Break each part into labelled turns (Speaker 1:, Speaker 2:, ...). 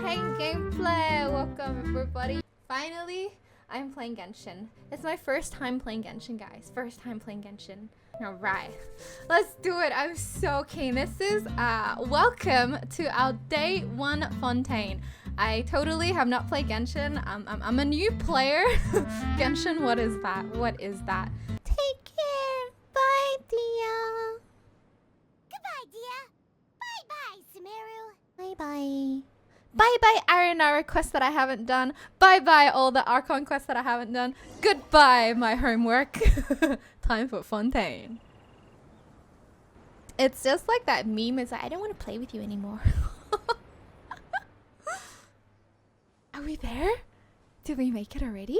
Speaker 1: Fontaine gameplay! Welcome everybody. Finally, I'm playing Genshin. It's my first time playing Genshin, guys. First time playing Genshin. Alright, let's do it. I'm so keen. This is welcome to our day 1 Fontaine. I totally have not played Genshin. I'm a new player. Genshin, what is that? What is that? Take care. Bye, Dia.
Speaker 2: Goodbye, Dia. Bye-bye, Sumeru.
Speaker 1: Bye-bye. Bye-bye Aranara quest that I haven't done. Bye-bye all the Archon quests that I haven't done. Goodbye my homework. Time for Fontaine. It's just like that meme. It's like, I don't want to play with you anymore. Are we there? Did we make it already?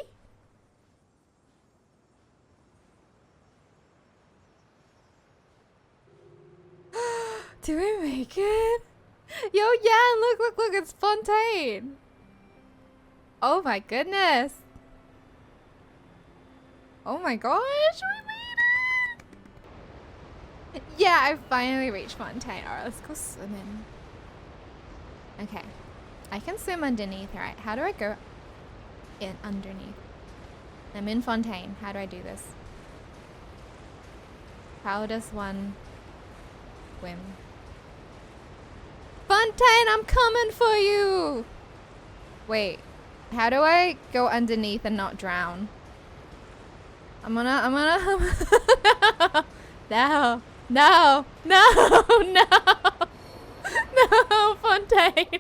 Speaker 1: Did we make it? Yo, yeah, look, it's Fontaine. Oh my goodness. Oh my gosh, we made it. Yeah, I finally reached Fontaine. Alright, let's go swimming. Okay. I can swim underneath, right? How do I go in underneath? I'm in Fontaine. How do I do this? How does one swim? Fontaine, I'm coming for you! Wait, how do I go underneath and not drown? I'm gonna no, Fontaine.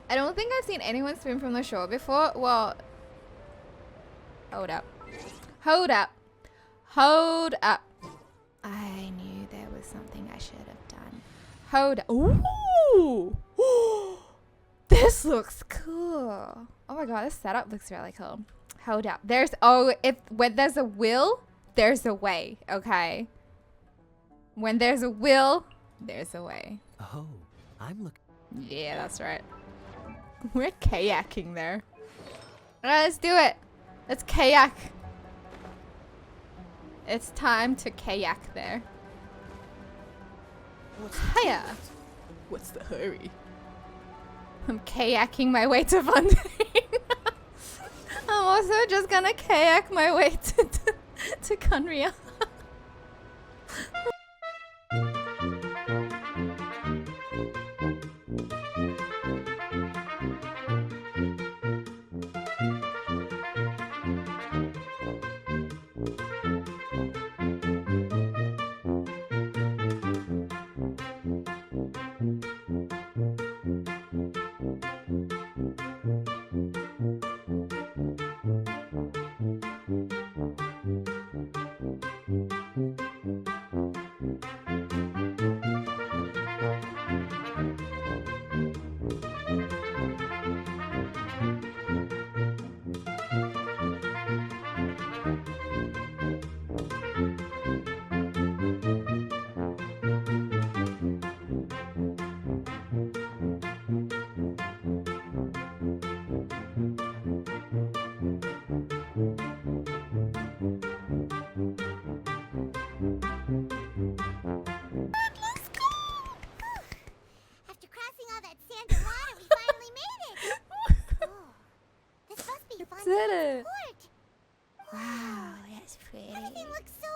Speaker 1: I don't think I've seen anyone swim from the shore before. Well, hold up. I knew there was something I should have done. Hold up. Ooh! This looks cool. Oh my god, this setup looks really cool. Hold up. When there's a will, there's a way, okay? When there's a will, there's a way.
Speaker 3: Oh, I'm looking.
Speaker 1: Yeah, that's right. We're kayaking there. Alright, let's do it. Let's kayak. It's time to kayak there. Hiya.
Speaker 3: What's the hurry?
Speaker 1: I'm kayaking my way to Fontaine. I'm also just gonna kayak my way to Conria. Wow, that's pretty.
Speaker 2: Everything looks so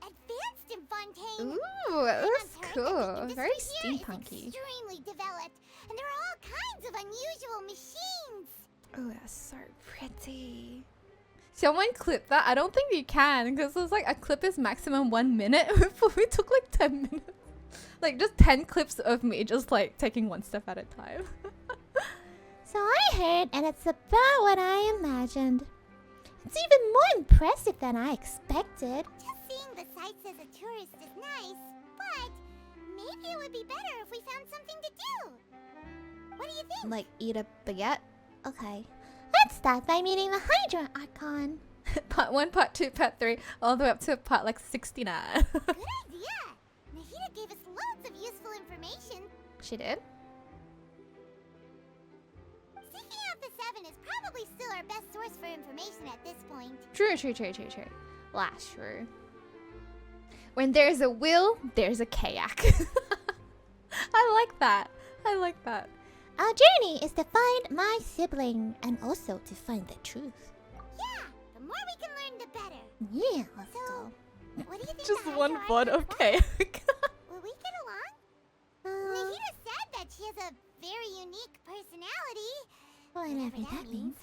Speaker 2: advanced in Fontaine.
Speaker 1: Ooh, that looks cool. Very steampunky.
Speaker 2: Extremely developed, and there are all kinds of unusual machines.
Speaker 1: Oh, that's so pretty. Someone clip that? I don't think you can, because it was like a clip is maximum 1 minute. Before we took like 10 minutes. Like just 10 clips of me just like taking one step at a time.
Speaker 2: So I heard, and it's about what I imagined. It's even more impressive than I expected. Just seeing the sights as a tourist is nice, but maybe it would be better if we found something to do. What do you think?
Speaker 1: Like eat a baguette?
Speaker 2: Okay. Let's start by meeting the Hydra Archon.
Speaker 1: Part 1, Part 2, Part 3, all the way up to Part like 69.
Speaker 2: Good idea. Nahida gave us loads of useful information.
Speaker 1: She did?
Speaker 2: Seeking out the 7 is probably still our best source for information at this point.
Speaker 1: True. Last true. When there's a will, there's a kayak. I like that. I like that.
Speaker 2: Our journey is to find my sibling and also to find the truth. Yeah, the more we can learn, the better. Yeah, let's go. What do you think?
Speaker 1: Just one blood of chaotic.
Speaker 2: Will we get along? Nahida said that she has a very unique personality. Whatever that means.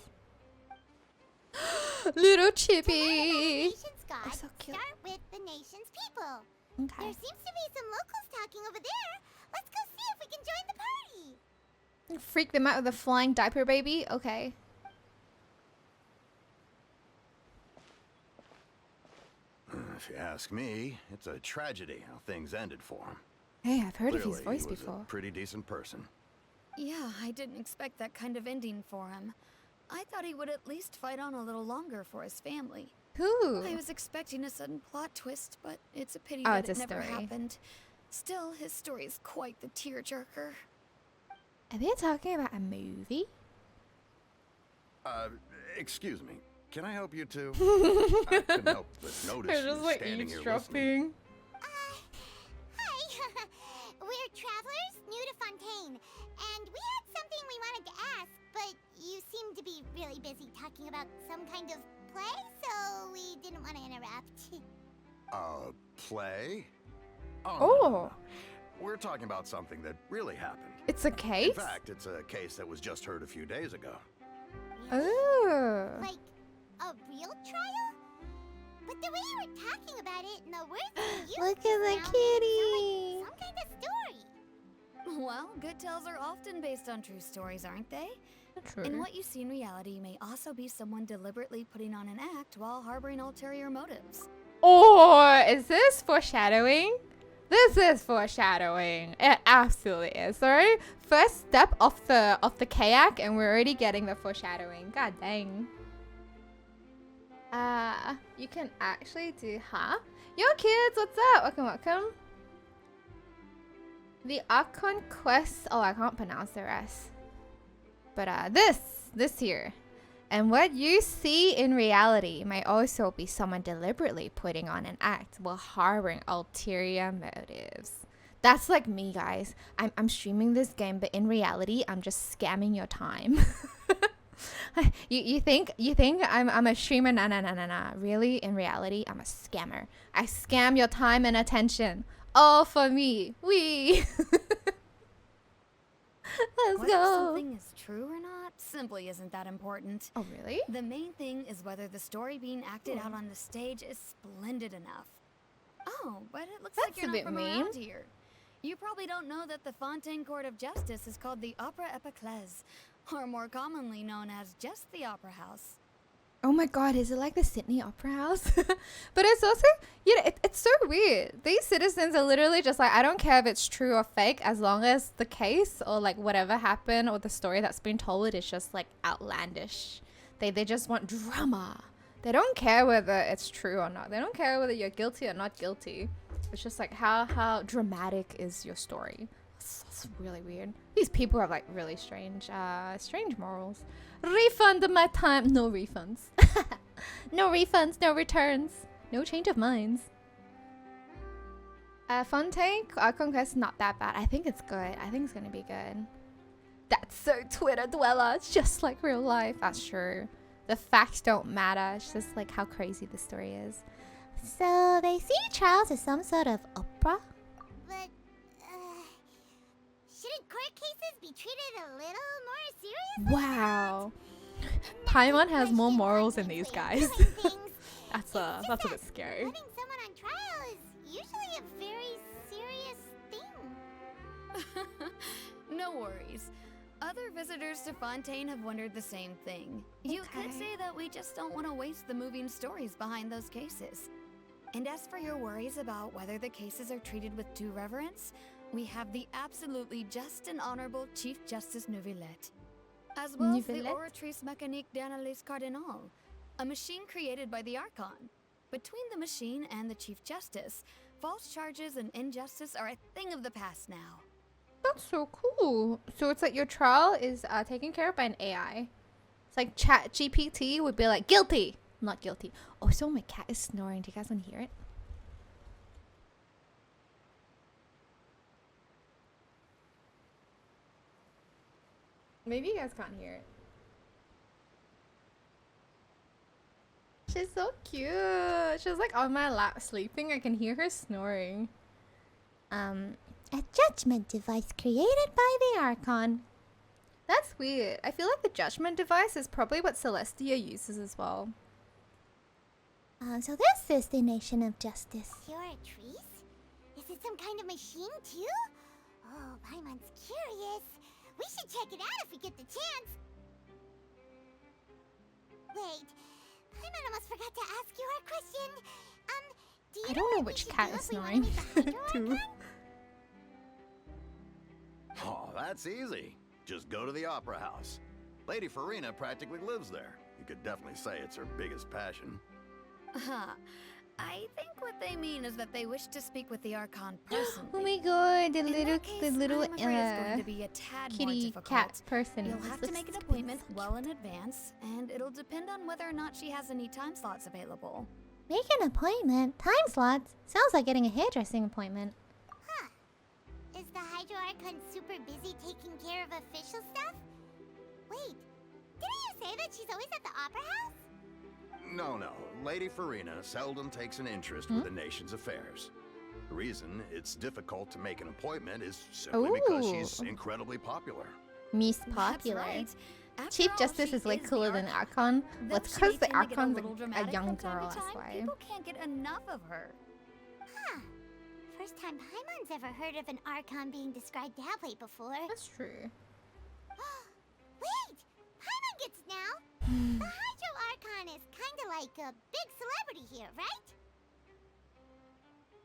Speaker 1: Little
Speaker 2: The
Speaker 1: Chippy.
Speaker 2: nation's gods
Speaker 1: Oh, so cute.
Speaker 2: start with the nation's people.
Speaker 1: Okay.
Speaker 2: There seems to be some locals talking over there. Let's go see if we can join the party.
Speaker 1: Freak them out with a flying diaper baby? Okay.
Speaker 4: If you ask me, it's a tragedy how things ended for him.
Speaker 1: Hey, I've heard of his
Speaker 4: Clearly,
Speaker 1: voice
Speaker 4: he was
Speaker 1: before.
Speaker 4: a pretty decent person.
Speaker 5: Yeah, I didn't expect that kind of ending for him. I thought he would at least fight on a little longer for his family.
Speaker 1: Who?
Speaker 5: I was expecting a sudden plot twist, but it's a pity
Speaker 1: Oh,
Speaker 5: that
Speaker 1: it's
Speaker 5: it
Speaker 1: a
Speaker 5: never
Speaker 1: story.
Speaker 5: happened. Still, his story is quite the tearjerker.
Speaker 1: Are they talking about a movie?
Speaker 4: Excuse me. Can I help you too? I couldn't help but notice
Speaker 1: They're
Speaker 4: you
Speaker 1: just like
Speaker 4: standing here listening.
Speaker 1: eavesdropping.
Speaker 2: Hi. We're travelers new to Fontaine, and we had something we wanted to ask, but you seem to be really busy talking about some kind of play, so we didn't want to interrupt.
Speaker 4: Play?
Speaker 1: Oh.
Speaker 4: No. We're talking about something that really happened.
Speaker 1: It's a
Speaker 4: In
Speaker 1: case?
Speaker 4: fact, it's a case that was just heard a few days ago.
Speaker 1: Oh.
Speaker 2: Like a real trial? But the way you were talking about it and the words you used
Speaker 1: Look at
Speaker 2: just
Speaker 1: the
Speaker 2: now
Speaker 1: kitty.
Speaker 2: sound like some kind of story.
Speaker 5: Well, good tales are often based on true stories, aren't they?
Speaker 1: True.
Speaker 5: And what you see in reality may also be someone deliberately putting on an act while harboring ulterior motives.
Speaker 1: Or is this foreshadowing? This is foreshadowing. It absolutely is. Sorry. First step of the kayak and we're already getting the foreshadowing. God dang. You can actually do Yo kids, what's up? Welcome, welcome. The Archon Quest. Oh, I can't pronounce the rest. But this here. And what you see in reality might also be someone deliberately putting on an act while harboring ulterior motives. That's like me, guys. I'm streaming this game, but in reality, I'm just scamming your time. you think I'm a streamer? Nah. Really, in reality, I'm a scammer. I scam your time and attention. All for me. Let's
Speaker 5: Whether
Speaker 1: go.
Speaker 5: something is true or not simply isn't that important.
Speaker 1: Oh, really?
Speaker 5: The main thing is whether the story being acted out on the stage is splendid enough. Oh, but it looks
Speaker 1: That's
Speaker 5: like you're
Speaker 1: a
Speaker 5: not
Speaker 1: bit
Speaker 5: from
Speaker 1: mean.
Speaker 5: around here. You probably don't know that the Fontaine Court of Justice is called the Opera Epiclese, or more commonly known as just the Opera House.
Speaker 1: Oh my god, is it like the Sydney Opera House? But it's also, it's so weird. These citizens are literally just like, I don't care if it's true or fake, as long as the case or like whatever happened or the story that's been told is just like outlandish. They just want drama. They don't care whether it's true or not. They don't care whether you're guilty or not guilty. It's just like how dramatic is your story. That's really weird. These people have like really strange morals. Refund my time. No refunds. No refunds, no returns. No change of minds. Fontaine Archon Quest not that bad. I think it's good. I think it's gonna be good. That's so Twitter dweller. It's just like real life. That's true. The facts don't matter. It's just like how crazy the story is.
Speaker 2: So they see trials as some sort of opera? But, shouldn't court cases be treated a little more seriously?
Speaker 1: Wow. Paimon has more morals than these guys. That's a bit scary.
Speaker 2: Putting someone on trial is usually a very serious thing.
Speaker 5: No worries. Other visitors to Fontaine have wondered the same thing. You could
Speaker 1: Okay.
Speaker 5: say that we just don't want to waste the moving stories behind those cases. And as for your worries about whether the cases are treated with due reverence, we have the absolutely just and honorable Chief Justice Neuvillette, as well as the
Speaker 1: Neuvillette?
Speaker 5: Oratrice Mécanique d'Analyse Cardinal, a machine created by the Archon. Between the machine and the Chief Justice, false charges and injustice are a thing of the past now.
Speaker 1: That's so cool. So it's like your trial is taken care of by an AI. It's like Chat GPT would be like, guilty. I'm not guilty. Also, my cat is snoring. Do you guys want to hear it? Maybe you guys can't hear it. She's so cute. She's like on my lap sleeping. I can hear her snoring.
Speaker 2: A judgment device created by the Archon.
Speaker 1: That's weird. I feel like the judgment device is probably what Celestia uses as well.
Speaker 2: So this is the nation of justice. Pure trees? Is it some kind of machine too? Oh, Paimon's curious. We should check it out if we get the chance. Wait, Paimon almost forgot to ask you our question. Do you
Speaker 1: I don't know
Speaker 2: what we
Speaker 1: which
Speaker 2: should
Speaker 1: cat
Speaker 2: do
Speaker 1: is
Speaker 2: if we wanna
Speaker 1: snoring
Speaker 2: meet the Hydro
Speaker 1: too.
Speaker 2: Archon?
Speaker 4: Oh, that's easy. Just go to the Opera House. Lady Furina practically lives there. You could definitely say it's her biggest passion.
Speaker 5: I think what they mean is that they wish to speak with the Archon personally.
Speaker 1: Oh my god, the
Speaker 5: In
Speaker 1: little,
Speaker 5: that case,
Speaker 1: the little
Speaker 5: I'm afraid it's going to be a tad more
Speaker 1: kitty
Speaker 5: difficult.
Speaker 1: cat person.
Speaker 5: You'll
Speaker 1: This
Speaker 5: have to
Speaker 1: looks
Speaker 5: make an
Speaker 1: so
Speaker 5: appointment
Speaker 1: cute.
Speaker 5: well in advance, and it'll depend on whether or not she has any time slots available.
Speaker 2: Make an appointment? Time slots? Sounds like getting a hairdressing appointment. Huh. Is the Hydro Archon super busy taking care of official stuff? Wait, didn't you say that she's always at the Opera House?
Speaker 4: No. Lady Furina seldom takes an interest with the nation's affairs. The reason it's difficult to make an appointment is simply because she's
Speaker 1: Ooh.
Speaker 4: incredibly popular.
Speaker 1: Miss
Speaker 5: That's
Speaker 1: Popular.
Speaker 5: right. After
Speaker 1: Chief
Speaker 5: all,
Speaker 1: Justice
Speaker 5: she
Speaker 1: is way
Speaker 5: the
Speaker 1: cooler than
Speaker 5: Archon.
Speaker 1: Archon.
Speaker 5: Though
Speaker 1: Well, it's
Speaker 5: she
Speaker 1: because
Speaker 5: may
Speaker 1: the
Speaker 5: tend to get
Speaker 1: Archon's
Speaker 5: little
Speaker 1: a
Speaker 5: dramatic
Speaker 1: young
Speaker 5: from time
Speaker 1: girl,
Speaker 5: to
Speaker 1: that's
Speaker 5: time,
Speaker 1: why.
Speaker 5: People can't get enough of her.
Speaker 2: Huh. First time Paimon's ever heard of an Archon being described that way before.
Speaker 1: That's true.
Speaker 2: Wait! Paimon gets now! The Hydro Archon is kinda like a big celebrity here, right?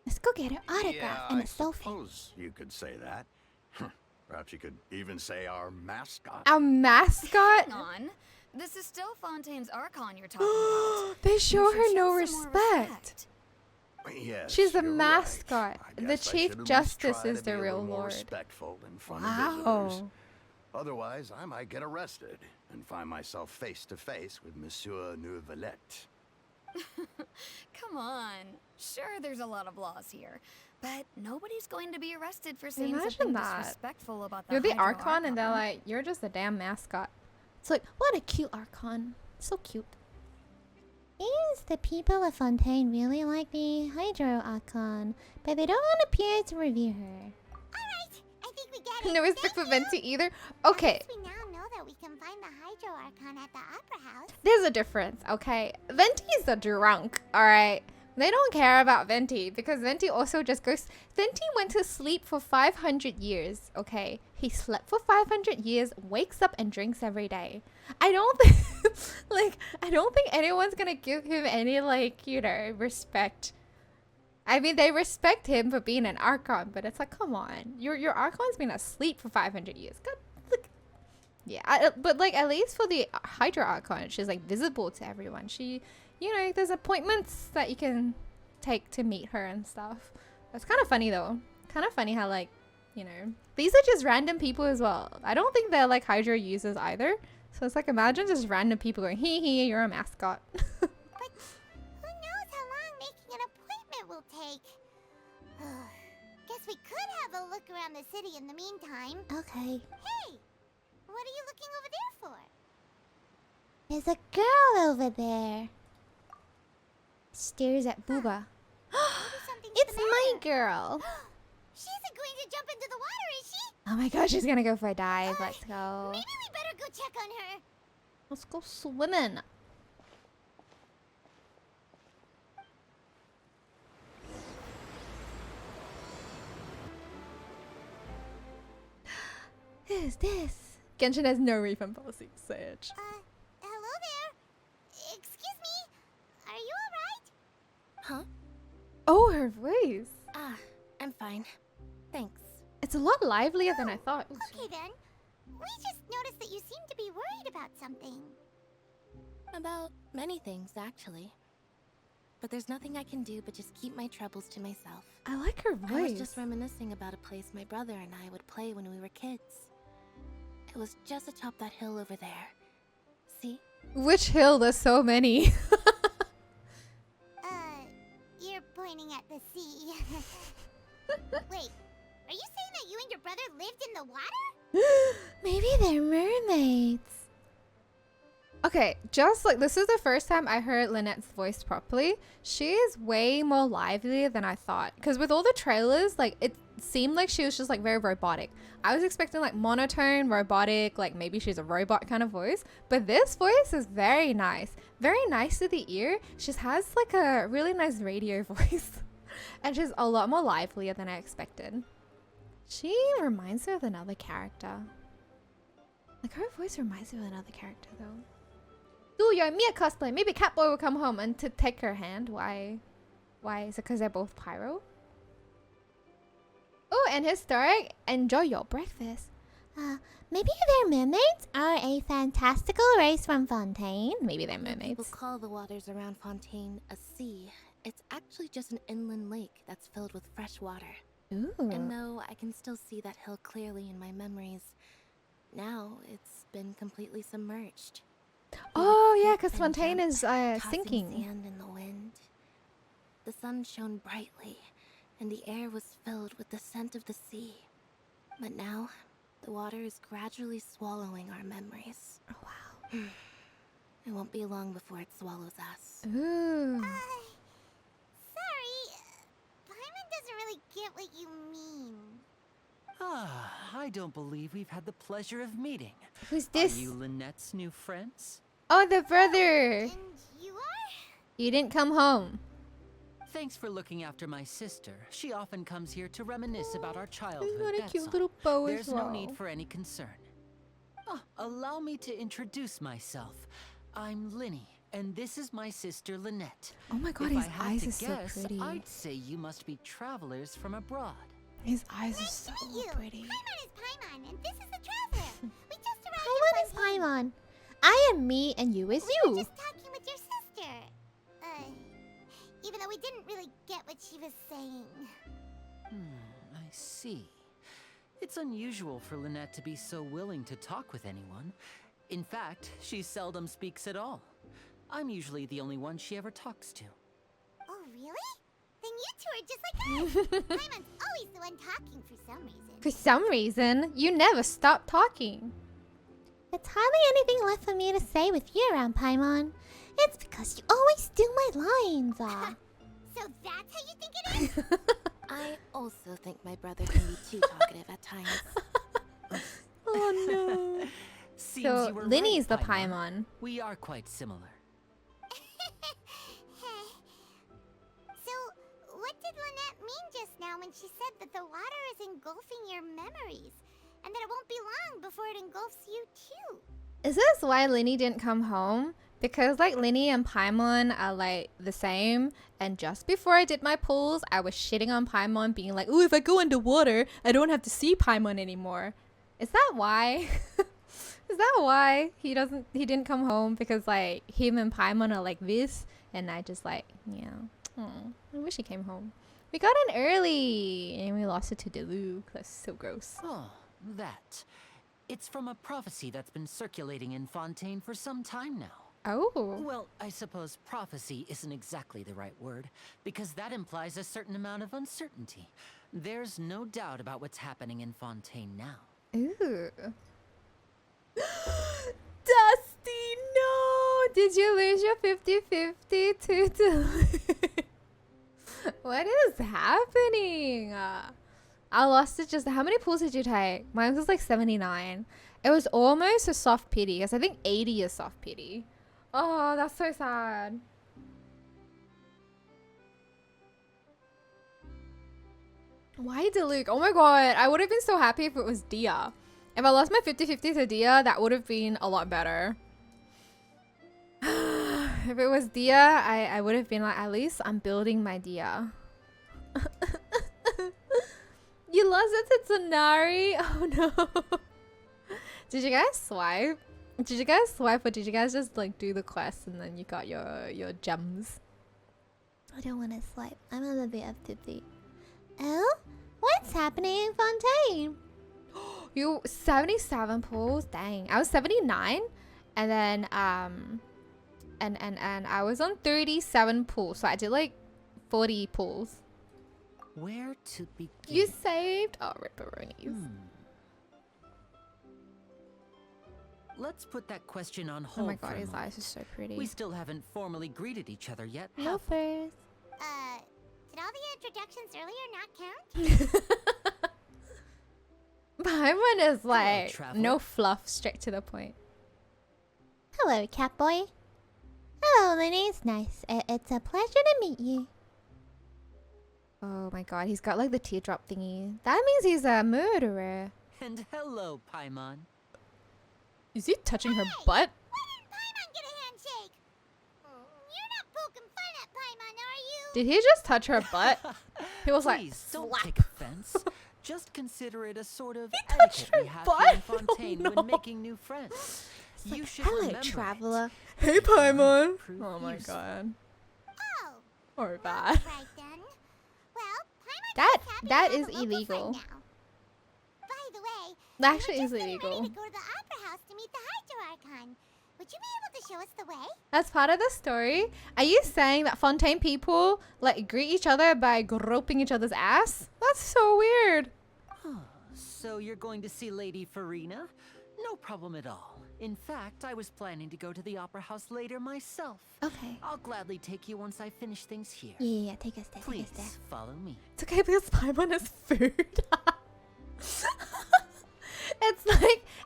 Speaker 2: Let's go get her autograph
Speaker 4: Yeah,
Speaker 2: and
Speaker 4: I
Speaker 2: a selfie.
Speaker 4: suppose you could say that. Perhaps you could even say our mascot.
Speaker 1: Our mascot?
Speaker 5: Hang on. This is still Fontaine's Archon you're talking about.
Speaker 1: They
Speaker 5: You
Speaker 1: show
Speaker 5: should
Speaker 1: her no
Speaker 5: show some more
Speaker 1: respect.
Speaker 4: Yes,
Speaker 1: She's the
Speaker 4: you're right.
Speaker 1: mascot.
Speaker 4: I
Speaker 1: The
Speaker 4: guess I
Speaker 1: Chief
Speaker 4: should at least
Speaker 1: Justice
Speaker 4: try
Speaker 1: is
Speaker 4: to
Speaker 1: the
Speaker 4: be a
Speaker 1: real
Speaker 4: little more
Speaker 1: lord.
Speaker 4: respectful in front of visitors.
Speaker 1: Wow.
Speaker 4: Otherwise, I might get arrested and find myself face to face with Monsieur Neuvillette.
Speaker 5: Come on. Sure, there's a lot of laws here, but nobody's going to be arrested for saying
Speaker 1: Imagine
Speaker 5: something
Speaker 1: that.
Speaker 5: disrespectful about the
Speaker 1: You're the
Speaker 5: Hydro
Speaker 1: Archon and they're like, you're just a damn mascot. It's like, what a cute Archon. So cute.
Speaker 2: Seems the people of Fontaine really like the Hydro Archon, but they don't appear to revere her. Alright, I think we get it.
Speaker 1: No respect for Venti either. Okay,
Speaker 2: We now know that we can find the Hydro Archon at the Opera House.
Speaker 1: there's a difference, okay? Venti's a drunk, alright? They don't care about Venti because Venti also just goes... Venti went to sleep for 500 years, okay? He slept for 500 years, wakes up and drinks every day. I don't think... like, I don't think anyone's gonna give him any, like, you know, respect. I mean, they respect him for being an Archon, but it's like, come on. Your Archon's been asleep for 500 years. God, look. Yeah, but, like, at least for the Hydra Archon, she's, like, visible to everyone. She... You know, there's appointments that you can take to meet her and stuff. That's kind of funny though. Kind of funny how like, you know, these are just random people as well. I don't think they're like Hydra users either. So it's like, imagine just random people going, hee, you're a mascot.
Speaker 2: But who knows how long making an appointment will take? Guess we could have a look around the city in the meantime. Okay. Hey! What are you looking over there for? There's a girl over there.
Speaker 1: Stares at Booba.
Speaker 2: Something's
Speaker 1: It's
Speaker 2: the
Speaker 1: my
Speaker 2: matter.
Speaker 1: girl.
Speaker 2: She isn't going to jump into the water, is she?
Speaker 1: Oh my gosh, she's gonna go for a dive. Let's go.
Speaker 2: Maybe we better go check on her.
Speaker 1: Let's go swimming. Who's this? Genshin has no refund policy, Sage.
Speaker 2: Hello there. Excuse me. Are you alright?
Speaker 6: Huh?
Speaker 1: Oh, her voice.
Speaker 6: Ah, I'm fine. Thanks.
Speaker 1: It's a lot livelier than I thought. Ooh,
Speaker 2: Okay then. We just noticed that you seem to be worried about something.
Speaker 6: About many things, actually. But there's nothing I can do but just keep my troubles to myself.
Speaker 1: I like her
Speaker 6: I was
Speaker 1: voice.
Speaker 6: just reminiscing about a place my brother and I would play when we were kids. It was just atop that hill over there. See?
Speaker 1: Which hill? There's so many.
Speaker 2: You're pointing at the sea. Wait, are you saying that you and your brother lived in the water? Maybe they're mermaids.
Speaker 1: Okay, just like this is the first time I heard Lynette's voice properly. She is way more lively than I thought. Because with all the trailers, like it seemed like she was just like very robotic. I was expecting like monotone, robotic, like maybe she's a robot kind of voice. But this voice is very nice. Very nice to the ear. She has like a really nice radio voice. And she's a lot more livelier than I expected. She reminds me of another character. Like her voice reminds me of another character though. Ooh, you're a Mia cosplay. Maybe Catboy will come home and to take her hand. Why? Why? Is it because they're both pyro? Oh, and historic. Enjoy your breakfast.
Speaker 2: Maybe they're mermaids or a fantastical race from Fontaine.
Speaker 1: Maybe they're
Speaker 6: People
Speaker 1: mermaids.
Speaker 6: call the waters around Fontaine a sea. It's actually just an inland lake that's filled with fresh water.
Speaker 1: Ooh.
Speaker 6: And though I can still see that hill clearly in my memories, now it's been completely submerged.
Speaker 1: Oh yeah, because
Speaker 6: And
Speaker 1: Fontaine
Speaker 6: jumped,
Speaker 1: is
Speaker 6: tossing
Speaker 1: sinking.
Speaker 6: sand in the wind. The sun shone brightly, and the air was filled with the scent of the sea. But now, the water is gradually swallowing our memories.
Speaker 1: Oh wow.
Speaker 6: It won't be long before it swallows us.
Speaker 1: Ooh.
Speaker 2: Sorry, Paimon doesn't really get what you mean.
Speaker 3: Ah, I don't believe we've had the pleasure of meeting.
Speaker 1: Who's this?
Speaker 3: Are you Lynette's new friends?
Speaker 1: Oh, the brother.
Speaker 2: And you are?
Speaker 1: You didn't come home.
Speaker 3: Thanks for looking after my sister. She often comes here to reminisce about our childhood.
Speaker 1: He's got a
Speaker 3: that's
Speaker 1: cute
Speaker 3: all.
Speaker 1: little bow as
Speaker 3: There's
Speaker 1: well.
Speaker 3: no need for any concern. Ah, allow me to introduce myself. I'm Linny, and this is my sister Lynette.
Speaker 1: Oh my god,
Speaker 3: If
Speaker 1: his
Speaker 3: I had
Speaker 1: eyes
Speaker 3: to
Speaker 1: are so
Speaker 3: guess,
Speaker 1: pretty.
Speaker 3: I'd say you must be travelers from abroad.
Speaker 1: His eyes are
Speaker 2: Nice
Speaker 1: so
Speaker 2: to meet you.
Speaker 1: pretty.
Speaker 2: Paimon is Paimon, and this is the traveler. We just arrived
Speaker 1: Paimon is Paimon. I am me and you is
Speaker 2: We were
Speaker 1: you.
Speaker 2: just talking with your sister. Even though we didn't really get what she was saying.
Speaker 3: I see. It's unusual for Lynette to be so willing to talk with anyone. In fact, she seldom speaks at all. I'm usually the only one she ever talks to.
Speaker 2: Oh, really? Then you two are just like us. Paimon's always the one talking for some reason.
Speaker 1: For some reason, you never stop talking.
Speaker 2: It's hardly anything left for me to say with you around, Paimon. It's because you always steal my lines. So that's how you think it is?
Speaker 6: I also think my brother can be too talkative at times.
Speaker 1: Oh no.
Speaker 3: Seems
Speaker 1: So
Speaker 3: you were
Speaker 1: Linny's the
Speaker 3: right,
Speaker 1: Paimon.
Speaker 3: We are quite similar.
Speaker 2: So, what did Lynette mean just now when she said that the water is engulfing your memories? And that it won't be long before it engulfs you too?
Speaker 1: Is this why Linny didn't come home? Because like Linny and Paimon are like the same, and just before I did my pulls, I was shitting on Paimon, being like, "Ooh, if I go underwater, I don't have to see Paimon anymore." Is that why? Is that why he didn't come home? Because like him and Paimon are like this, and I just like, yeah. Oh, I wish he came home. We got in early, and we lost it to Deluge. That's so gross.
Speaker 3: Oh, that. It's from a prophecy that's been circulating in Fontaine for some time now.
Speaker 1: Oh.
Speaker 3: Well, I suppose prophecy isn't exactly the right word, because that implies a certain amount of uncertainty. There's no doubt about what's happening in Fontaine now.
Speaker 1: Ooh. Dusty, no! Did you lose your 50-50 to What is happening? I lost it just... How many pulls did you take? Mine was like 79. It was almost a soft pity, because I think 80 is soft pity. Oh, that's so sad. Why Deluge? Oh my god, I would have been so happy if it was Dia. If I lost my 50-50 to Dia, that would have been a lot better. If it was Dia, I would have been like, at least I'm building my Dia. You lost it to Tsunari? Oh no. Did you guys swipe? Did you guys swipe, or did you guys just like do the quest and then you got your gems?
Speaker 2: I don't want to swipe. I'm on the FTP. Oh? What's happening in Fontaine?
Speaker 1: You 77 pulls? Dang. I was 79, and then and I was on 37 pulls, so I did like 40 pulls.
Speaker 3: Where to begin?
Speaker 1: You saved? Oh, ripperoonies.
Speaker 3: let's put that question on
Speaker 1: Oh
Speaker 3: hold.
Speaker 1: my
Speaker 3: for
Speaker 1: god,
Speaker 3: a
Speaker 1: his
Speaker 3: moment.
Speaker 1: eyes are so pretty.
Speaker 3: We still haven't formally greeted each other yet.
Speaker 1: No
Speaker 3: have we?
Speaker 1: first.
Speaker 2: Did all the introductions earlier not count?
Speaker 1: Paimon is like
Speaker 3: traveler.
Speaker 1: no fluff, straight to the point.
Speaker 2: Hello, Catboy. Hello, Lenny's nice. It's a pleasure to meet you.
Speaker 1: Oh my god, he's got like the teardrop thingy. That means he's a murderer.
Speaker 3: And hello, Paimon.
Speaker 1: Is he touching her butt?
Speaker 2: Why didn't Paimon get a handshake? You're not poking fun at Paimon, are you?
Speaker 1: Did he just touch her butt? He was like,
Speaker 3: Please don't
Speaker 1: slap.
Speaker 3: take offense. Just consider it a sort of
Speaker 1: touched
Speaker 3: etiquette
Speaker 1: her
Speaker 3: we have
Speaker 1: butt?
Speaker 3: here in
Speaker 1: Oh,
Speaker 3: Fontaine
Speaker 1: no.
Speaker 3: when making new friends. You should
Speaker 2: hello,
Speaker 3: remember it.
Speaker 2: traveler.
Speaker 1: Hey, Paimon.
Speaker 3: Prove
Speaker 1: Oh my
Speaker 3: useful.
Speaker 1: god.
Speaker 2: Oh,
Speaker 1: Or bad.
Speaker 2: right then. Well, Paimon
Speaker 1: That-
Speaker 2: is happy
Speaker 1: that
Speaker 2: to have
Speaker 1: is
Speaker 2: a local
Speaker 1: illegal.
Speaker 2: friend now. By the way,
Speaker 1: That
Speaker 2: we
Speaker 1: actually
Speaker 2: were
Speaker 1: is
Speaker 2: just getting
Speaker 1: illegal.
Speaker 2: ready to go to the opera house to meet the Hydro Archon. Would you be able to show us the way?
Speaker 1: As part of the story, are you saying that Fontaine people like greet each other by groping each other's ass? That's so weird.
Speaker 3: So you're going to see Lady Furina? No problem at all. In fact, I was planning to go to the opera house later myself.
Speaker 1: Okay.
Speaker 3: I'll gladly take you once I finish things here.
Speaker 2: Yeah, take us there,
Speaker 3: Please follow me.
Speaker 1: It's okay because Paimon is food.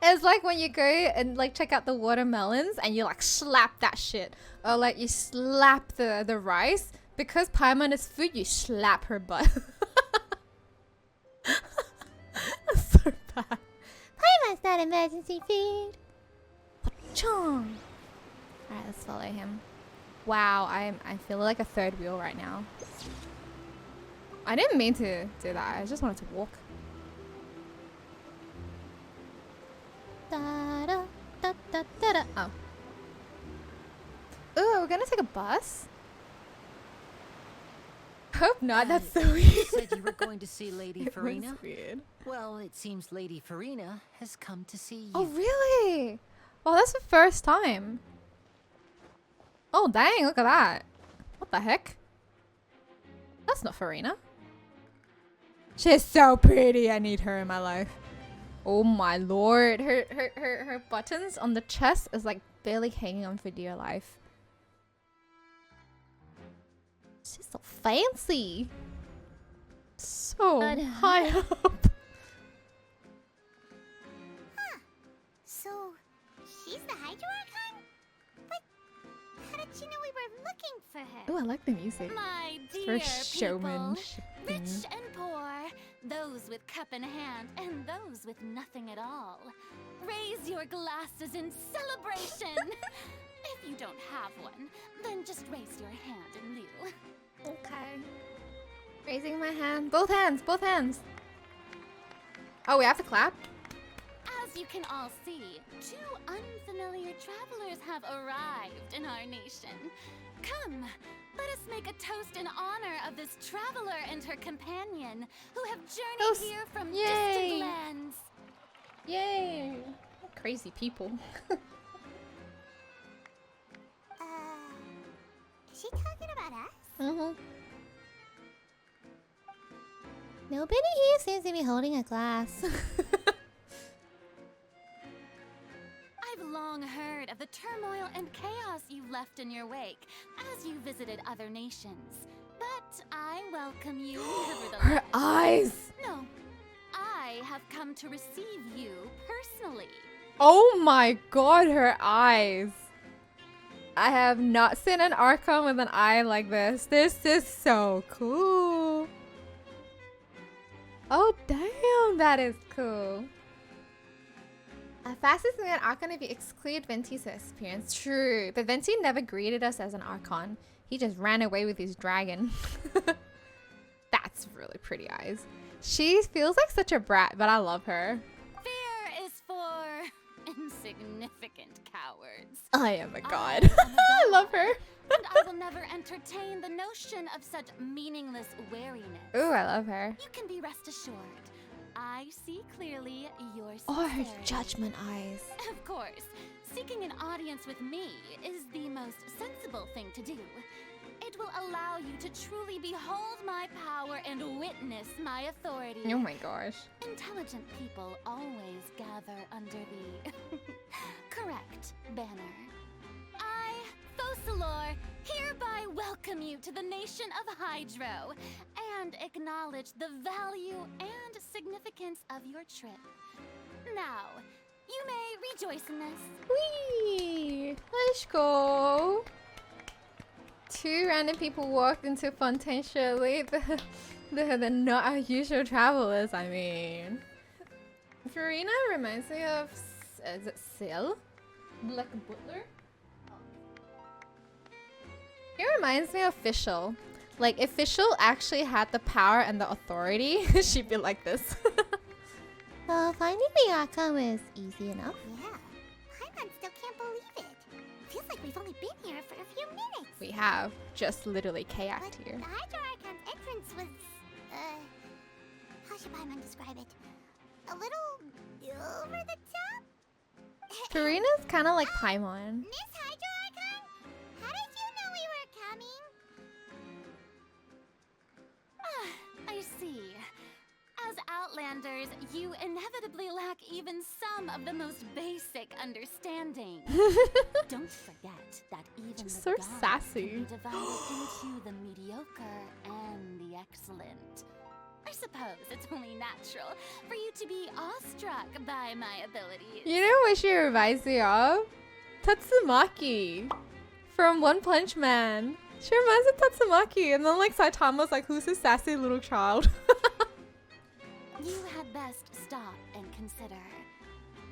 Speaker 1: it's like when you go and like check out the watermelons and you like slap that shit, or like you slap the rice. Because Paimon is food, you slap her butt. That's so bad.
Speaker 2: Paimon's not emergency food.
Speaker 1: Chong. Alright, let's follow him. Wow, I feel like a third wheel right now. I didn't mean to do that. I just wanted to walk.
Speaker 2: Da da da da da da.
Speaker 1: Oh. Ooh, we're gonna take a bus? Hope not, that's so weird.
Speaker 3: You said you were going to see Lady
Speaker 1: It was
Speaker 3: Furina?
Speaker 1: weird.
Speaker 3: Well, it seems Lady Furina has come to see you.
Speaker 1: Oh, really? Oh, that's the first time. Oh, dang, look at that. What the heck? That's not Furina. She's so pretty. I need her in my life. Oh my lord. Her buttons on the chest is like barely hanging on for dear life. She's so fancy. So high up.
Speaker 2: So, she's the Hydro Archon? But how did she know we were looking for her?
Speaker 1: Oh, I like the music.
Speaker 5: My
Speaker 1: It's
Speaker 5: dear
Speaker 1: very
Speaker 5: people,
Speaker 1: showmanship thing.
Speaker 5: rich and poor, those with cup in hand and those with nothing at all. Raise your glasses in celebration. If you don't have one, then just raise your hand in lieu.
Speaker 1: Okay. Raising my hand. Both hands, both hands. Oh, we have to clap?
Speaker 5: As you can all see, two unfamiliar travelers have arrived in our nation. Come, let us make a toast in honor of this traveler and her companion who have journeyed
Speaker 1: Toast.
Speaker 5: here from
Speaker 1: Yay.
Speaker 5: distant lands.
Speaker 1: Yay. Crazy people.
Speaker 2: Is she talking about us?
Speaker 1: Mm-hmm.
Speaker 2: Nobody here seems to be holding a glass.
Speaker 5: I've long heard of the turmoil and chaos you left in your wake as you visited other nations. But I welcome you nevertheless.
Speaker 1: Her eyes.
Speaker 5: No, I have come to receive you personally.
Speaker 1: Oh my god, her eyes. I have not seen an Archon with an eye like this. This is so cool. Oh damn, that is cool. Fastest than an Archon if you exclude Venti's experience. True, but Venti never greeted us as an Archon. He just ran away with his dragon. That's really pretty eyes. She feels like such a brat, but I love her.
Speaker 5: Fear is for insignificant cowards.
Speaker 1: I am a god.
Speaker 5: am a
Speaker 1: I love her.
Speaker 5: And I will never entertain the notion of such meaningless wariness.
Speaker 1: Ooh, I love her.
Speaker 5: You can be rest assured. I see clearly your
Speaker 1: Oh, her
Speaker 5: sincerity.
Speaker 1: judgment eyes.
Speaker 5: Of course, seeking an audience with me is the most sensible thing to do. It
Speaker 6: it will allow you to truly behold my power and witness my authority.
Speaker 1: Oh my gosh.
Speaker 6: Intelligent people always gather under the correct banner. I, Fosalor, hereby welcome you to the nation of Hydro and acknowledge the value and significance of your trip. Now, you may rejoice in this.
Speaker 1: Whee! Let's go. 2 random people walked into Fontaine. Surely they're not our usual travelers. I mean, Furina reminds me of, is it Sil? Like a butler? It reminds me of Fischl. Like, if Fischl actually had the power and the authority, she'd be like this.
Speaker 2: Well, finding the outcome is easy enough. Yeah, Paimon still can't believe it. Feels like we've only been here for a few minutes.
Speaker 1: We have just literally kayaked here.
Speaker 2: The Hydro Archon's entrance was, how should Paimon describe it? A little over the top?
Speaker 1: Furina's kind of like Paimon.
Speaker 2: Miss Hydro Archon? How did you know we were coming?
Speaker 6: I see. As Outlanders, you inevitably lack even some of the most basic understanding. Don't forget that even
Speaker 1: Just
Speaker 6: the
Speaker 1: so
Speaker 6: gods
Speaker 1: sassy.
Speaker 6: can be divided into the mediocre and the excellent. I suppose it's only natural for you to be awestruck by my abilities.
Speaker 1: You know what she reminds me of? Tatsumaki from One Punch Man. She reminds me of Tatsumaki, and then like Saitama's like, who's this sassy little child?
Speaker 6: You had best stop and consider.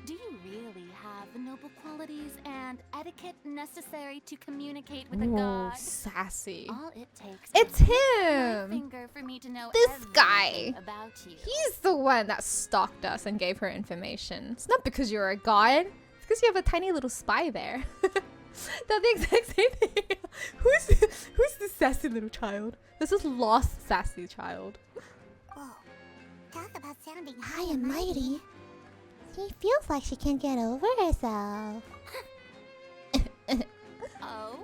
Speaker 6: Do you really have the noble qualities and etiquette necessary to communicate with a
Speaker 1: Whoa,
Speaker 6: god?
Speaker 1: sassy.
Speaker 6: All it takes
Speaker 1: It's
Speaker 6: is my
Speaker 1: him!
Speaker 6: finger for me to know
Speaker 1: This
Speaker 6: everything
Speaker 1: guy.
Speaker 6: about you.
Speaker 1: He's the one that stalked us and gave her information. It's not because you're a god. It's because you have a tiny little spy there. That's the exact same thing. Who's this sassy little child? This is lost sassy child.
Speaker 2: Whoa. Talk about sounding high and mighty. She feels like she can't get over herself.
Speaker 6: Oh?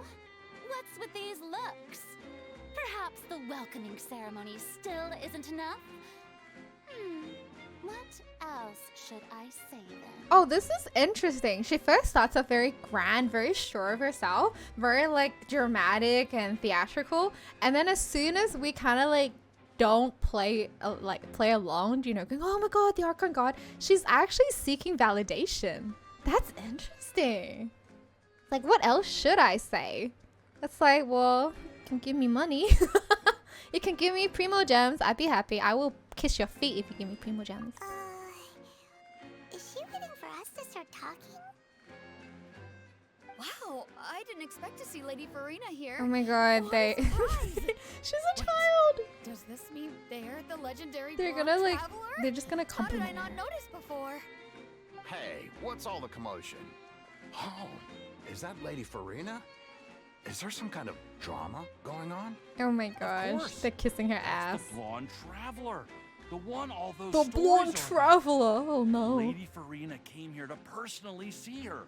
Speaker 6: What's with these looks? Perhaps the welcoming ceremony still isn't enough? What else should I say then?
Speaker 1: Oh, this is interesting. She first starts off very grand, very sure of herself, very like dramatic and theatrical. And then as soon as we kind of like don't play along, you know, going, oh my god, the Archon God, she's actually seeking validation. That's interesting. Like, what else should I say? It's like, well, you can give me money. You can give me primo gems. I'd be happy. I will kiss your feet if you give me primo gems.
Speaker 2: Is she waiting for us to start talking?
Speaker 5: Wow, I didn't expect to see Lady Furina here.
Speaker 1: Oh my god,
Speaker 5: What
Speaker 1: they...
Speaker 5: a surprise.
Speaker 1: She's a child!
Speaker 5: Does this mean they're the legendary
Speaker 1: They're
Speaker 5: blonde
Speaker 1: gonna like...
Speaker 5: traveler?
Speaker 1: They're just gonna
Speaker 5: How did I
Speaker 1: compliment
Speaker 5: not
Speaker 1: her.
Speaker 5: notice before?
Speaker 4: Hey, what's all the commotion? Oh, is that Lady Furina? Is there some kind of drama going on?
Speaker 1: Oh my gosh,
Speaker 7: course.
Speaker 1: they're kissing her ass.
Speaker 7: The blonde traveler. The one all those
Speaker 1: The
Speaker 7: stories
Speaker 1: blonde
Speaker 7: are about.
Speaker 1: traveler! Oh no.
Speaker 7: Lady Furina came here to personally see her.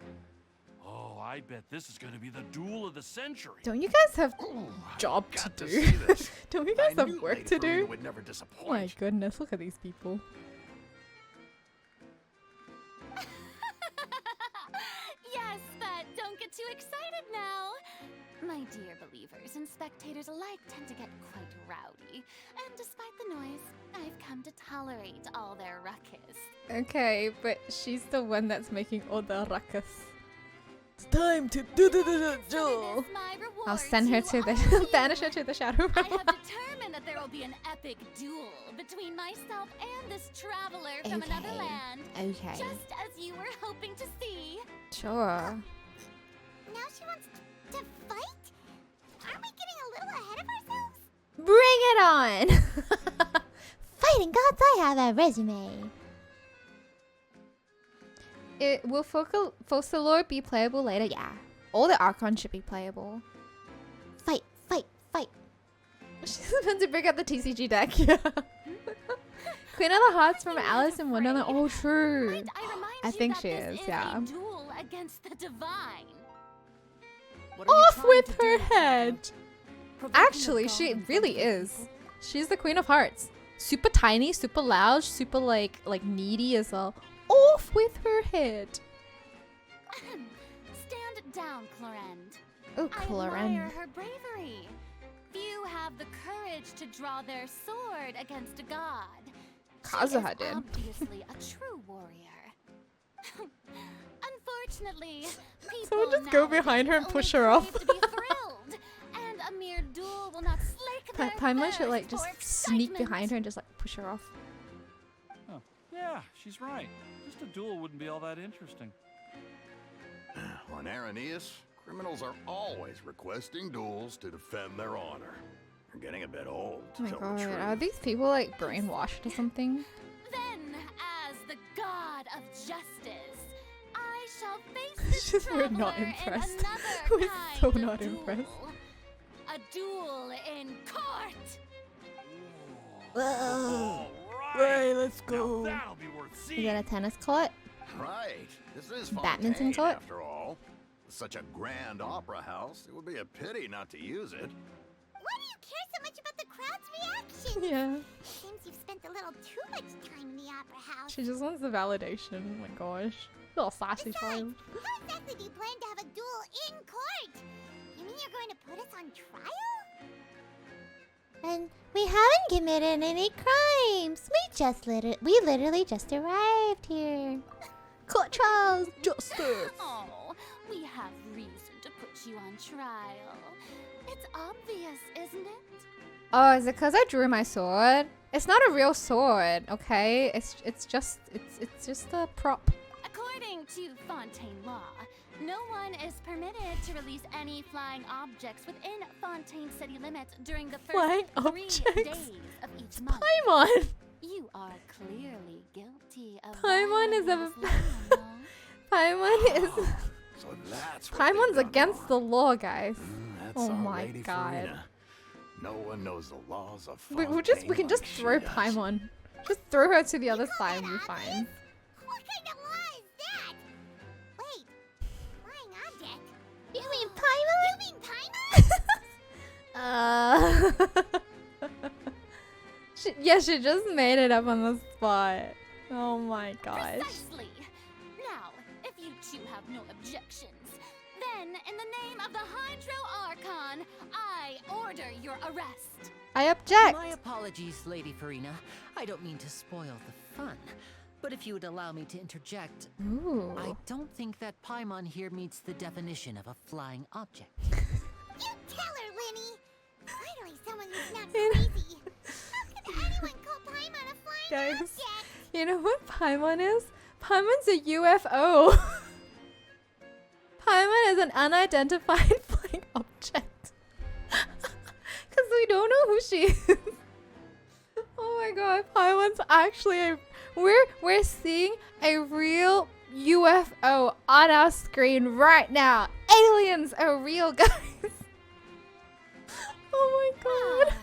Speaker 7: Oh, I bet this is going to be the duel of the century.
Speaker 1: Don't you guys have
Speaker 4: Ooh,
Speaker 1: job
Speaker 4: I've got
Speaker 1: to
Speaker 4: to
Speaker 1: do?
Speaker 4: see this.
Speaker 1: Don't you
Speaker 4: I
Speaker 1: guys have
Speaker 4: knew
Speaker 1: work
Speaker 4: Lady
Speaker 1: to
Speaker 4: Furina
Speaker 1: do?
Speaker 4: would never
Speaker 1: Oh my
Speaker 4: disappoint.
Speaker 1: goodness, look at these people.
Speaker 6: Yes, but don't get too excited now. My dear believers and spectators alike tend to get quite rowdy. And despite the noise, I've come to tolerate all their ruckus.
Speaker 1: Okay, but she's the one that's making all the ruckus. It's time to do the
Speaker 6: Consider
Speaker 1: duel.
Speaker 6: this my reward
Speaker 1: I'll send her to
Speaker 6: all
Speaker 1: the
Speaker 6: of you.
Speaker 1: banish her to the shadow
Speaker 6: I
Speaker 1: realm.
Speaker 6: have determined that there will be an epic duel between myself and this traveler from another
Speaker 1: Okay.
Speaker 6: land.
Speaker 1: Okay,
Speaker 6: Just as you were hoping to see.
Speaker 1: sure.
Speaker 2: Now she wants to fight? Aren't we getting a little ahead of ourselves?
Speaker 1: Bring it on!
Speaker 2: Fighting gods, I have a resume.
Speaker 1: Will Fosalor be playable later? Yeah. All the Archons should be playable.
Speaker 2: Fight, fight, fight.
Speaker 1: She's meant to bring out the TCG deck. Yeah. Queen of the Hearts from Alice in Wonderland. Oh, true.
Speaker 6: Might I remind
Speaker 1: I
Speaker 6: you
Speaker 1: think
Speaker 6: that
Speaker 1: she
Speaker 6: this
Speaker 1: is, yeah.
Speaker 6: a duel against the divine.
Speaker 7: What are you
Speaker 1: Off
Speaker 7: trying
Speaker 1: with
Speaker 7: to
Speaker 1: her
Speaker 7: do?
Speaker 1: head.
Speaker 5: thought-provoking
Speaker 1: Actually,
Speaker 5: of
Speaker 1: she
Speaker 5: God and
Speaker 1: really
Speaker 5: friendly
Speaker 1: is.
Speaker 5: people.
Speaker 1: She's the Queen of Hearts. Super tiny, super loud, super like needy as well. Off with her head.
Speaker 8: Stand down, Clorend.
Speaker 1: Oh,
Speaker 8: I admire
Speaker 1: Clorend.
Speaker 8: her bravery. Few have the courage to draw their sword against a god.
Speaker 1: Kazuha
Speaker 8: She is
Speaker 1: did.
Speaker 8: obviously a true warrior. Unfortunately, people
Speaker 1: Someone just go
Speaker 8: nowadays
Speaker 1: behind her and
Speaker 8: only
Speaker 1: push her off.
Speaker 8: crave to be thrilled, and a mere duel will not slake their
Speaker 1: Paimon should like
Speaker 8: thirst
Speaker 1: just
Speaker 8: for
Speaker 1: sneak
Speaker 8: excitement.
Speaker 1: behind her and just like push her off.
Speaker 7: Oh, yeah, she's right. Just a duel wouldn't be all that interesting.
Speaker 4: On Araneus, criminals are always requesting duels to defend their honor. They're getting a bit old,
Speaker 1: Oh
Speaker 4: to
Speaker 1: my
Speaker 4: tell
Speaker 1: god,
Speaker 4: the truth.
Speaker 1: are these people like brainwashed or something?
Speaker 8: Then, as the god of justice, I shall face
Speaker 1: Just
Speaker 8: this
Speaker 1: we're not
Speaker 8: traveler in
Speaker 1: impressed.
Speaker 8: another
Speaker 1: We're so
Speaker 8: kind of
Speaker 1: not
Speaker 8: duel.
Speaker 1: impressed.
Speaker 8: A duel in court.
Speaker 7: All right.
Speaker 1: Right, let's
Speaker 7: Now that'll be worth
Speaker 1: Is
Speaker 7: seeing.
Speaker 1: that a tennis court?
Speaker 4: Right. This is
Speaker 1: Badminton
Speaker 4: Fontaine,
Speaker 1: court?
Speaker 4: after all. With such a grand opera house, it would be a pity not to use it.
Speaker 2: Why do you care so much about the crowd's reaction?
Speaker 1: Yeah.
Speaker 2: Seems you've spent a little too much time in the opera house.
Speaker 1: She just wants the validation. Oh my gosh. Little sassy child.
Speaker 2: How exactly do you plan to have a duel in court? You mean you're going to put us on trial? And we haven't committed any crimes. We literally just arrived here.
Speaker 1: Court trials, justice.
Speaker 8: Oh, we have reason to put you on trial. It's obvious, isn't it?
Speaker 1: Oh, is it because I drew my sword? It's not a real sword, okay? It's just a prop.
Speaker 8: According to Fontaine law, no one is permitted to release any flying objects within Fontaine city limits during the
Speaker 1: Flying
Speaker 8: first 3
Speaker 1: objects?
Speaker 8: days of each month.
Speaker 1: Paimon!
Speaker 8: You are clearly guilty of
Speaker 1: Paimon is
Speaker 8: violating
Speaker 1: a-
Speaker 8: this law, no?
Speaker 1: Paimon is...
Speaker 4: So that's what
Speaker 1: Paimon's
Speaker 4: they've done
Speaker 1: against the
Speaker 4: wrong.
Speaker 1: law, guys.
Speaker 4: That's
Speaker 1: Oh
Speaker 4: our
Speaker 1: my
Speaker 4: Lady
Speaker 1: god.
Speaker 4: Furina. No one knows the laws of
Speaker 1: We
Speaker 4: Fontaine
Speaker 1: can just
Speaker 4: like she
Speaker 1: throw
Speaker 4: does.
Speaker 1: Paimon. Just throw her to the other
Speaker 2: call
Speaker 1: side
Speaker 2: that
Speaker 1: and be fine.
Speaker 2: obvious? What kind of law is that? Wait, flying object? You mean Paimon? You mean Paimon?
Speaker 1: She just made it up on the spot. Oh my gosh.
Speaker 8: Precisely. Now, if you two have no objections, then in the name of the Hydro Archon, I order your arrest.
Speaker 1: I object.
Speaker 3: My apologies, Lady Furina. I don't mean to spoil the fun. But if you would allow me to interject,
Speaker 1: Ooh.
Speaker 3: I don't think that Paimon here meets the definition of a flying object.
Speaker 2: You tell her, Linny. Finally, someone who's not crazy. How could anyone call Paimon a flying
Speaker 1: Guys,
Speaker 2: object?
Speaker 1: you know what Paimon is? Paimon's a UFO. Paimon is an unidentified flying object. Because we don't know who she is. Oh my god, Paimon's actually a... We're seeing a real UFO on our screen right now. Aliens are real, guys. Oh my god.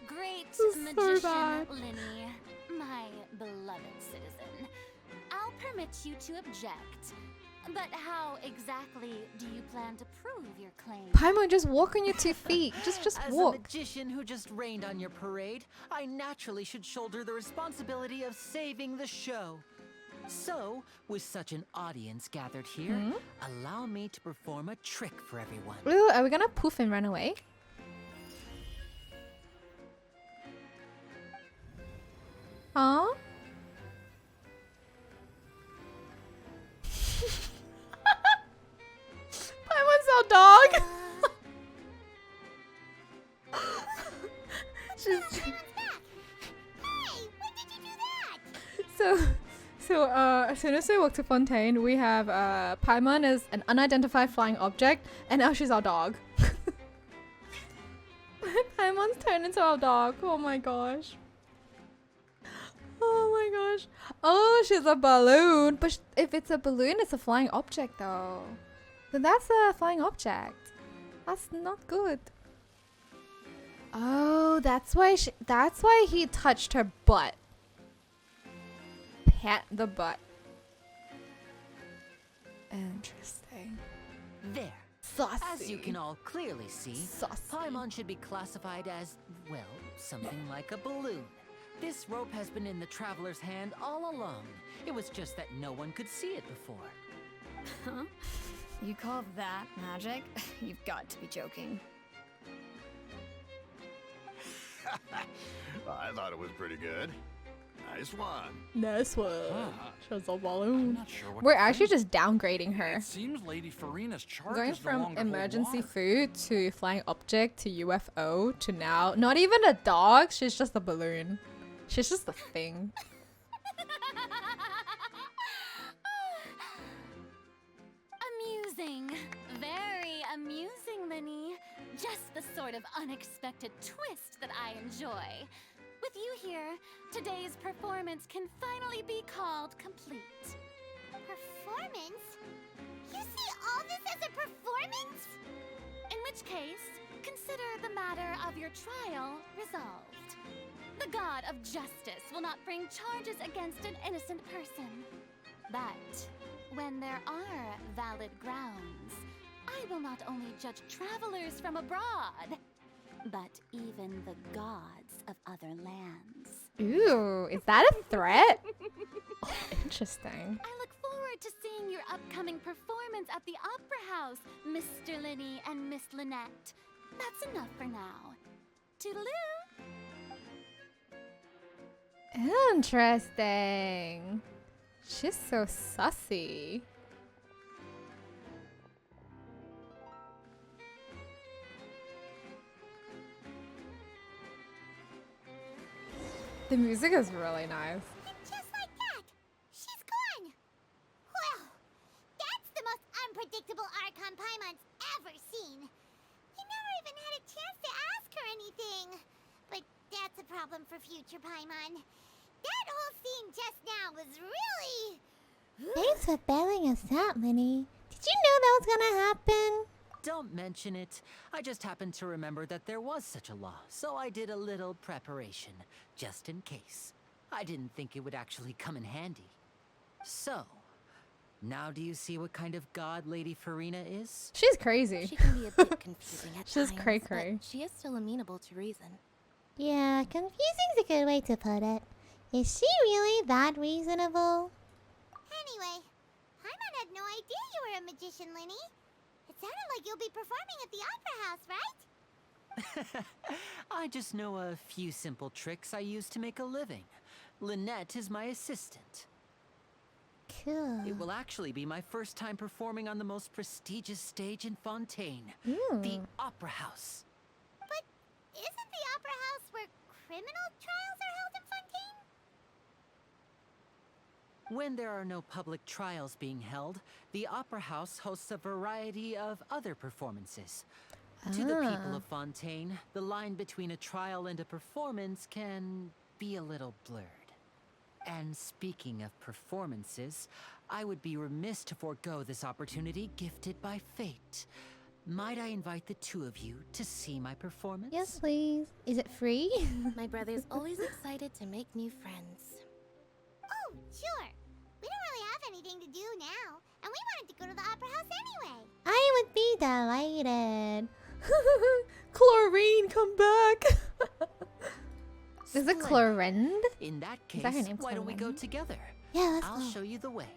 Speaker 8: Great
Speaker 1: This is so
Speaker 8: magician
Speaker 1: bad.
Speaker 8: Linny, my beloved citizen. I'll permit you to object. But how exactly do you plan to prove your claim?
Speaker 1: Paimon, just walk on your 2 feet. Just
Speaker 3: As a
Speaker 1: walk.
Speaker 3: magician who just rained on your parade, I naturally should shoulder the responsibility of saving the show. So, with such an audience gathered here, allow me to perform a trick for everyone.
Speaker 1: Ooh, are we gonna poof and run away? Huh? Paimon's our dog. She's
Speaker 2: Hey, when did you do that?
Speaker 1: so as soon as we walk to Fontaine, we have Paimon as an unidentified flying object, and now she's our dog. Paimon's turned into our dog. Oh my gosh. Oh my gosh. Oh, she's a balloon. But if it's a balloon, it's a flying object though. Then that's a flying object. That's not good. Oh, that's why he touched her butt. Pat the butt. Interesting.
Speaker 3: There.
Speaker 1: Sassy.
Speaker 3: As you can all clearly see,
Speaker 1: Sassy.
Speaker 3: Paimon should be classified as, well, something like a balloon. This rope has been in the traveler's hand all along. It was just that no one could see it before.
Speaker 5: Huh? You call that magic? You've got to be joking.
Speaker 4: I thought it was pretty good. Nice one.
Speaker 1: Nice one. Shows a balloon.
Speaker 7: I'm not sure what
Speaker 1: We're
Speaker 7: to
Speaker 1: actually
Speaker 7: think.
Speaker 1: just downgrading her.
Speaker 7: It seems Lady Furina's charge
Speaker 1: Going
Speaker 7: is no
Speaker 1: from
Speaker 7: longer hold
Speaker 1: emergency
Speaker 7: water.
Speaker 1: food to flying object to UFO to now not even a dog. She's just a balloon. She's just a thing.
Speaker 8: Amusing. Very amusing, Linny. Just the sort of unexpected twist that I enjoy. With you here, today's performance can finally be called complete.
Speaker 2: Performance? You see all this as a performance?
Speaker 8: In which case, consider the matter of your trial resolved. The god of justice will not bring charges against an innocent person. But when there are valid grounds, I will not only judge travelers from abroad, but even the gods of other lands.
Speaker 1: Ooh, is that a threat? Oh, interesting.
Speaker 8: I look forward to seeing your upcoming performance at the Opera House, Mr. Linny and Miss Lynette. That's enough for now. Toodaloo!
Speaker 1: Interesting. She's so sussy. The music is really nice.
Speaker 2: And just like that, she's gone. Well, that's the most unpredictable Archon Paimon's ever seen. You never even had a chance to ask her anything. But that's a problem for future Paimon. That whole scene just now was really... Thanks for bailing us out, Linny. Did you know that was gonna happen?
Speaker 3: Don't mention it. I just happened to remember that there was such a law, so I did a little preparation, just in case. I didn't think it would actually come in handy. So, now do you see what kind of god Lady Furina is?
Speaker 1: She's crazy.
Speaker 6: She can be a bit confusing at
Speaker 1: She's
Speaker 6: times,
Speaker 1: cray-cray.
Speaker 6: but she is still amenable to reason.
Speaker 2: Yeah, confusing's a good way to put it. Is she really that reasonable? Anyway, Paimon had no idea you were a magician, Linny. It sounded like you'll be performing at the Opera House, right?
Speaker 3: I just know a few simple tricks I use to make a living. Lynette is my assistant.
Speaker 2: Cool.
Speaker 3: It will actually be my first time performing on the most prestigious stage in Fontaine, the Opera House.
Speaker 2: But isn't the Opera House where criminal trials are held in Fontaine?
Speaker 3: When there are no public trials being held, the Opera House hosts a variety of other performances. To the people of Fontaine, the line between a trial and a performance can be a little blurred. And speaking of performances, I would be remiss to forego this opportunity gifted by fate. Might I invite the two of you to see my performance?
Speaker 2: Yes, please. Is it free?
Speaker 6: My brother's always excited to make new friends.
Speaker 2: Oh, sure. We don't really have anything to do now, and we wanted to go to the Opera House anyway. I would be delighted.
Speaker 1: Chlorine, come back. Is it
Speaker 3: Splendid.
Speaker 1: Chlorinde?
Speaker 3: In that
Speaker 1: Is that her
Speaker 3: case,
Speaker 1: name,
Speaker 3: why don't we go
Speaker 1: Chlorinde?
Speaker 3: together?
Speaker 2: Yeah, let's
Speaker 3: I'll
Speaker 2: go.
Speaker 3: show you the way.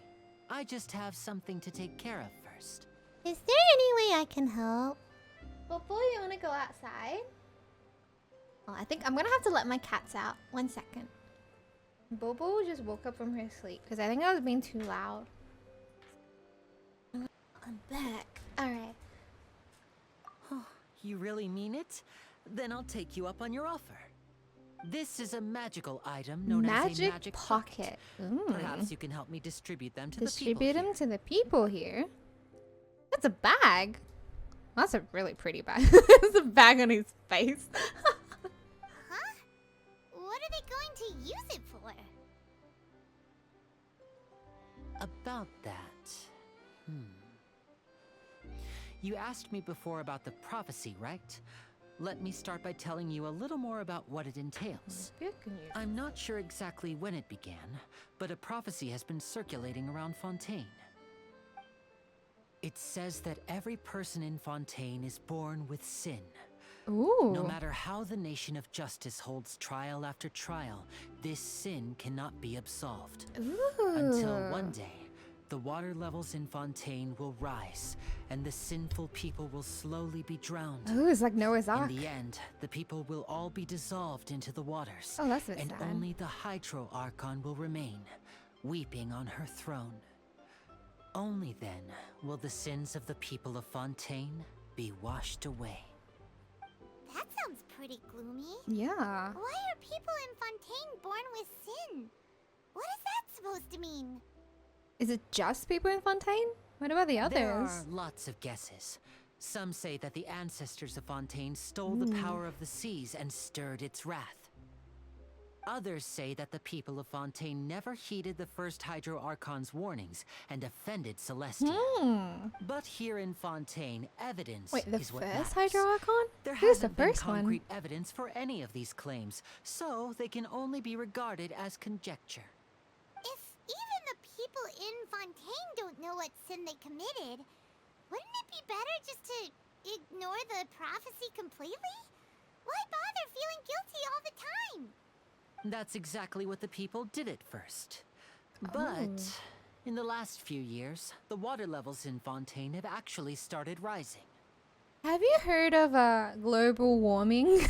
Speaker 3: I just have something to take care of first.
Speaker 2: Is there any way I can help?
Speaker 1: Bobo, you want to go outside? Oh, I think I'm going to have to let my cats out. 1 second. Bobo just woke up from her sleep because I think I was being too loud. I'm back. Alright.
Speaker 3: You really mean it? Then I'll take you up on your offer. This is a magical item known as a
Speaker 1: Magic
Speaker 3: magic
Speaker 1: pocket.
Speaker 3: Perhaps you can help me distribute them to
Speaker 1: Distribute
Speaker 3: the people
Speaker 1: them
Speaker 3: here.
Speaker 1: to the people here. That's a bag. That's a really pretty bag. There's a bag on his face.
Speaker 2: Huh? What are they going to use it for?
Speaker 3: About that. You asked me before about the prophecy, right? Let me start by telling you a little more about what it entails. I'm not sure exactly when it began, but a prophecy has been circulating around Fontaine. It says that every person in Fontaine is born with sin.
Speaker 1: Ooh.
Speaker 3: No matter how the nation of justice holds trial after trial, this sin cannot be absolved.
Speaker 1: Ooh.
Speaker 3: Until one day, the water levels in Fontaine will rise, and the sinful people will slowly be drowned.
Speaker 1: Ooh, it's like Noah's Ark.
Speaker 3: In the end, the people will all be dissolved into the waters.
Speaker 1: Oh, that's a bit
Speaker 3: and
Speaker 1: sad.
Speaker 3: only the Hydro Archon will remain, weeping on her throne. Only then will the sins of the people of Fontaine be washed away.
Speaker 2: That sounds pretty gloomy.
Speaker 1: Yeah.
Speaker 2: Why are people in Fontaine born with sin? What is that supposed to mean?
Speaker 1: Is it just people in Fontaine? What about the others?
Speaker 3: There are lots of guesses. Some say that the ancestors of Fontaine stole the power of the seas and stirred its wrath. Others say that the people of Fontaine never heeded the first Hydro Archon's warnings and offended Celestia. But here in Fontaine, evidence
Speaker 1: Wait, the
Speaker 3: is what
Speaker 1: first
Speaker 3: matters.
Speaker 1: Hydro Archon?
Speaker 3: There
Speaker 1: Who's the
Speaker 3: hasn't been
Speaker 1: first one?
Speaker 3: concrete evidence for any of these claims, so they can only be regarded as conjecture.
Speaker 2: If even the people in Fontaine don't know what sin they committed, wouldn't it be better just to ignore the prophecy completely? Why bother feeling guilty all the time?
Speaker 3: That's exactly what the people did at first. But in the last few years, the water levels in Fontaine have actually started rising.
Speaker 1: Have you heard of global warming?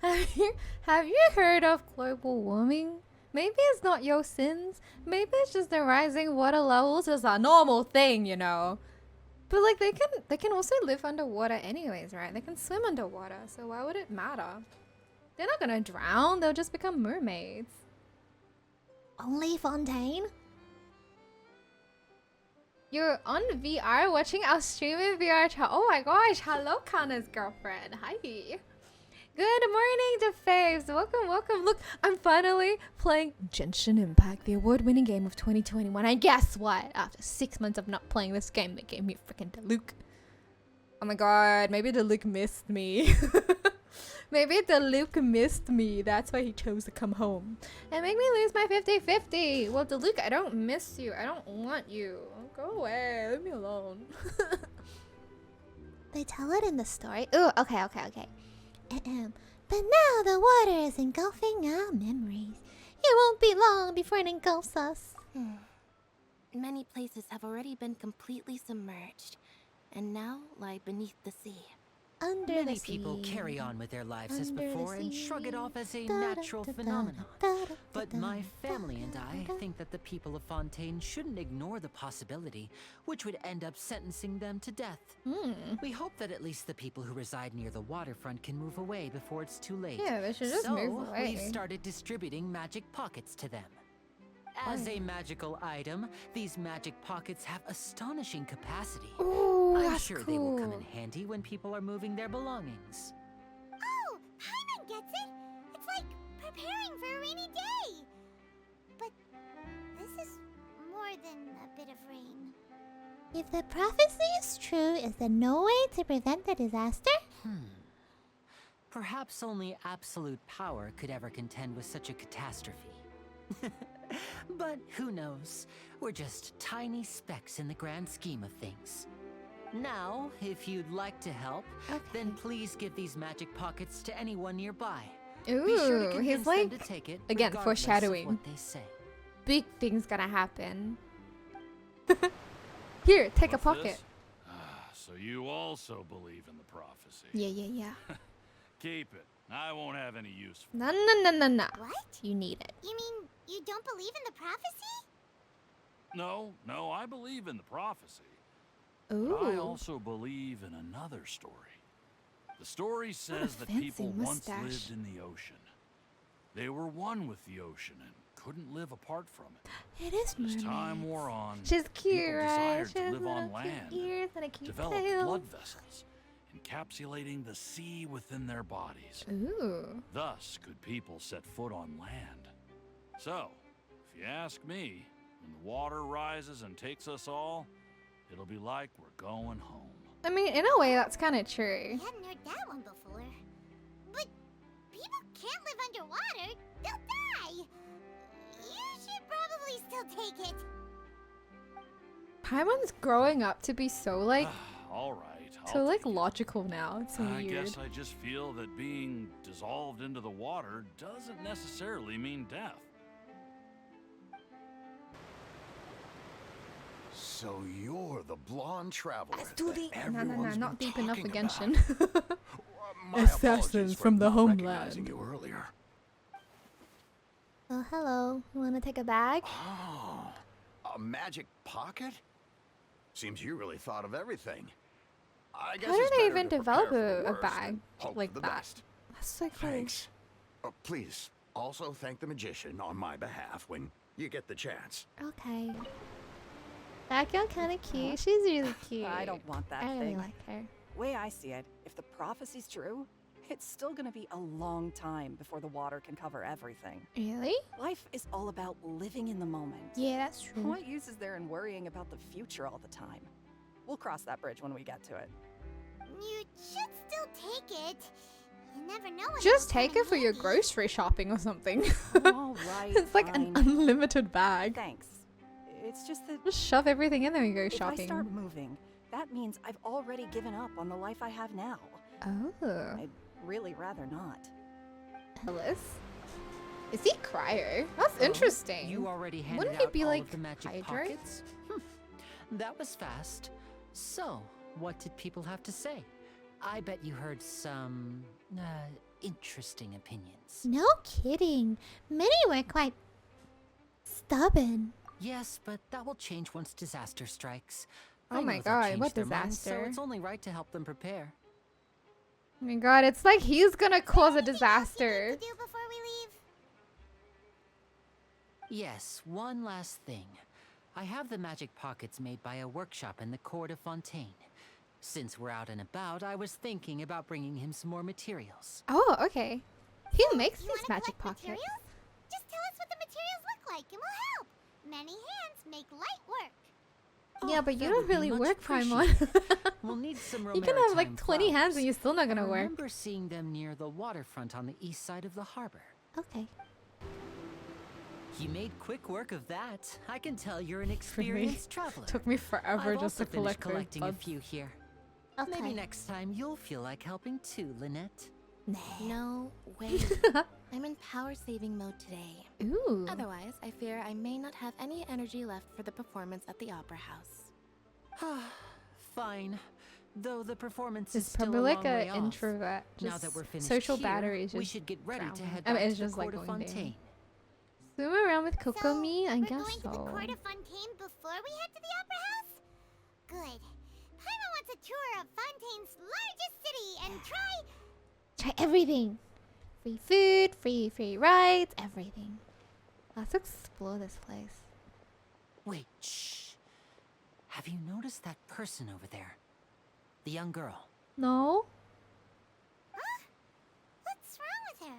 Speaker 1: have you heard of global warming? Maybe it's not your sins. Maybe it's just the rising water levels is a normal thing, you know. But like they can also live underwater anyways, right? They can swim underwater, so why would it matter? They're not gonna drown, they'll just become mermaids.
Speaker 2: Only Fontaine?
Speaker 1: You're on VR watching our stream in VR chat. Oh my gosh, hello Kana's girlfriend. Hi. Good morning to Faves. Welcome, welcome. Look, I'm finally playing Genshin Impact, the award-winning game of 2021. And guess what? After 6 months of not playing this game, they gave me a freaking Diluc. Oh my god, maybe Diluc missed me. Maybe Diluc missed me. That's why he chose to come home. And make me lose my 50-50. Well, Diluc, I don't miss you. I don't want you. Go away. Leave me alone.
Speaker 2: They tell it in the story. Ooh, okay. But now the water is engulfing our memories. It won't be long before it engulfs us.
Speaker 6: Many places have already been completely submerged, and now lie beneath the sea.
Speaker 2: Under
Speaker 3: Many
Speaker 2: the sea.
Speaker 3: people carry on with their lives as
Speaker 2: Under the
Speaker 3: before and
Speaker 2: sea.
Speaker 3: shrug it off as a
Speaker 2: Da-da,
Speaker 3: natural
Speaker 2: da-da,
Speaker 3: phenomenon.
Speaker 2: da-da,
Speaker 3: But
Speaker 2: da-da,
Speaker 3: my family and I
Speaker 2: da-da.
Speaker 3: think that the people of Fontaine shouldn't ignore the possibility, which would end up sentencing them to death. We hope that at least the people who reside near the waterfront can move away before it's too late.
Speaker 1: Yeah, they should just
Speaker 3: so
Speaker 1: move away.
Speaker 3: we've started distributing magic pockets to them. As a magical item, these magic pockets have astonishing capacity.
Speaker 1: Ooh,
Speaker 3: I'm
Speaker 1: that's
Speaker 3: sure
Speaker 1: cool.
Speaker 3: they will come in handy when people are moving their belongings.
Speaker 2: Oh, Paimon gets it. It's like preparing for a rainy day. But this is more than a bit of rain. If the prophecy is true, is there no way to prevent the disaster?
Speaker 3: Perhaps only absolute power could ever contend with such a catastrophe. But who knows? We're just tiny specks in the grand scheme of things. Now, if you'd like to help, then please give these magic pockets to anyone nearby. Be sure to
Speaker 1: Ooh,
Speaker 3: convince
Speaker 1: he's like,
Speaker 3: them to take it,
Speaker 1: again,
Speaker 3: regardless of
Speaker 1: foreshadowing.
Speaker 3: what they say.
Speaker 1: Big things gonna happen. Here, take a
Speaker 7: What's
Speaker 1: pocket.
Speaker 7: this? So you also believe in the prophecy.
Speaker 1: Yeah.
Speaker 7: Keep it. I won't have any use for
Speaker 1: No.
Speaker 2: What?
Speaker 1: You need it.
Speaker 2: You mean you don't believe in the prophecy?
Speaker 7: it. No, I believe in the prophecy. But I
Speaker 1: Ooh.
Speaker 7: also believe in another story. The story says that
Speaker 1: fancy
Speaker 7: people once
Speaker 1: mustache.
Speaker 7: lived in the ocean. They were one with the ocean and couldn't live apart from it.
Speaker 1: It is
Speaker 7: As time
Speaker 1: mermaids.
Speaker 7: wore on,
Speaker 1: She's cute,
Speaker 7: people
Speaker 1: right?
Speaker 7: desired
Speaker 1: She
Speaker 7: to
Speaker 1: has
Speaker 7: live on
Speaker 1: little cute
Speaker 7: land,
Speaker 1: ears and a cute
Speaker 7: developed
Speaker 1: tail.
Speaker 7: blood vessels, encapsulating the sea within their bodies.
Speaker 1: Ooh.
Speaker 7: Thus could people set foot on land. So, if you ask me, when the water rises and takes us all, it'll be like we're going home.
Speaker 1: I mean, in a way, that's kind of true.
Speaker 2: I hadn't heard that one before. But people can't live underwater. They'll die. You should probably still take it.
Speaker 1: Paimon's growing up to be so like
Speaker 7: All right.
Speaker 1: so
Speaker 7: I'll
Speaker 1: like
Speaker 7: take it.
Speaker 1: logical now. It's so
Speaker 7: I
Speaker 1: weird.
Speaker 7: guess I just feel that being dissolved into the water doesn't necessarily mean death.
Speaker 4: So you're the blonde traveler.
Speaker 1: Let's do
Speaker 4: that
Speaker 1: the
Speaker 4: everyone's
Speaker 1: not
Speaker 4: been
Speaker 1: deep enough for
Speaker 4: talking
Speaker 1: Genshin.
Speaker 4: about. My
Speaker 1: Assassins
Speaker 4: apologies for
Speaker 1: from the
Speaker 4: not
Speaker 1: homeland.
Speaker 4: recognizing you earlier.
Speaker 2: Oh, hello. You want to take a bag?
Speaker 4: Oh, a magic pocket? Seems you really thought of everything. I guess
Speaker 1: How do
Speaker 4: it's
Speaker 1: they
Speaker 4: better
Speaker 1: even
Speaker 4: to
Speaker 1: develop
Speaker 4: prepare for the
Speaker 1: a
Speaker 4: worst
Speaker 1: bag
Speaker 4: and hope
Speaker 1: like
Speaker 4: for the
Speaker 1: that?
Speaker 4: best.
Speaker 1: That's so cool.
Speaker 4: Thanks. Please, also thank the magician on my behalf when you get the chance.
Speaker 2: Okay. That girl kind of cute. She's really cute.
Speaker 9: I don't want that
Speaker 2: I really
Speaker 9: thing.
Speaker 2: like her.
Speaker 9: Way I see it, if the prophecy's true, it's still gonna be a long time before the water can cover everything.
Speaker 1: Really?
Speaker 9: Life is all about living in the moment.
Speaker 1: Yeah, that's true.
Speaker 9: What use is there in worrying about the future all the time? We'll cross that bridge when we get to it.
Speaker 2: You should still take it. You never know when
Speaker 1: Just
Speaker 2: it'll
Speaker 1: take
Speaker 2: come in
Speaker 1: it for your
Speaker 2: handy.
Speaker 1: grocery shopping or something.
Speaker 9: All right,
Speaker 1: It's like an
Speaker 9: fine.
Speaker 1: unlimited bag.
Speaker 9: Thanks. It's just that
Speaker 1: Just shove everything in there and go
Speaker 9: if I
Speaker 1: shopping.
Speaker 9: start moving, that means I've already given up on the life I have now.
Speaker 1: Oh.
Speaker 9: I'd really rather not.
Speaker 1: Alice? Is he cryo? That's interesting.
Speaker 3: You already handed
Speaker 1: Wouldn't he
Speaker 3: out
Speaker 1: be
Speaker 3: all
Speaker 1: like
Speaker 3: of the magic
Speaker 1: hydrate?
Speaker 3: pockets? That was fast. So, what did people have to say? I bet you heard some interesting opinions.
Speaker 2: No kidding. Many were quite stubborn.
Speaker 3: Yes, but that will change once disaster strikes.
Speaker 1: Oh
Speaker 3: I
Speaker 1: my
Speaker 3: know they'll
Speaker 1: God,
Speaker 3: change
Speaker 1: what
Speaker 3: their minds,
Speaker 1: disaster?
Speaker 3: so it's only right to help them prepare.
Speaker 1: Oh my god, it's like he's gonna cause a
Speaker 2: Anything else
Speaker 1: disaster.
Speaker 2: you need to do before we leave?
Speaker 3: Yes, one last thing. I have the magic pockets made by a workshop in the court of Fontaine. Since we're out and about, I was thinking about bringing him some more materials.
Speaker 1: Oh, okay. Who makes
Speaker 2: You
Speaker 1: these
Speaker 2: wanna
Speaker 1: magic
Speaker 2: collect
Speaker 1: pockets?
Speaker 2: materials? Just tell us what the materials look like and we'll help. Many hands make light work.
Speaker 1: Yeah, but you
Speaker 3: that
Speaker 1: don't
Speaker 3: would be
Speaker 1: really
Speaker 3: much
Speaker 1: work, Paimon.
Speaker 3: appreciated. We'll need some
Speaker 1: You can have like
Speaker 3: maritime
Speaker 1: 20 hands and
Speaker 3: flowers.
Speaker 1: you're still not gonna
Speaker 3: I
Speaker 1: work.
Speaker 3: remember seeing them near the waterfront on the east side of the harbor.
Speaker 2: Okay.
Speaker 3: You made quick work of that. I can tell you're an experienced traveler.
Speaker 1: Took me forever
Speaker 3: I've
Speaker 1: just to
Speaker 3: also finished
Speaker 1: collect those
Speaker 3: collecting a
Speaker 1: buds.
Speaker 3: few here.
Speaker 2: Okay.
Speaker 3: Maybe next time you'll feel like helping too, Lynette.
Speaker 6: No, wait. I'm in power saving mode today.
Speaker 1: Ooh.
Speaker 6: Otherwise, I fear I may not have any energy left for the performance at the Opera House.
Speaker 3: Fine. Though the performance
Speaker 1: It's
Speaker 3: is still
Speaker 1: probably
Speaker 3: a
Speaker 1: like
Speaker 3: long
Speaker 1: an
Speaker 3: way off.
Speaker 1: introvert.
Speaker 3: Now
Speaker 1: Just
Speaker 3: that we're finished
Speaker 1: social
Speaker 3: here,
Speaker 1: batteries
Speaker 3: we
Speaker 1: just
Speaker 3: should get ready to
Speaker 1: drowning.
Speaker 3: head
Speaker 1: I mean,
Speaker 3: back
Speaker 1: it's
Speaker 3: to the
Speaker 1: just like
Speaker 3: court of
Speaker 1: going down.
Speaker 3: Fontaine.
Speaker 1: Swim around with
Speaker 2: So,
Speaker 1: Kokomi? I
Speaker 2: we're
Speaker 1: guess
Speaker 2: going to the
Speaker 1: so.
Speaker 2: court of Fontaine before we head to the opera house? Good. Paimon wants a tour of Fontaine's largest city and try everything. Free food, free rides, everything.
Speaker 1: Let's explore this place.
Speaker 3: Wait, shh. Have you noticed that person over there? The young girl.
Speaker 1: No?
Speaker 2: Huh? What's wrong with her?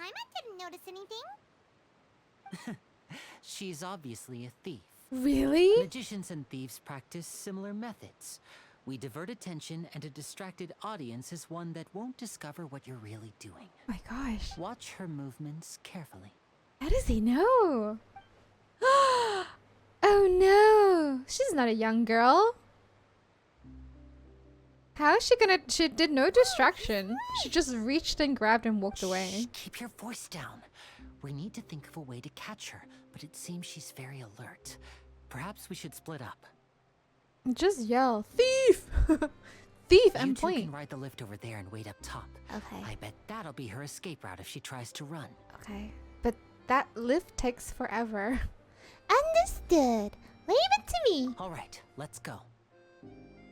Speaker 2: Paimon didn't notice anything.
Speaker 3: She's obviously a thief.
Speaker 1: Really?
Speaker 3: Magicians and thieves practice similar methods. We divert attention, and a distracted audience is one that won't discover what you're really doing.
Speaker 1: My gosh.
Speaker 3: Watch her movements carefully.
Speaker 1: How does he know? Oh no! She's not a young girl. How is she gonna? She did no distraction. She just reached and grabbed and walked away.
Speaker 3: Shh, keep your voice down. We need to think of a way to catch her, but it seems she's very alert. Perhaps we should split up.
Speaker 1: Just yell, thief! Thief
Speaker 3: You
Speaker 1: and
Speaker 3: two can
Speaker 1: point.
Speaker 3: ride the lift over there and wait up top.
Speaker 2: Okay.
Speaker 3: I bet that'll be her escape route if she tries to run.
Speaker 1: Okay, but that lift takes forever.
Speaker 2: Understood. Leave it to me.
Speaker 3: All right, let's go.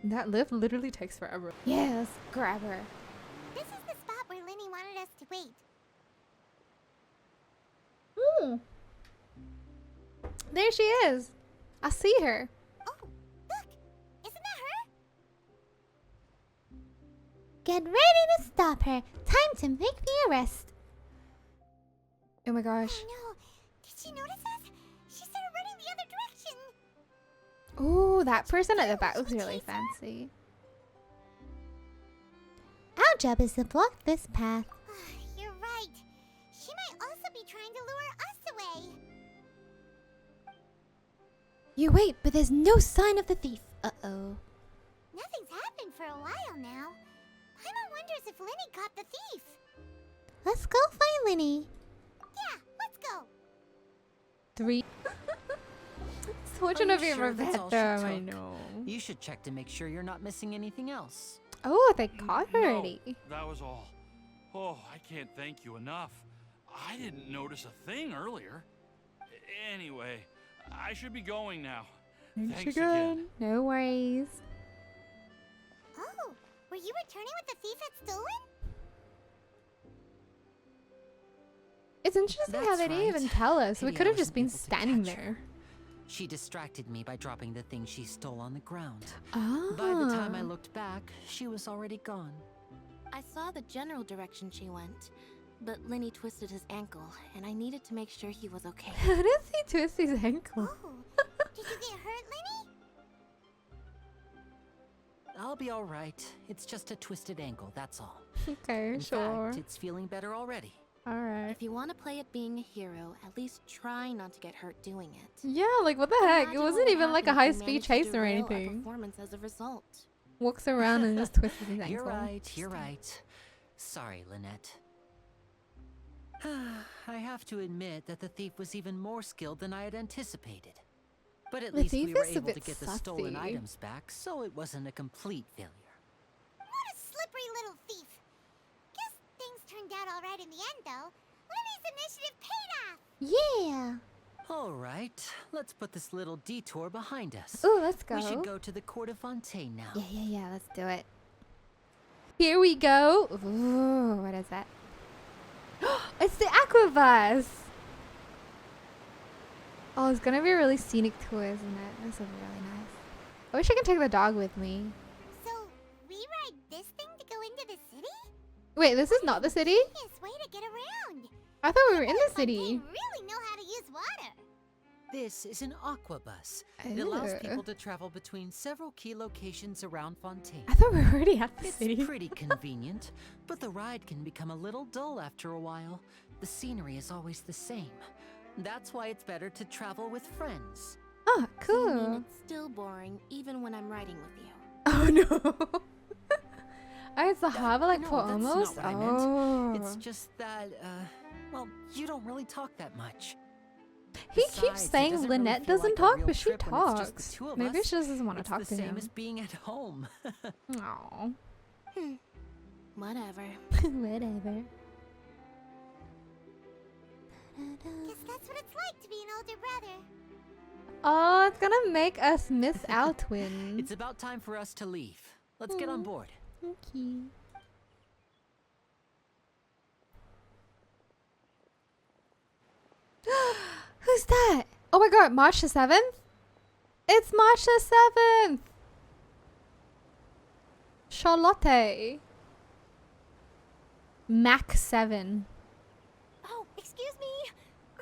Speaker 1: That lift literally takes forever. Yes, grab her.
Speaker 2: This is the spot where Linny wanted us to wait.
Speaker 1: There she is. I see her.
Speaker 2: Oh, look! Isn't that her? Get ready to stop her. Time to make the arrest.
Speaker 1: Oh my gosh.
Speaker 2: Oh no! Did she notice us? She started running the other direction.
Speaker 1: Ooh, that person at the back looks really fancy.
Speaker 2: Our job is to block this path. You're right. She might also be trying to lure us away. You wait, but there's no sign of the thief. Uh-oh.
Speaker 10: Nothing's happened for a while now. Paimon wonders if Linny caught the thief.
Speaker 2: Let's go find Linny.
Speaker 10: Yeah, let's go.
Speaker 1: 3.
Speaker 3: Are you sure that's all she
Speaker 1: I
Speaker 3: took?
Speaker 1: know.
Speaker 3: You should check to make sure you're not missing anything else.
Speaker 1: Oh, they caught her
Speaker 7: No,
Speaker 1: already.
Speaker 7: that was all. Oh, I can't thank you enough. I didn't notice a thing earlier. Anyway, I should be going now. Thanks again.
Speaker 1: No worries.
Speaker 10: Oh, were you returning what the thief had stolen?
Speaker 1: It's interesting how
Speaker 3: That's
Speaker 1: they didn't even
Speaker 3: right.
Speaker 1: tell us. We
Speaker 3: Pity
Speaker 1: could
Speaker 3: I
Speaker 1: have just
Speaker 3: wasn't
Speaker 1: been
Speaker 3: able to
Speaker 1: standing
Speaker 3: catch her.
Speaker 1: there.
Speaker 3: She distracted me by dropping the thing she stole on the ground.
Speaker 1: Oh.
Speaker 3: By the time I looked back, she was already gone.
Speaker 6: I saw the general direction she went, but Linny twisted his ankle, and I needed to make sure he was okay.
Speaker 1: How does he twist his ankle?
Speaker 10: Oh, did you get hurt, Linny?
Speaker 3: I'll be all right. It's just a twisted ankle, that's all.
Speaker 1: Okay,
Speaker 3: In
Speaker 1: sure.
Speaker 3: fact, it's feeling better already.
Speaker 1: Alright.
Speaker 6: If you want to play at being a hero, at least try not to get hurt doing it.
Speaker 1: Yeah, like what the heck? It
Speaker 6: Imagine what
Speaker 1: wasn't
Speaker 6: would
Speaker 1: even like a
Speaker 6: happen if we
Speaker 1: high-speed
Speaker 6: managed to
Speaker 1: chase or
Speaker 6: derail our
Speaker 1: anything.
Speaker 6: performance as a result.
Speaker 1: Walks around and just twists his ankle.
Speaker 3: You're right, you're right. Sorry, Lynette. I have to admit that the thief was even more skilled than I had anticipated. But at
Speaker 1: The
Speaker 3: least we
Speaker 1: thief
Speaker 3: were
Speaker 1: is a
Speaker 3: able to
Speaker 1: bit
Speaker 3: get the stolen
Speaker 1: sassy.
Speaker 3: items back, so it wasn't a complete failure.
Speaker 10: What a slippery little thief. Guess things turned out all right in the end, though. Linny's initiative paid off.
Speaker 2: Yeah.
Speaker 3: All right, let's put this little detour behind us.
Speaker 1: Ooh, let's go.
Speaker 3: We should go to the court of Fontaine now.
Speaker 1: Yeah, let's do it. Here we go. Ooh, what is that? It's the Aquabus! Oh, it's gonna be a really scenic tour, isn't it? This is really nice. I wish I could take the dog with me.
Speaker 10: So, we ride this thing to go into the city?
Speaker 1: Wait, this is not the city?
Speaker 10: Genius way to get around.
Speaker 1: I thought we were in the
Speaker 10: Fontaine
Speaker 1: city.
Speaker 10: really know how to use water.
Speaker 3: This is an aquabus. It allows
Speaker 1: Ew.
Speaker 3: people to travel between several key locations around Fontaine.
Speaker 1: I thought we were already at the
Speaker 3: It's
Speaker 1: city.
Speaker 3: pretty convenient, but the ride can become a little dull after a while. The scenery is always the same. That's why it's better to travel with friends.
Speaker 1: Oh,
Speaker 6: So you mean
Speaker 1: cool.
Speaker 6: it's still boring even when I'm riding with you?
Speaker 1: Oh no. Oh, it's the harbor like
Speaker 3: No,
Speaker 1: for
Speaker 3: that's not
Speaker 1: almost?
Speaker 3: what I meant.
Speaker 1: Oh.
Speaker 3: It's just that, well, you don't really talk that much.
Speaker 1: He
Speaker 3: Besides,
Speaker 1: keeps
Speaker 3: it
Speaker 1: saying
Speaker 3: doesn't really
Speaker 1: Lynette
Speaker 3: feel
Speaker 1: doesn't
Speaker 3: like a
Speaker 1: talk,
Speaker 3: real
Speaker 1: but she
Speaker 3: trip when it's just the
Speaker 1: talks.
Speaker 3: two of
Speaker 1: Maybe
Speaker 3: us.
Speaker 1: she just doesn't want to
Speaker 3: It's
Speaker 1: talk
Speaker 3: the
Speaker 1: to
Speaker 3: same
Speaker 1: him.
Speaker 3: as being at home.
Speaker 1: Aww.
Speaker 6: Whatever.
Speaker 1: Whatever.
Speaker 10: Guess that's what it's like to be an older brother.
Speaker 1: Oh, it's gonna make us miss our twin.
Speaker 3: It's about time for us to leave. Let's get on board.
Speaker 1: Okay. Who's that? Oh my god, March the 7th? It's March the 7th! Charlotte. Mac 7.
Speaker 8: Oh, excuse me.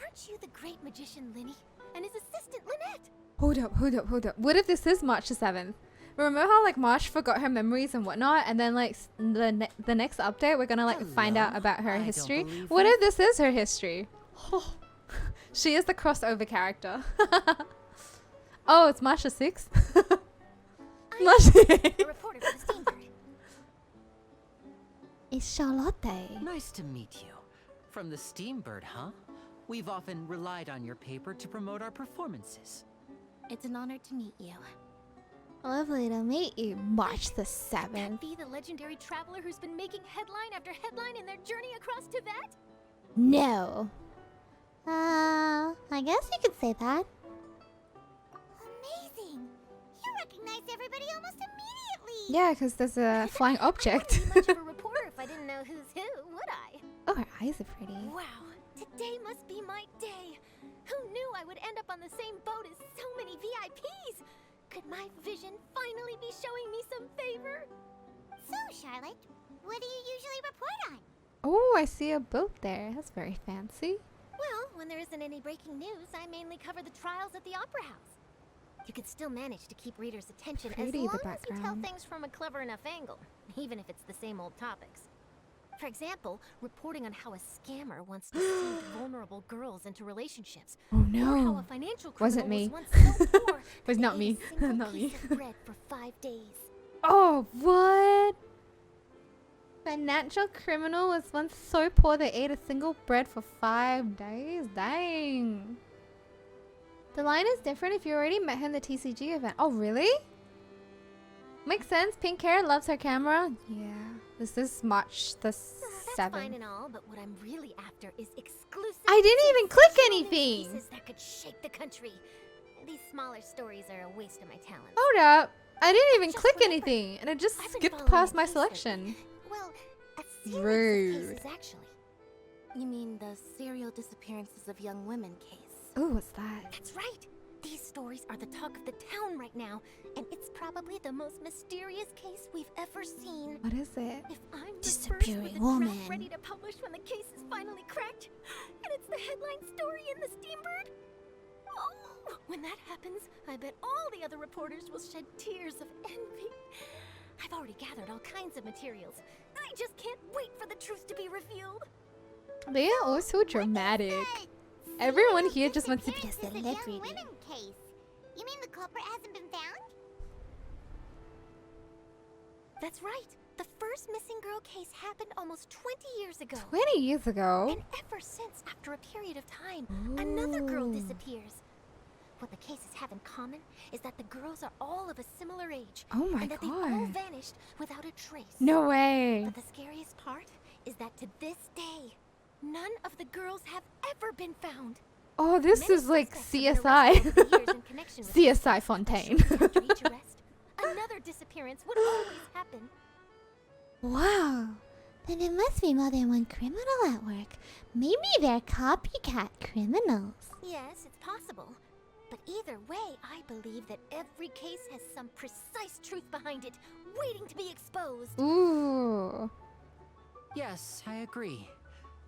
Speaker 8: Aren't you the great magician Linny and his assistant Lynette?
Speaker 1: Hold up. What if this is March the 7th? Remember how like March forgot her memories and whatnot, and then like the next update we're gonna like find out
Speaker 3: Hello?
Speaker 1: about her
Speaker 3: I don't
Speaker 1: history?
Speaker 3: believe
Speaker 1: What
Speaker 3: you.
Speaker 1: if this is her history? She is the crossover character. Oh, it's March the 6th? March
Speaker 8: A reporter for the Steambird.
Speaker 2: It's Charlotte.
Speaker 3: Nice to meet you. From the Steambird, huh? We've often relied on your paper to promote our performances.
Speaker 6: It's an honor to meet you.
Speaker 2: Lovely to meet you, March the
Speaker 8: Could
Speaker 2: 7th.
Speaker 8: that be the legendary traveler who's been making headline after headline in their journey across Tibet?
Speaker 2: No. I guess you could say that.
Speaker 10: Amazing. You recognize everybody almost immediately.
Speaker 1: Yeah, because there's a flying object.
Speaker 8: I wouldn't be much of a reporter if I didn't know who's who, would I?
Speaker 1: Oh, her eyes are pretty.
Speaker 8: Wow, today must be my day. Who knew I would end up on the same boat as so many VIPs? Could my vision finally be showing me some favor?
Speaker 10: So, Charlotte, what do you usually report on?
Speaker 1: Oh, I see a boat there. That's very fancy.
Speaker 8: Well, when there isn't any breaking news, I mainly cover the trials at the Opera House. You could still manage to keep readers' attention
Speaker 1: Pretty,
Speaker 8: as
Speaker 1: the
Speaker 8: long as you tell
Speaker 1: background.
Speaker 8: things from a clever enough angle, even if it's the same old topics.
Speaker 11: For example, reporting on how a scammer once deceived vulnerable girls into relationships.
Speaker 1: Oh
Speaker 11: Or how
Speaker 1: no.
Speaker 11: a financial criminal
Speaker 1: Wasn't me.
Speaker 11: was once so poor
Speaker 1: Was
Speaker 11: that
Speaker 1: not
Speaker 11: they
Speaker 1: me.
Speaker 11: ate a single
Speaker 1: Not me.
Speaker 11: piece of bread for 5 days.
Speaker 1: Oh, what? Financial criminal was once so poor they ate a single bread for 5 days? Dang. The line is different if you already met him in the TCG event. Oh, really? Makes sense. Pink hair, loves her camera. Yeah. This is March the 7th.
Speaker 11: That's fine and all, but what I'm really after is exclusive.
Speaker 1: I didn't even click
Speaker 11: sensational
Speaker 1: anything.
Speaker 11: news pieces that could shake the country. These smaller stories are a waste of my talent.
Speaker 1: Hold up. I didn't even
Speaker 11: Just
Speaker 1: click
Speaker 11: whatever.
Speaker 1: anything. And it just
Speaker 11: I've been
Speaker 1: skipped
Speaker 11: following
Speaker 1: past
Speaker 11: a
Speaker 1: my
Speaker 11: case
Speaker 1: selection.
Speaker 11: Well, a series
Speaker 1: Rude.
Speaker 11: of cases actually.
Speaker 6: You mean the serial disappearances of young women case?
Speaker 1: Ooh, what's that?
Speaker 11: That's right. These stories are the talk of the town right now, and it's probably the most mysterious case we've ever seen.
Speaker 1: What is it?
Speaker 11: If I'm the
Speaker 2: Disappearing
Speaker 11: first with a
Speaker 2: woman.
Speaker 11: draft ready to publish when the case is finally cracked, and it's the headline story in the Steambird. Oh, when that happens, I bet all the other reporters will shed tears of envy. I've already gathered all kinds of materials. I just can't wait for the truth to be revealed.
Speaker 1: They are all so dramatic. Everyone here just wants to be a
Speaker 10: This is young
Speaker 1: celebrity.
Speaker 10: women case. You mean the culprit hasn't been found?
Speaker 11: That's right. The first missing girl case happened almost 20 years ago.
Speaker 1: 20 years ago?
Speaker 11: And ever since, after a period of time, another girl
Speaker 1: Ooh.
Speaker 11: disappears. What the cases have in common is that the girls are all of a similar age.
Speaker 1: Oh my
Speaker 11: and that they've all
Speaker 1: god.
Speaker 11: vanished without a trace.
Speaker 1: No way.
Speaker 11: But the scariest part is that to this day, none of the girls have ever been found.
Speaker 1: Oh, this
Speaker 11: Many
Speaker 1: is like
Speaker 11: suspects have been arrested over the years
Speaker 1: CSI.
Speaker 11: in connection with this
Speaker 1: CSI
Speaker 11: case,
Speaker 1: Fontaine.
Speaker 11: but after each arrest, another disappearance would always happen.
Speaker 2: Wow. Then it must be more than one criminal at work. Maybe they're copycat criminals.
Speaker 11: Yes, it's possible. But either way, I believe that every case has some precise truth behind it, waiting to be exposed.
Speaker 1: Ooh.
Speaker 3: Yes, I agree.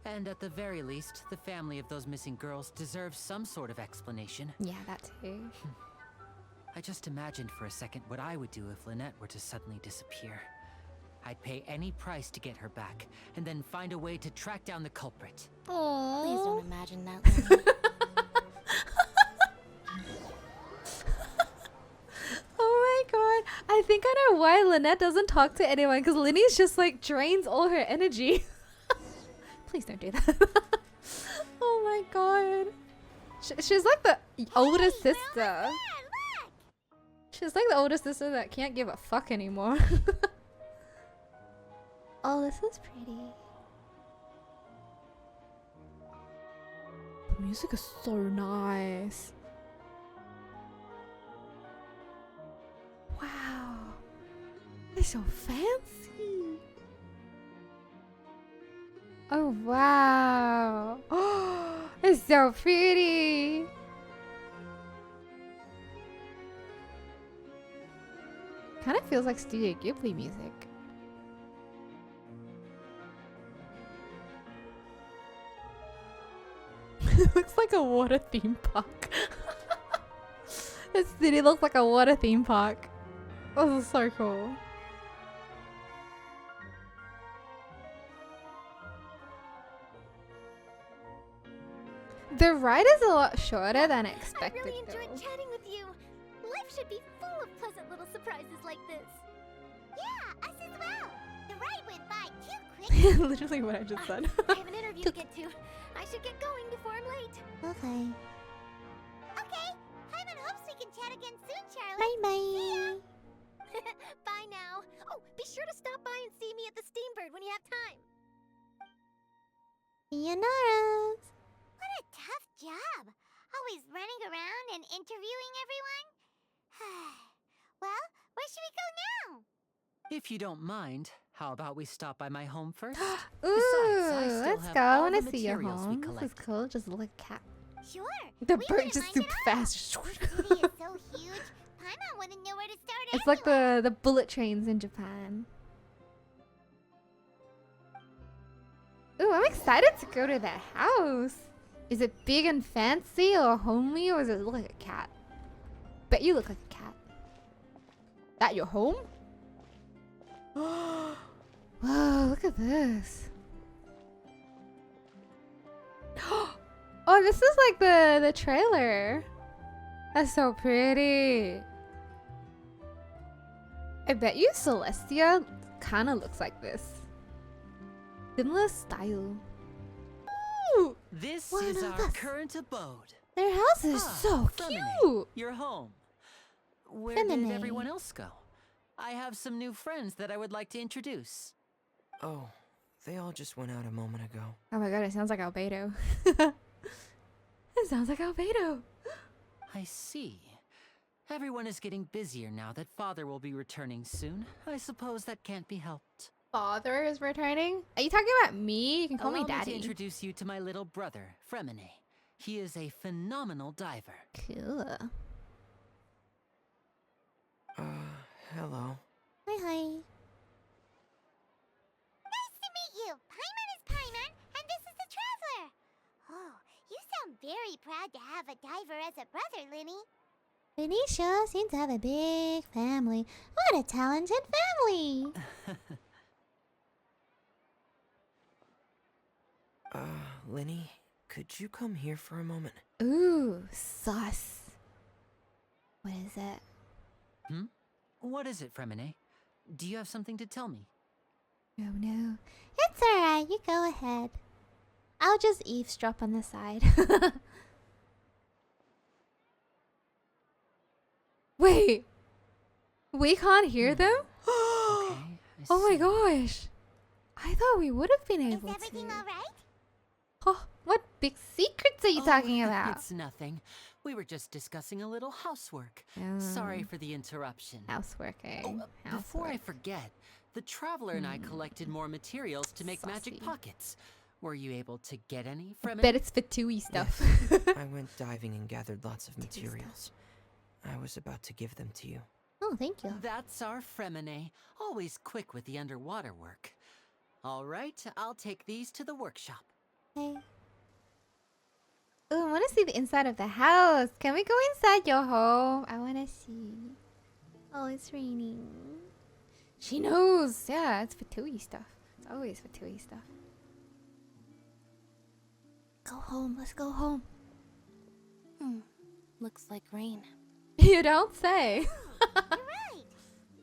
Speaker 3: And at the very least, the family of those missing girls deserves some sort of explanation.
Speaker 1: Yeah, that too.
Speaker 3: I just imagined for a second what I would do if Lynette were to suddenly disappear. I'd pay any price to get her back, and then find a way to track down the culprit.
Speaker 6: Please
Speaker 1: Oh.
Speaker 6: don't imagine that, Lily.
Speaker 1: Oh my god. I think I know why Lynette doesn't talk to anyone, because Linny's just like drains all her energy. Please don't do that. Oh my god. She's like the older sister. She's like the older sister that can't give a fuck anymore.
Speaker 2: Oh, this is pretty.
Speaker 1: The music is so nice. Wow. It's so fancy. Oh wow. Oh, it's so pretty. Kind of feels like Studio Ghibli music. It looks like a water theme park. This city looks like a water theme park. This is so cool. The ride is a lot shorter than expected.
Speaker 11: I really enjoyed
Speaker 1: though.
Speaker 11: chatting with you. Life should be full of pleasant little surprises like this.
Speaker 10: Yeah, us as well. The ride went by too quick.
Speaker 1: Literally what I just said.
Speaker 11: I have an interview to get to. I should get going before I'm late.
Speaker 2: Okay.
Speaker 10: Okay, Hyman hopes we can chat again soon, Charlie.
Speaker 2: Bye bye.
Speaker 11: Bye now. Oh, be sure to stop by and see me at the Steambird when you have time.
Speaker 2: Sayonara.
Speaker 10: What a tough job. Always running around and interviewing everyone. Well, where should we go now?
Speaker 3: If you don't mind, how about we stop by my home first?
Speaker 1: Ooh,
Speaker 3: still
Speaker 1: let's
Speaker 3: have
Speaker 1: go. I
Speaker 3: all
Speaker 1: want to
Speaker 3: the
Speaker 1: see your
Speaker 3: materials we
Speaker 1: home. This is
Speaker 3: collected.
Speaker 1: cool. Just look at cat.
Speaker 10: Sure.
Speaker 1: The
Speaker 10: we
Speaker 1: bird
Speaker 10: wouldn't
Speaker 1: just
Speaker 10: mind
Speaker 1: super
Speaker 10: at all.
Speaker 1: fast.
Speaker 10: The city is so huge. Paimon wouldn't know where to start
Speaker 1: It's like
Speaker 10: anyway.
Speaker 1: the bullet trains in Japan. Ooh, I'm excited to go to that house. Is it big and fancy or homely, or does it look like a cat? Bet you look like a cat. That your home? Whoa, look at this. Oh, this is like the trailer. That's so pretty. I bet you Celestia kind of looks like this. Similar style. Ooh,
Speaker 3: This
Speaker 1: one
Speaker 3: is
Speaker 1: of
Speaker 3: our
Speaker 1: us.
Speaker 3: current abode.
Speaker 1: Their house is
Speaker 3: Ah,
Speaker 1: so
Speaker 3: Furina,
Speaker 1: cute.
Speaker 3: Your home. Where
Speaker 2: Furina.
Speaker 3: did everyone else go? I have some new friends that I would like to introduce.
Speaker 12: Oh, they all just went out a moment ago.
Speaker 1: Oh my god, it sounds like Albedo. It sounds like Albedo.
Speaker 3: I see. Everyone is getting busier now that Father will be returning soon. I suppose that can't be helped.
Speaker 1: Father is returning? Are you talking about me? You can call me
Speaker 3: Allow me to
Speaker 1: Daddy.
Speaker 3: introduce you to my little brother, Fremine. He is a phenomenal diver.
Speaker 1: Cool.
Speaker 12: Hello.
Speaker 2: Hi, hi.
Speaker 10: Nice to meet you. Paimon is Paimon, and this is the Traveler. Oh, you sound very proud to have a diver as a brother, Linny.
Speaker 2: Vinny sure seems to have a big family. What a talented family!
Speaker 12: Linny, could you come here for a moment?
Speaker 1: Ooh, sus. What is it?
Speaker 3: Hmm? What is it, Fremine? Do you have something to tell me?
Speaker 1: Oh no.
Speaker 2: It's alright, you go ahead.
Speaker 1: I'll just eavesdrop on the side. Wait. We can't hear them?
Speaker 3: Okay,
Speaker 1: Oh my gosh. I thought we would have been
Speaker 10: Is
Speaker 1: able
Speaker 10: everything
Speaker 1: to.
Speaker 10: alright?
Speaker 1: Oh, what big secrets are you
Speaker 3: Oh,
Speaker 1: talking about?
Speaker 3: It's nothing. We were just discussing a little housework. Sorry for the interruption.
Speaker 1: Houseworking.
Speaker 3: Before I
Speaker 1: Housework.
Speaker 3: forget, the Traveler and I collected more materials to make magic
Speaker 1: Saucy.
Speaker 3: pockets. Were you able to get any,
Speaker 1: I
Speaker 3: Fremine?
Speaker 1: bet it's Fatui stuff.
Speaker 12: I went diving and gathered lots of materials. I was about to give them to you.
Speaker 2: Oh, thank you.
Speaker 3: That's our Fremine, always quick with the underwater work. All right, I'll take these to the workshop.
Speaker 2: Hey.
Speaker 1: Ooh, I want to see the inside of the house. Can we go inside your home? I want to see.
Speaker 2: Oh, it's raining.
Speaker 1: She knows. Yeah, it's Fatui stuff. It's always Fatui stuff.
Speaker 2: Go home, let's go home.
Speaker 6: Looks like rain.
Speaker 1: You don't say.
Speaker 10: You're right.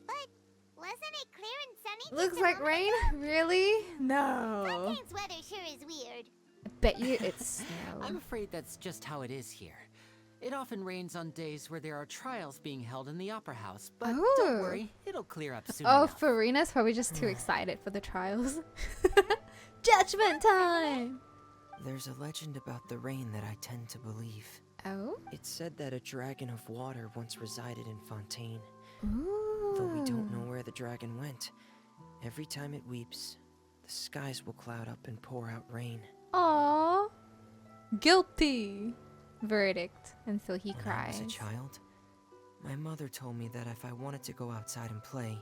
Speaker 10: But wasn't it clear and sunny?
Speaker 1: Looks
Speaker 10: just a
Speaker 1: like
Speaker 10: moment
Speaker 1: rain?
Speaker 10: ago?
Speaker 1: Really? No.
Speaker 10: Fontaine's weather sure is weird.
Speaker 1: I bet you it's snow.
Speaker 3: I'm afraid that's just how it is here. It often rains on days where there are trials being held in the Opera House, but
Speaker 1: Oh.
Speaker 3: don't worry, it'll clear up soon
Speaker 1: Oh,
Speaker 3: enough.
Speaker 1: Furina's probably just too excited for the trials. Judgment time!
Speaker 12: There's a legend about the rain that I tend to believe.
Speaker 1: Oh?
Speaker 12: It's said that a dragon of water once resided in Fontaine.
Speaker 1: Ooh.
Speaker 12: Though we don't know where the dragon went, every time it weeps, the skies will cloud up and pour out rain.
Speaker 1: Aww. Guilty. Verdict. And so he
Speaker 12: When I
Speaker 1: cries.
Speaker 12: was a child, my mother told me that if I wanted to go outside and play,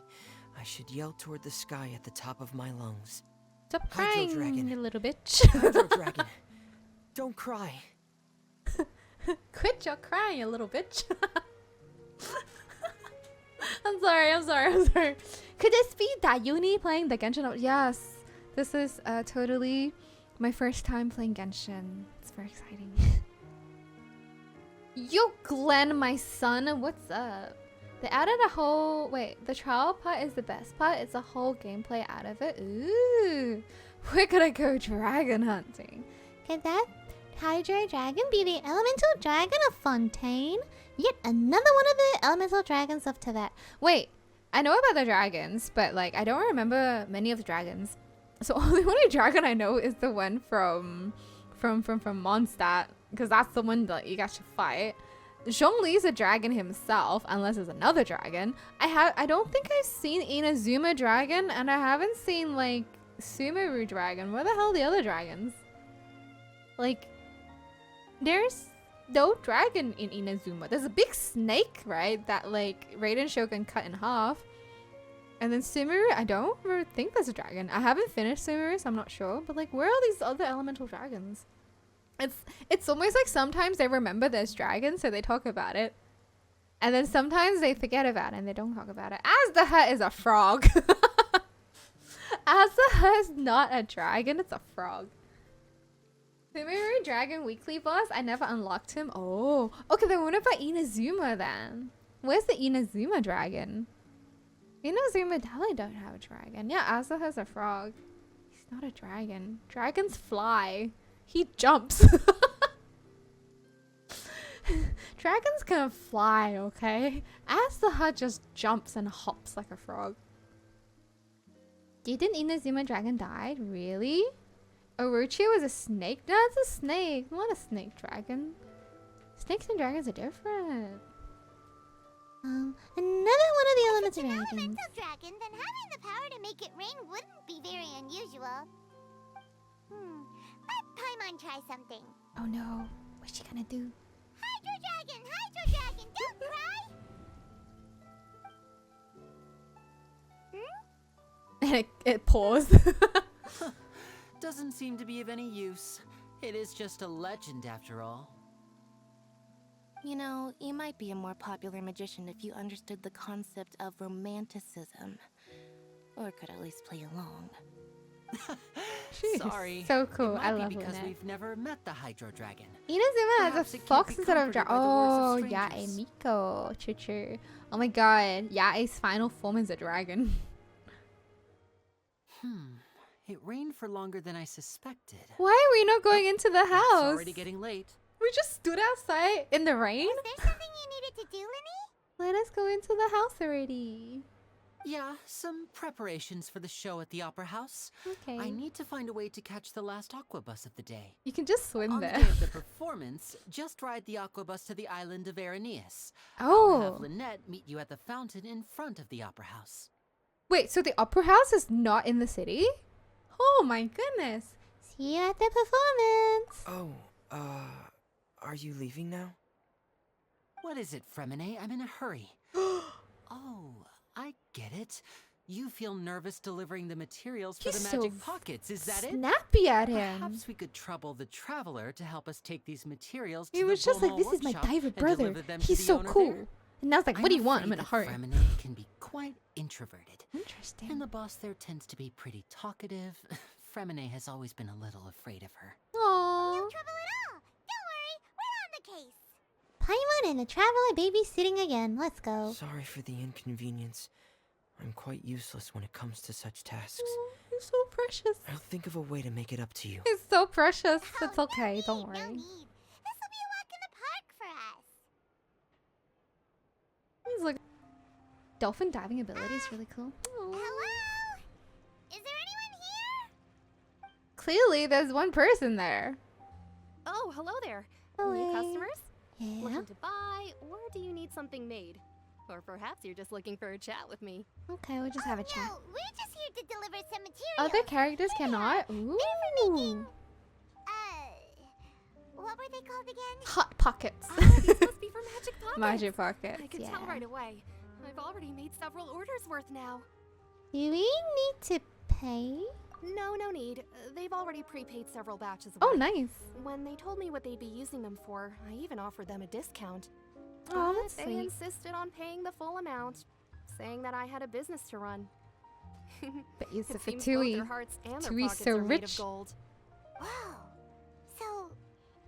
Speaker 12: I should yell toward the sky at the top of my lungs.
Speaker 1: Stop
Speaker 12: Hydro
Speaker 1: crying,
Speaker 12: dragon.
Speaker 1: you little bitch.
Speaker 12: Hydro dragon, don't cry.
Speaker 1: Quit your crying, you little bitch. I'm sorry. Could this be Yuni playing the Genshin? Yes. This is totally my first time playing Genshin. It's very exciting. Yo, Glenn, my son, what's up? They added a whole... Wait, the trial part is the best part. It's a whole gameplay out of it. Ooh. We're gonna go dragon hunting.
Speaker 2: Could that Hydro Dragon be the elemental dragon of Fontaine? Yet another one of the elemental dragons of Tibet.
Speaker 1: Wait, I know about the dragons, but like I don't remember many of the dragons. So only dragon I know is the one from Mondstat, because that's the one that you guys should fight. Zhongli's a dragon himself, unless it's another dragon. I don't think I've seen Inazuma dragon, and I haven't seen like Sumeru dragon. Where the hell are the other dragons? Like, there's no dragon in Inazuma. There's a big snake, right? That like Raiden Shogun cut in half. And then Sumeru, I don't really think there's a dragon. I haven't finished Sumeru, so I'm not sure. But like, where are these other elemental dragons? It's almost like sometimes they remember there's dragons, so they talk about it. And then sometimes they forget about it and they don't talk about it. Aztha is a frog. Aztha is not a dragon, it's a frog. The Memory Dragon weekly boss, I never unlocked him. Oh, okay, then what about Inazuma then? Where's the Inazuma dragon? Inazuma definitely don't have a dragon. Yeah, Asa has a frog. He's not a dragon. Dragons fly. He jumps. Dragons can fly, okay? Asa just jumps and hops like a frog. Didn't Inazuma dragon died? Really? Orochi was a snake? No, it's a snake. Not a snake dragon. Snakes and dragons are different.
Speaker 2: Another one of the elemental
Speaker 10: If it's an
Speaker 2: dragons.
Speaker 10: elemental dragon, then having the power to make it rain wouldn't be very unusual. Let Paimon try something.
Speaker 1: Oh no. What's she gonna do?
Speaker 10: Hydro dragon, don't cry!
Speaker 1: And it paused.
Speaker 3: Doesn't seem to be of any use. It is just a legend after all.
Speaker 6: You know, you might be a more popular magician if you understood the concept of romanticism. Or could at least play along.
Speaker 1: She's
Speaker 3: Sorry.
Speaker 1: so cool.
Speaker 3: It might
Speaker 1: I
Speaker 3: be
Speaker 1: love
Speaker 3: because
Speaker 1: Lynette.
Speaker 3: we've never met the Hydro Dragon.
Speaker 1: Inazuma has
Speaker 3: Perhaps
Speaker 1: a
Speaker 3: it can't
Speaker 1: fox
Speaker 3: be
Speaker 1: instead of
Speaker 3: comforted
Speaker 1: dragon.
Speaker 3: by the words
Speaker 1: Oh,
Speaker 3: of
Speaker 1: yeah,
Speaker 3: strangers.
Speaker 1: Miko. True. Oh my god. Yae's final form is a dragon.
Speaker 3: It rained for longer than I suspected.
Speaker 1: Why are we not going into the
Speaker 3: It's
Speaker 1: house?
Speaker 3: already getting late.
Speaker 1: We just stood outside in the rain?
Speaker 10: Was there something you needed to do, Linny?
Speaker 1: Let us go into the house already.
Speaker 3: Yeah, some preparations for the show at the Opera House.
Speaker 1: Okay.
Speaker 3: I need to find a way to catch the last aqua bus of the day.
Speaker 1: You can just swim
Speaker 3: On
Speaker 1: there.
Speaker 3: the day of the performance, just ride the aqua bus to the island of Araneus. I'll
Speaker 1: Oh.
Speaker 3: have Lynette meet you at the fountain in front of the Opera House.
Speaker 1: Wait, so the opera house is not in the city? Oh my goodness.
Speaker 2: See you at the performance.
Speaker 12: Oh, are you leaving now?
Speaker 3: What is it, Fremine? I'm in a hurry. Oh, I get it. You feel nervous delivering the materials for
Speaker 1: He's
Speaker 3: the
Speaker 1: so
Speaker 3: magic pockets, is that it?
Speaker 1: Snappy at him.
Speaker 3: Perhaps we could trouble the traveler to help us take these materials to
Speaker 1: He
Speaker 3: the
Speaker 1: was just like,
Speaker 3: Bullmall
Speaker 1: this is my
Speaker 3: workshop
Speaker 1: diver
Speaker 3: and
Speaker 1: brother.
Speaker 3: deliver them to
Speaker 1: He's
Speaker 3: the
Speaker 1: so
Speaker 3: owner
Speaker 1: cool.
Speaker 3: there.
Speaker 1: And I was like, what do you want? I'm in a
Speaker 3: afraid
Speaker 1: hurry.
Speaker 3: that Fremine can be quite introverted.
Speaker 1: Interesting.
Speaker 3: And the boss there tends to be pretty talkative. Fremine has always been a little afraid of her.
Speaker 1: Aww.
Speaker 10: No trouble at all. Don't worry, we're on the case.
Speaker 2: Paimon and the traveler babysitting again. Let's go.
Speaker 12: Sorry for the inconvenience. I'm quite useless when it comes to such tasks.
Speaker 1: He's so precious.
Speaker 12: I'll think of a way to make it up to you.
Speaker 1: He's so precious.
Speaker 10: Oh,
Speaker 1: It's okay. Don't
Speaker 10: No
Speaker 1: worry.
Speaker 10: need. This will be a walk in the park for us.
Speaker 1: He's like, dolphin diving ability is really cool. Aw.
Speaker 10: Hello? Is there anyone here?
Speaker 1: Clearly, there's one person there.
Speaker 11: Oh, hello there.
Speaker 2: Hello.
Speaker 11: New customers?
Speaker 2: Yeah.
Speaker 11: Looking to buy, or do you need something made? Or perhaps you're just looking for a chat with me.
Speaker 1: Okay, we'll just have a chat.
Speaker 10: No, we're just here to deliver some materials.
Speaker 1: Other characters
Speaker 10: Here they
Speaker 1: cannot.
Speaker 10: are.
Speaker 1: Ooh.
Speaker 10: They're for making, what were they called again?
Speaker 1: Hot pockets.
Speaker 11: These must be for Magic Pockets.
Speaker 1: Magic pockets.
Speaker 11: I can
Speaker 1: yeah.
Speaker 11: tell right away. I've already made several orders worth now.
Speaker 2: Do we need to pay?
Speaker 11: No need. They've already prepaid several batches
Speaker 1: Oh,
Speaker 11: worth.
Speaker 1: nice.
Speaker 11: When they told me what they'd be using them for, I even offered them a discount.
Speaker 1: Oh,
Speaker 11: But
Speaker 1: that's
Speaker 11: they
Speaker 1: sweet.
Speaker 11: insisted on paying the full amount, saying that I had a business to run.
Speaker 1: But you
Speaker 11: It
Speaker 1: said
Speaker 11: seems both
Speaker 1: Fatui.
Speaker 11: their hearts and their
Speaker 1: Fatui's
Speaker 11: pockets
Speaker 1: so
Speaker 11: are made
Speaker 1: rich.
Speaker 11: of gold.
Speaker 10: Whoa. So,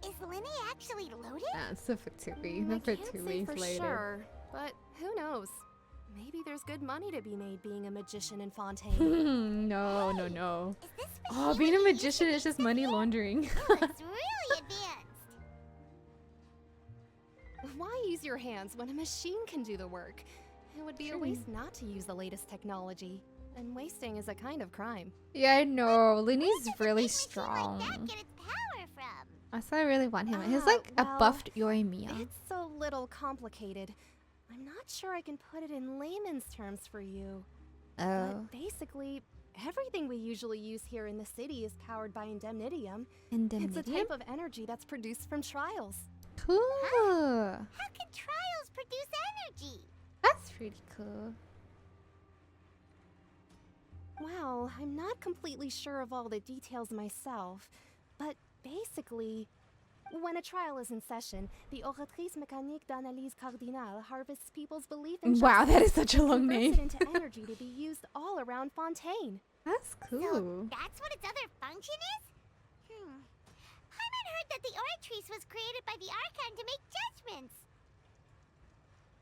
Speaker 10: is Linny actually loaded?
Speaker 1: That's the Fatui.
Speaker 11: I
Speaker 1: The
Speaker 11: can't say
Speaker 1: Fatui's
Speaker 11: for
Speaker 1: later.
Speaker 11: sure, but who knows? Maybe there's good money to be made being a magician in Fontaine.
Speaker 1: No.
Speaker 10: Is this
Speaker 1: Oh,
Speaker 10: machine
Speaker 1: being a
Speaker 10: we use to
Speaker 1: magician
Speaker 10: make
Speaker 1: is just
Speaker 10: stuff
Speaker 1: money
Speaker 10: in?
Speaker 1: laundering.
Speaker 10: It looks really advanced.
Speaker 11: Why use your hands when a machine can do the work? It would be a
Speaker 1: True.
Speaker 11: waste not to use the latest technology. And wasting is a kind of crime.
Speaker 1: Yeah, I know. Linny's
Speaker 10: Where does a
Speaker 1: really
Speaker 10: big machine
Speaker 1: strong.
Speaker 10: like that get its power from?
Speaker 1: That's why I really want him. He's
Speaker 11: Ah,
Speaker 1: like a
Speaker 11: well,
Speaker 1: buffed Yoimiya.
Speaker 11: It's a little complicated. I'm not sure I can put it in layman's terms for you.
Speaker 1: Oh.
Speaker 11: But basically, everything we usually use here in the city is powered by indemnitium. It's a
Speaker 1: Indemnitium?
Speaker 11: type of energy that's produced from trials.
Speaker 1: Cool.
Speaker 10: How can trials produce energy?
Speaker 1: That's pretty cool.
Speaker 11: Well, I'm not completely sure of all the details myself, but basically, when a trial is in session, the Oratrice Mécanique d'Analyse Cardinale harvests people's belief in
Speaker 1: Wow,
Speaker 11: justice
Speaker 1: that is such a
Speaker 11: and
Speaker 1: long
Speaker 11: converts
Speaker 1: name.
Speaker 11: it into energy to be used all around Fontaine.
Speaker 1: That's
Speaker 10: So
Speaker 1: cool.
Speaker 10: that's what its other function is? Paimon that the Oratrice was created by the Archon to make judgments.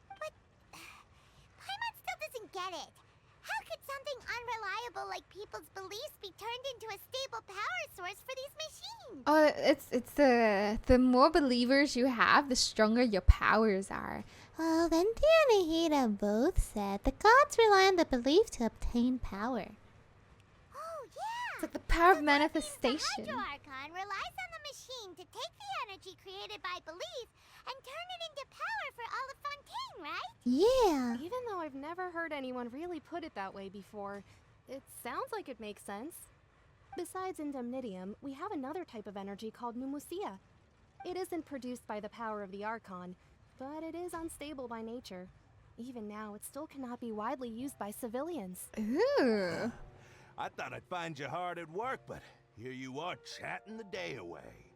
Speaker 10: But Paimon still doesn't get it. How could something unreliable like people's beliefs be turned into a stable power source for these machines?
Speaker 1: Oh, it's the more believers you have, the stronger your powers are.
Speaker 2: Well, Fontaine and Hida both said the gods rely on the belief to obtain power.
Speaker 10: Oh, yeah!
Speaker 1: It's like the power of
Speaker 10: The
Speaker 1: manifestation.
Speaker 10: Hydro Archon relies on the machine to take the energy created by belief and turn it into power for all of Fontaine, right?
Speaker 2: Yeah.
Speaker 11: Even though I've never heard anyone really put it that way before, it sounds like it makes sense. Besides indemnitium, we have another type of energy called pneumosia. It isn't produced by the power of the Archon, but it is unstable by nature. Even now, it still cannot be widely used by civilians.
Speaker 1: Ooh.
Speaker 13: I thought I'd find you hard at work, but here you are chatting the day away.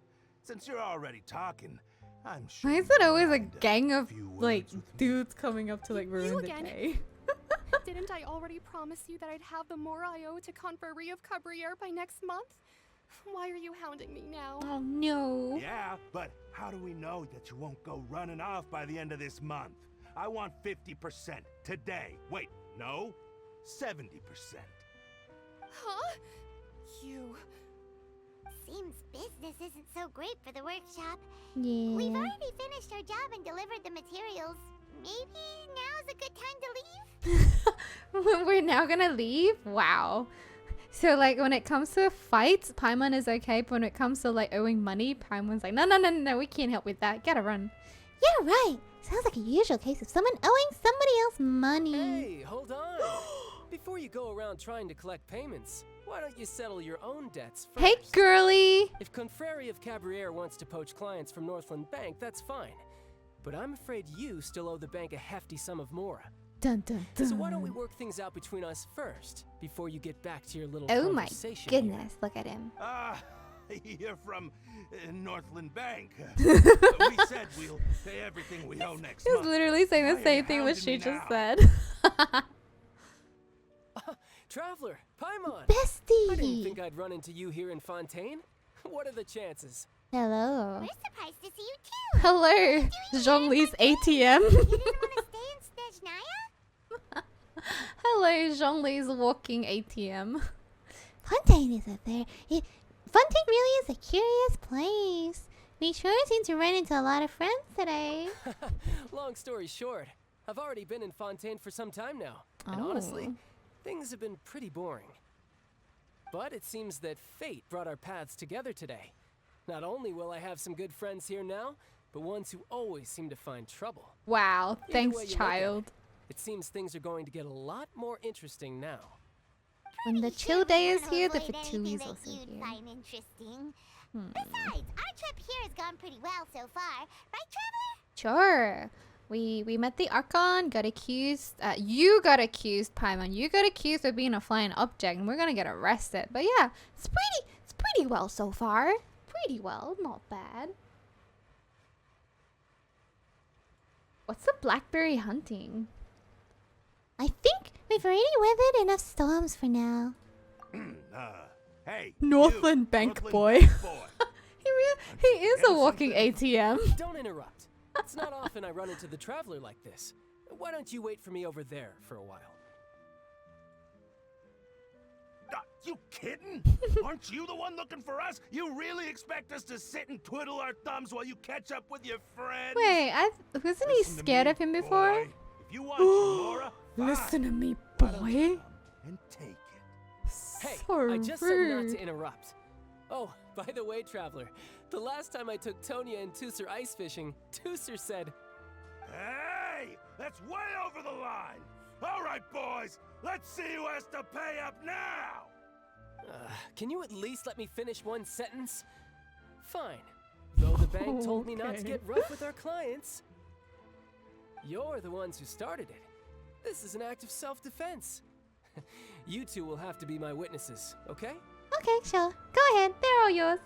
Speaker 13: Since you're already talking, I'm sure.
Speaker 1: Why is it always a
Speaker 13: mind
Speaker 1: gang of
Speaker 13: few words
Speaker 1: like
Speaker 13: with me.
Speaker 1: dudes coming up to like ruin the
Speaker 11: again?
Speaker 1: day?
Speaker 11: Didn't I already promise you that I'd have the more I owe to Confrérie of Cabriere by next month? Why are you hounding me now?
Speaker 1: Oh no.
Speaker 13: Yeah, but how do we know that you won't go running off by the end of this month? I want 50% today. Wait, no, 70%.
Speaker 11: Huh? You...
Speaker 10: Seems business isn't so great for the workshop.
Speaker 2: Yeah.
Speaker 10: We've already finished our job and delivered the materials. Maybe now's a good time to leave?
Speaker 1: We're now gonna leave? Wow. So like when it comes to fights, Paimon is okay, but when it comes to like owing money, Paimon's like, no, we can't help with that. Gotta run.
Speaker 2: Yeah, right. Sounds like a usual case of someone owing somebody else money.
Speaker 12: Hey, hold on. Before you go around trying to collect payments, why don't you settle your own debts first?
Speaker 1: Hey, girly.
Speaker 12: If Confrérie of Cabriere wants to poach clients from Northland Bank, that's fine. But I'm afraid you still owe the bank a hefty sum of mora.
Speaker 1: Dun dun dun.
Speaker 12: So why don't we work things out between us first, before you get back to your little
Speaker 1: Oh my
Speaker 12: conversation
Speaker 1: goodness, look at him.
Speaker 13: You're from Northland Bank. We said we'll pay everything we owe next
Speaker 1: He was
Speaker 13: month.
Speaker 1: literally saying
Speaker 13: Why
Speaker 1: the
Speaker 13: are
Speaker 1: same
Speaker 13: you
Speaker 1: thing what
Speaker 13: hounding
Speaker 1: she
Speaker 13: me
Speaker 1: just
Speaker 13: now?
Speaker 1: said.
Speaker 12: Traveler, Paimon!
Speaker 2: Bestie!
Speaker 12: I didn't think I'd run into you here in Fontaine. What are the chances?
Speaker 2: Hello.
Speaker 10: We're surprised to see you too.
Speaker 1: Hello, Zhongli's ATM.
Speaker 10: You didn't want to stay in Snezhnaya?
Speaker 1: Hello, Zhongli's walking ATM.
Speaker 2: Fontaine is Fontaine really is a curious place. We sure seem to run into a lot of friends today.
Speaker 12: Long story short, I've already been in Fontaine for some time now. And
Speaker 1: Oh.
Speaker 12: honestly, things have been pretty boring. But it seems that fate brought our paths together today. Not only will I have some good friends here now, but ones who always seem to find trouble.
Speaker 1: Wow,
Speaker 12: Either
Speaker 1: thanks,
Speaker 12: way you look at
Speaker 1: child.
Speaker 12: It seems things are going to get a lot more interesting now.
Speaker 1: When the
Speaker 10: Pretty
Speaker 1: chill
Speaker 10: sure
Speaker 1: day
Speaker 10: we
Speaker 1: is
Speaker 10: wanna
Speaker 1: here, the
Speaker 10: avoid
Speaker 1: Fatui
Speaker 10: anything
Speaker 1: is
Speaker 10: that
Speaker 1: also
Speaker 10: you'd
Speaker 1: here.
Speaker 10: find interesting. Besides, our trip here has gone pretty well so far, right, Traveler?
Speaker 1: Sure. We met the Archon, got accused. You got accused, Paimon. You got accused of being a flying object, and we're gonna get arrested. But yeah, it's pretty well so far. Pretty well, not bad. What's the blackberry hunting?
Speaker 2: I think we've already weathered enough storms for now.
Speaker 13: Hey,
Speaker 1: Northland
Speaker 13: you,
Speaker 1: Bank
Speaker 13: Northland
Speaker 1: boy.
Speaker 13: Bank boy.
Speaker 1: He is a
Speaker 13: Forgetting
Speaker 1: walking
Speaker 13: something?
Speaker 1: ATM.
Speaker 12: Don't interrupt. It's not often I run into the Traveler like this. Why don't you wait for me over there for a while?
Speaker 13: You kidding? Aren't you the one looking for us? You really expect us to sit and twiddle our thumbs while you catch up with your friends?
Speaker 1: Wait, wasn't he
Speaker 13: Listen to
Speaker 1: scared
Speaker 13: me,
Speaker 1: of him before?
Speaker 13: boy. If you want Laura,
Speaker 1: Listen to me,
Speaker 13: why don't you
Speaker 1: boy.
Speaker 13: come and take it.
Speaker 12: Hey,
Speaker 1: So
Speaker 12: I just said not
Speaker 1: rude.
Speaker 12: to interrupt. Oh, by the way, Traveler, the last time I took Tonya and Tusser ice fishing, Tusser said,
Speaker 13: Hey, that's way over the line. All right, boys, let's see who has to pay up now.
Speaker 12: can you at least let me finish one sentence? Fine. Though the bank told me not to
Speaker 1: Okay.
Speaker 12: get rough with our clients. You're the ones who started it. This is an act of self-defense. You two will have to be my witnesses, okay?
Speaker 2: Okay, sure. Go ahead. They're all yours.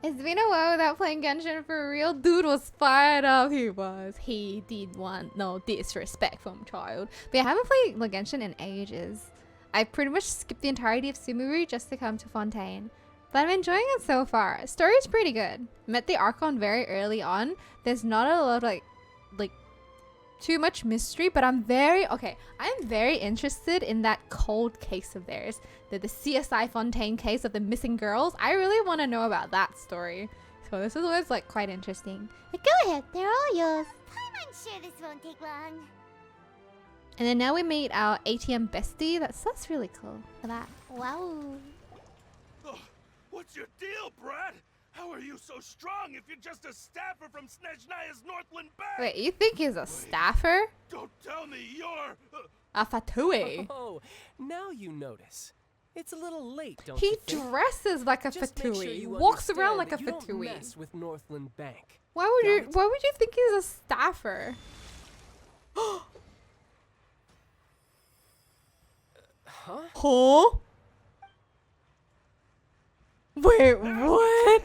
Speaker 1: It's been a while without playing Genshin for real. Dude was fired up. He was. He did want no disrespect from child. But I haven't played like Genshin in ages. I pretty much skipped the entirety of Sumuru just to come to Fontaine. But I'm enjoying it so far. Story's pretty good. Met the Archon very early on. There's not a lot of like too much mystery, but I'm very interested in that cold case of theirs. The CSI Fontaine case of the missing girls. I really want to know about that story. So this is what's like quite interesting.
Speaker 2: But go ahead, they're all yours.
Speaker 10: I'm sure this won't take long.
Speaker 1: And then now we meet our ATM bestie. That's really cool. Look at that.
Speaker 2: Wow.
Speaker 13: What's your deal, Brad? How are you so strong if you're just a staffer from Snezhnaya's Northland Bank?
Speaker 1: Wait, you think he's a staffer?
Speaker 13: Don't tell me you're...
Speaker 1: A fatui.
Speaker 12: Oh, now you notice. It's a little late, don't
Speaker 1: He
Speaker 12: you think?
Speaker 1: dresses like a
Speaker 12: Just make
Speaker 1: fatui.
Speaker 12: sure you
Speaker 1: Walks around like a
Speaker 12: understand that you
Speaker 1: fatui.
Speaker 12: don't mess with Northland Bank.
Speaker 1: Why would you think he's a staffer?
Speaker 12: Huh?
Speaker 1: Huh? Wait, what?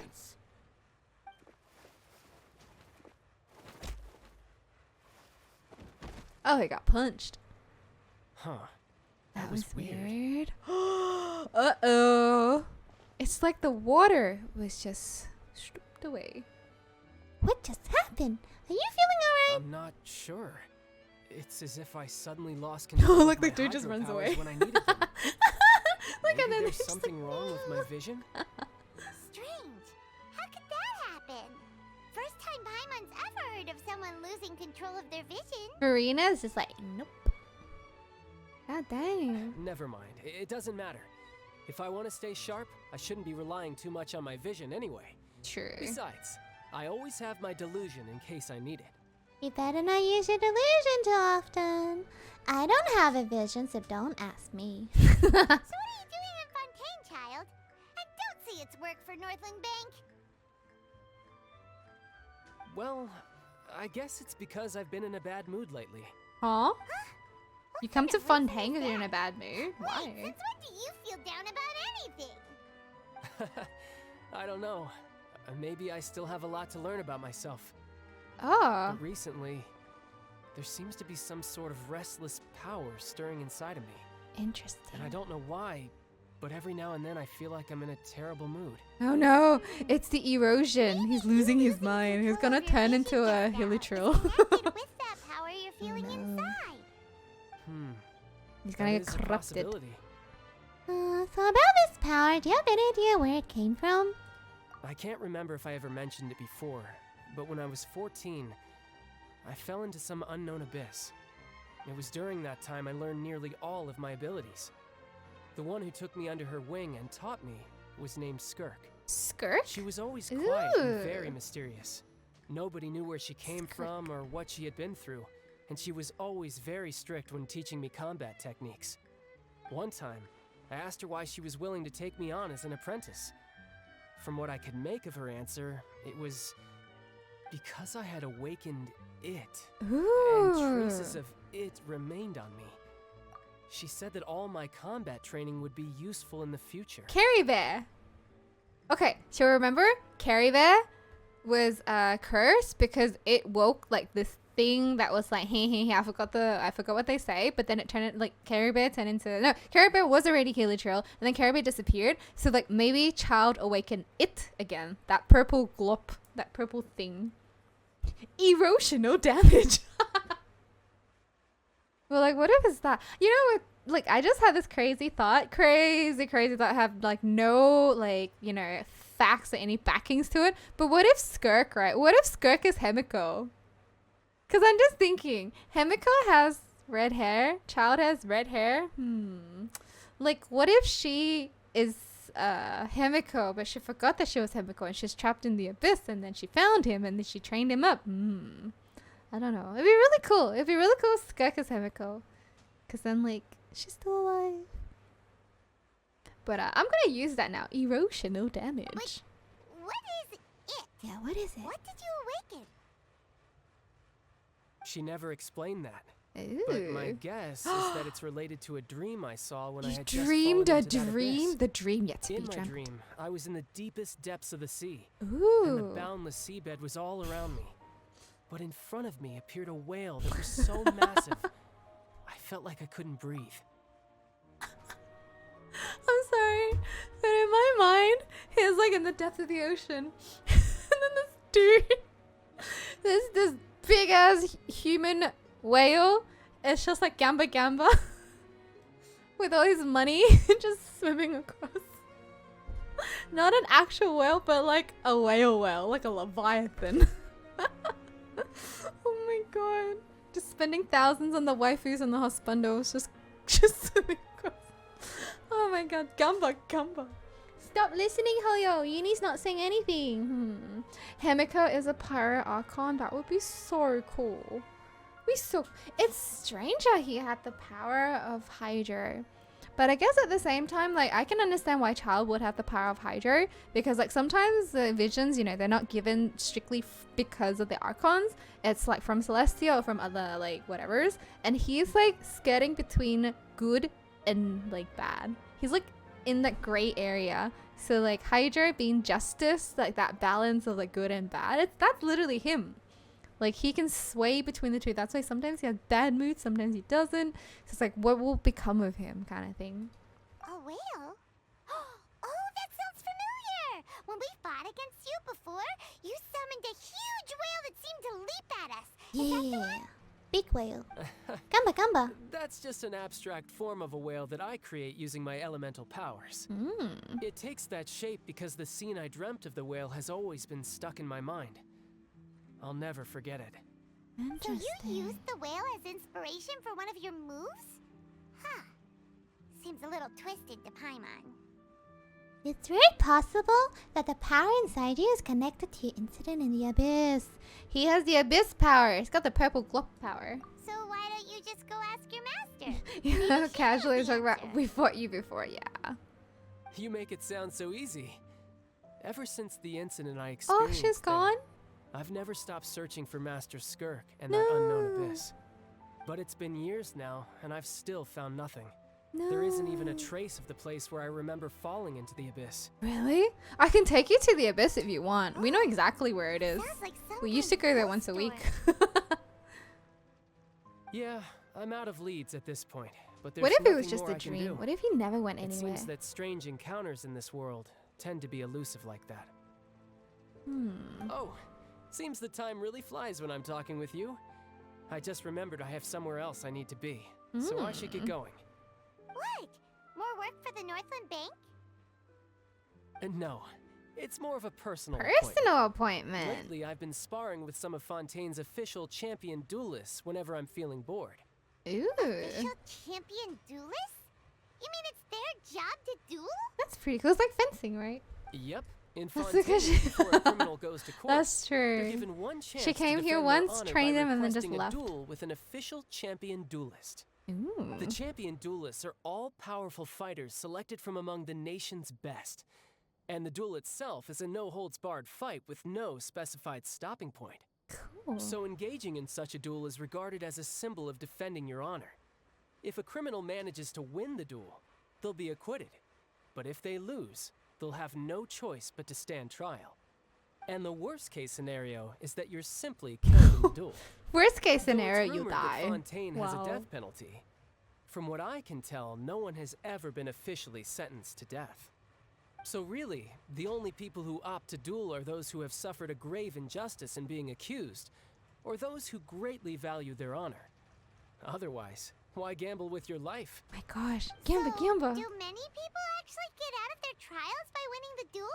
Speaker 1: Oh, he got punched.
Speaker 12: Huh.
Speaker 1: That was weird. Uh-oh. It's like the water was just stripped away.
Speaker 2: What just happened? Are you feeling alright?
Speaker 12: I'm not sure. It's as if I suddenly lost control
Speaker 1: Oh, look,
Speaker 12: of
Speaker 1: the
Speaker 12: my
Speaker 1: dude just runs
Speaker 12: hydro
Speaker 1: away.
Speaker 12: powers when I needed them.
Speaker 1: Look at
Speaker 12: Maybe
Speaker 1: that.
Speaker 12: there's something wrong with my vision?
Speaker 10: Strange. How could that happen? First time Paimon's ever heard of someone losing control of their vision.
Speaker 1: Furina is just like, nope. God dang.
Speaker 12: Never mind. It doesn't matter. If I want to stay sharp, I shouldn't be relying too much on my vision anyway.
Speaker 1: True.
Speaker 12: Besides, I always have my delusion in case I need it.
Speaker 2: You better not use your delusion too often. I don't have a vision, so don't ask me.
Speaker 10: So what are you doing in Fontaine, child? I don't see its work for Northland Bank.
Speaker 12: Well, I guess it's because I've been in a bad mood lately.
Speaker 1: Huh? You come to Fontaine because you're in a bad mood? Why?
Speaker 10: Wait, since when do you feel down about anything?
Speaker 12: I don't know. Maybe I still have a lot to learn about myself.
Speaker 1: Oh.
Speaker 12: But recently, there seems to be some sort of restless power stirring inside of me.
Speaker 1: Interesting.
Speaker 12: And I don't know why, but every now and then I feel like I'm in a terrible mood.
Speaker 1: Oh no, it's the erosion. He's losing his mind. He's gonna turn into a hilitril.
Speaker 10: With that power you're feeling inside.
Speaker 1: He's gonna get
Speaker 12: That is a
Speaker 1: corrupted.
Speaker 12: possibility.
Speaker 2: So about this power, do you have any idea where it came from?
Speaker 12: I can't remember if I ever mentioned it before, but when I was 14, I fell into some unknown abyss. It was during that time I learned nearly all of my abilities. The one who took me under her wing and taught me was named Skirk.
Speaker 1: Skirk?
Speaker 12: She was always quiet and
Speaker 1: Ooh.
Speaker 12: very mysterious. Nobody knew where she came from or what she had been through, and she was always very strict when teaching me combat techniques. One time, I asked her why she was willing to take me on as an apprentice. From what I could make of her answer, it was because I had awakened it, and traces of it remained on me. She said that all my combat training would be useful in the future.
Speaker 1: Carrie Bear. Okay, so remember, Carrie Bear was cursed because it woke like this thing that was like, hey, I forgot what they say, but then it turned like Carrie Bear turned into Carrie Bear was already Hilitril, and then Carrie Bear disappeared. So like maybe Child awakened it again, that purple glop, that purple thing. Erosional damage. Well, like, what if it's that? You know, like, I just had this crazy thought, crazy thought, have like no like, you know, facts or any backings to it. But what if Skirk, right? What if Skirk is Himiko? Because I'm just thinking, Himiko has red hair, Child has red hair. Like, what if she is Himiko, but she forgot that she was Himiko and she's trapped in the abyss, and then she found him and then she trained him up? I don't know. It'd be really cool. It'd be really cool if Skirk is Himiko. Because then, like, she's still alive. But I'm going to use that now. Erosional damage.
Speaker 10: Wait, what is it?
Speaker 2: Yeah, what is it?
Speaker 10: What did you awaken?
Speaker 12: She never explained that.
Speaker 1: Ooh.
Speaker 12: But my guess is that it's related to a dream I saw when I
Speaker 1: You
Speaker 12: had just
Speaker 1: dreamed
Speaker 12: fallen
Speaker 1: a
Speaker 12: into that
Speaker 1: dream?
Speaker 12: abyss.
Speaker 1: The dream yet to be
Speaker 12: In my
Speaker 1: dreamt.
Speaker 12: dream, I was in the deepest depths of the sea.
Speaker 1: Ooh.
Speaker 12: And the boundless seabed was all around me. But in front of me appeared a whale that was so massive, I felt like I couldn't breathe.
Speaker 1: I'm sorry, but in my mind, like in the depth of the ocean. And then this dude, this big ass human whale. It's just like Gamba Gamba with all his money just swimming across. Not an actual whale, but like a whale, like a leviathan. Oh my god. Just spending thousands on the waifus and the husbandos, just swimming across. Oh my god, Gamba Gamba. Stop listening, Hoyo. Yuni's not saying anything. Himiko is a pirate archon. That would be so cool. It's strange how he had the power of Hydro. But I guess at the same time, like, I can understand why Child would have the power of Hydro, because like sometimes the visions, you know, they're not given strictly because of the archons. It's like from Celestia or from other like whatevers, and he's like skirting between good and like bad. He's like in that gray area. So like Hydro being justice, like that balance of like good and bad, that's literally him. Like he can sway between the two. That's why sometimes he has bad moods, sometimes he doesn't. So it's like, what will become of him, kind of thing.
Speaker 10: A whale? Oh, that sounds familiar! When we fought against you before, you summoned a huge whale that seemed to leap at us. Is that the one?
Speaker 2: Big whale. Gamba Gamba.
Speaker 12: That's just an abstract form of a whale that I create using my elemental powers. It takes that shape because the scene I dreamt of the whale has always been stuck in my mind. I'll never forget it.
Speaker 10: So you used the whale as inspiration for one of your moves? Huh. Seems a little twisted to Paimon.
Speaker 2: It's very possible that the power inside you is connected to your incident in the abyss.
Speaker 1: He has the abyss power. He's got the purple glop power.
Speaker 10: So why don't you just go ask your master?
Speaker 1: Yeah, casually talk about, we fought you before, yeah.
Speaker 12: You make it sound so easy. Ever since the incident I experienced,
Speaker 1: she's gone?
Speaker 12: I've never stopped searching for Master Skirk and that unknown abyss. But it's been years now, and I've still found nothing. There isn't even a trace of the place where I remember falling into the abyss.
Speaker 1: Really? I can take you to the abyss if you want. We know exactly where it is. We used to go there once a week.
Speaker 12: Yeah, I'm out of leads at this point. But
Speaker 1: what if it was just a dream? What if he never went anywhere?
Speaker 12: It seems that strange encounters in this world tend to be elusive like that. Oh, seems the time really flies when I'm talking with you. I just remembered I have somewhere else I need to be, so I should get going.
Speaker 10: What? More work for the Northland Bank?
Speaker 12: No, it's more of a personal
Speaker 1: appointment.
Speaker 12: Lately, I've been sparring with some of Fontaine's official champion duelists whenever I'm feeling bored.
Speaker 1: Ooh.
Speaker 10: Official champion duelists? You mean it's their job to duel?
Speaker 1: That's pretty cool. It's like fencing, right?
Speaker 12: Yep. In Fontaine, before a criminal goes to court,
Speaker 1: that's true.
Speaker 12: they're given one chance
Speaker 1: she came
Speaker 12: to
Speaker 1: here once, trained him, and then just left.
Speaker 12: A duel with an official champion duelist.
Speaker 1: Ooh.
Speaker 12: The champion duelists are all-powerful fighters selected from among the nation's best. And the duel itself is a no-holds-barred fight with no specified stopping point.
Speaker 1: Cool.
Speaker 12: So engaging in such a duel is regarded as a symbol of defending your honor. If a criminal manages to win the duel, they'll be acquitted. But if they lose, they'll have no choice but to stand trial. And the worst-case scenario is that you're simply killed in the duel.
Speaker 1: Worst-case scenario, you die.
Speaker 12: That Fontaine has a death penalty. From what I can tell, no one has ever been officially sentenced to death. So really, the only people who opt to duel are those who have suffered a grave injustice in being accused, or those who greatly value their honor. Otherwise, why gamble with your life?
Speaker 1: My gosh, Gamba Gamba.
Speaker 10: Do many people actually get out of their trials by winning the duel?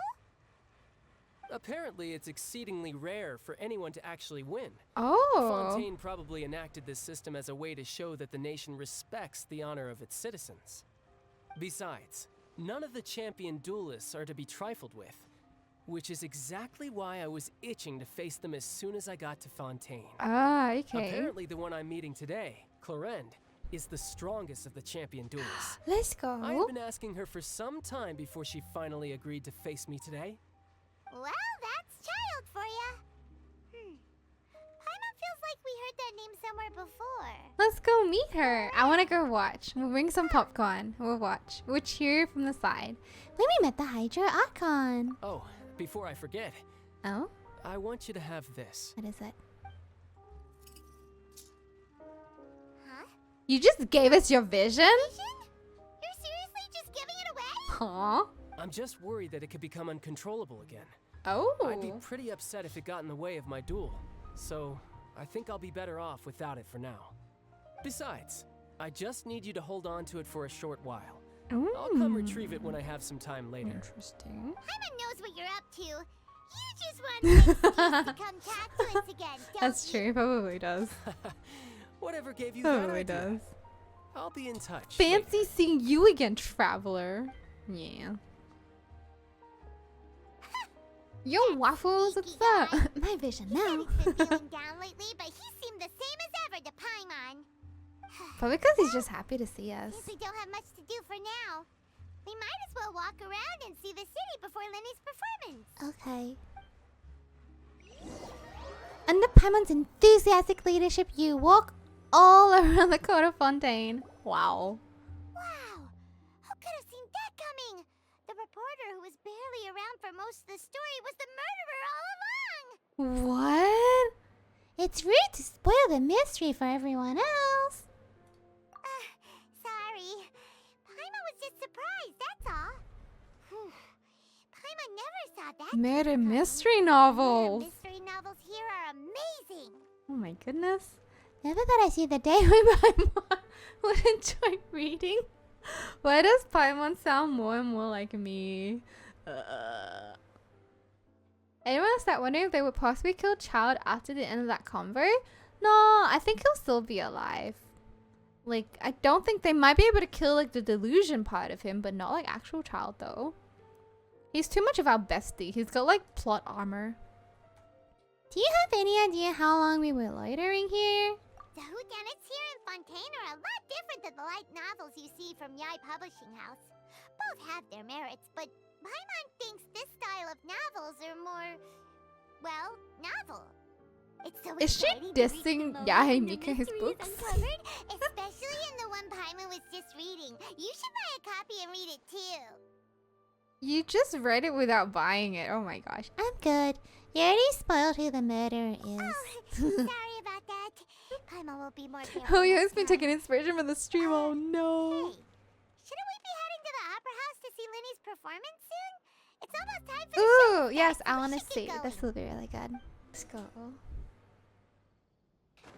Speaker 12: Apparently, it's exceedingly rare for anyone to actually win.
Speaker 1: Oh.
Speaker 12: Fontaine probably enacted this system as a way to show that the nation respects the honor of its citizens. Besides, none of the champion duelists are to be trifled with, which is exactly why I was itching to face them as soon as I got to Fontaine.
Speaker 1: Ah, okay.
Speaker 12: Apparently, the one I'm meeting today, Clorend, is the strongest of the champion duelists.
Speaker 1: Let's go.
Speaker 12: I've been asking her for some time before she finally agreed to face me today.
Speaker 10: Well, that's Child for ya. Paimon feels like we heard that name somewhere before.
Speaker 1: Let's go meet her. I want to go watch. We'll bring some popcorn. We'll watch. We'll cheer from the side.
Speaker 2: When we met the Hydra Archon.
Speaker 12: Oh, before I forget.
Speaker 1: Oh?
Speaker 12: I want you to have this.
Speaker 2: What is it?
Speaker 10: Huh?
Speaker 1: You just gave us your vision?
Speaker 10: You're seriously just giving it away?
Speaker 1: Aww.
Speaker 12: I'm just worried that it could become uncontrollable again.
Speaker 1: Oh.
Speaker 12: I'd be pretty upset if it got in the way of my duel. So, I think I'll be better off without it for now. Besides, I just need you to hold on to it for a short while.
Speaker 1: Ooh.
Speaker 12: I'll come retrieve it when I have some time later.
Speaker 1: Interesting.
Speaker 10: Paimon knows what you're up to. You just want this to come talk to us again, don't
Speaker 1: That's
Speaker 10: you?
Speaker 1: true. He probably does.
Speaker 12: Whatever gave you that
Speaker 1: Probably
Speaker 12: idea.
Speaker 1: does.
Speaker 12: I'll be in touch.
Speaker 1: Fancy seeing you again, traveler. Yeah. Yo, Waffles, what's up?
Speaker 2: My vision
Speaker 10: He said
Speaker 2: now.
Speaker 10: he's been feeling down lately, but he seemed the same as ever to Paimon.
Speaker 1: Probably because he's just happy to see us.
Speaker 10: Since we don't have much to do for now, we might as well walk around and see the city before Lenny's performance.
Speaker 2: Okay. Under Paimon's enthusiastic leadership, you walk
Speaker 1: All around the court of Fontaine. Wow.
Speaker 10: Wow! Who could have seen that coming? The reporter who was barely around for most of the story was the murderer all along!
Speaker 1: What?
Speaker 2: It's rude to spoil the mystery for everyone else.
Speaker 10: Sorry. Paimon was just surprised, that's all. Whew. Paimon never saw that.
Speaker 1: Murder
Speaker 10: coming.
Speaker 1: mystery novels.
Speaker 10: Murder mystery novels here are amazing.
Speaker 1: Oh my goodness.
Speaker 2: Never thought I'd see the day when
Speaker 1: Paimon would enjoy reading. Why does Paimon sound more and more like me? Anyone start wondering if they would possibly kill Child after the end of that convo? No, I think he'll still be alive. Like, I don't think they might be able to kill like the delusion part of him, but not like actual Child though. He's too much of our bestie. He's got like plot armor.
Speaker 2: Do you have any idea how long we were loitering here?
Speaker 10: The whodunits here in Fontaine are a lot different than the light novels you see from Yai Publishing House. Both have their merits, but Paimon thinks this style of novels are more, well, novel. It's so
Speaker 1: Is she
Speaker 10: exciting to reach the
Speaker 1: dissing
Speaker 10: moment
Speaker 1: Yae
Speaker 10: when the
Speaker 1: Mika's
Speaker 10: mystery is
Speaker 1: books?
Speaker 10: uncovered, especially in the one Paimon was just reading. You should buy a copy and read it too.
Speaker 1: You just read it without buying it. Oh my gosh.
Speaker 2: I'm good. You already spoiled who the murderer is.
Speaker 10: Sorry about that. Paimon will be more careful.
Speaker 1: Oh, yeah,
Speaker 10: next
Speaker 1: it's been
Speaker 10: time.
Speaker 1: taking inspiration from the stream. Oh no.
Speaker 10: Hey, shouldn't we be heading to the Opera House to see Lenny's performance soon? It's almost time for the show.
Speaker 1: Ooh, yes, I
Speaker 10: We
Speaker 1: want to
Speaker 10: should get
Speaker 1: see.
Speaker 10: going.
Speaker 2: This will be really good.
Speaker 1: Let's go.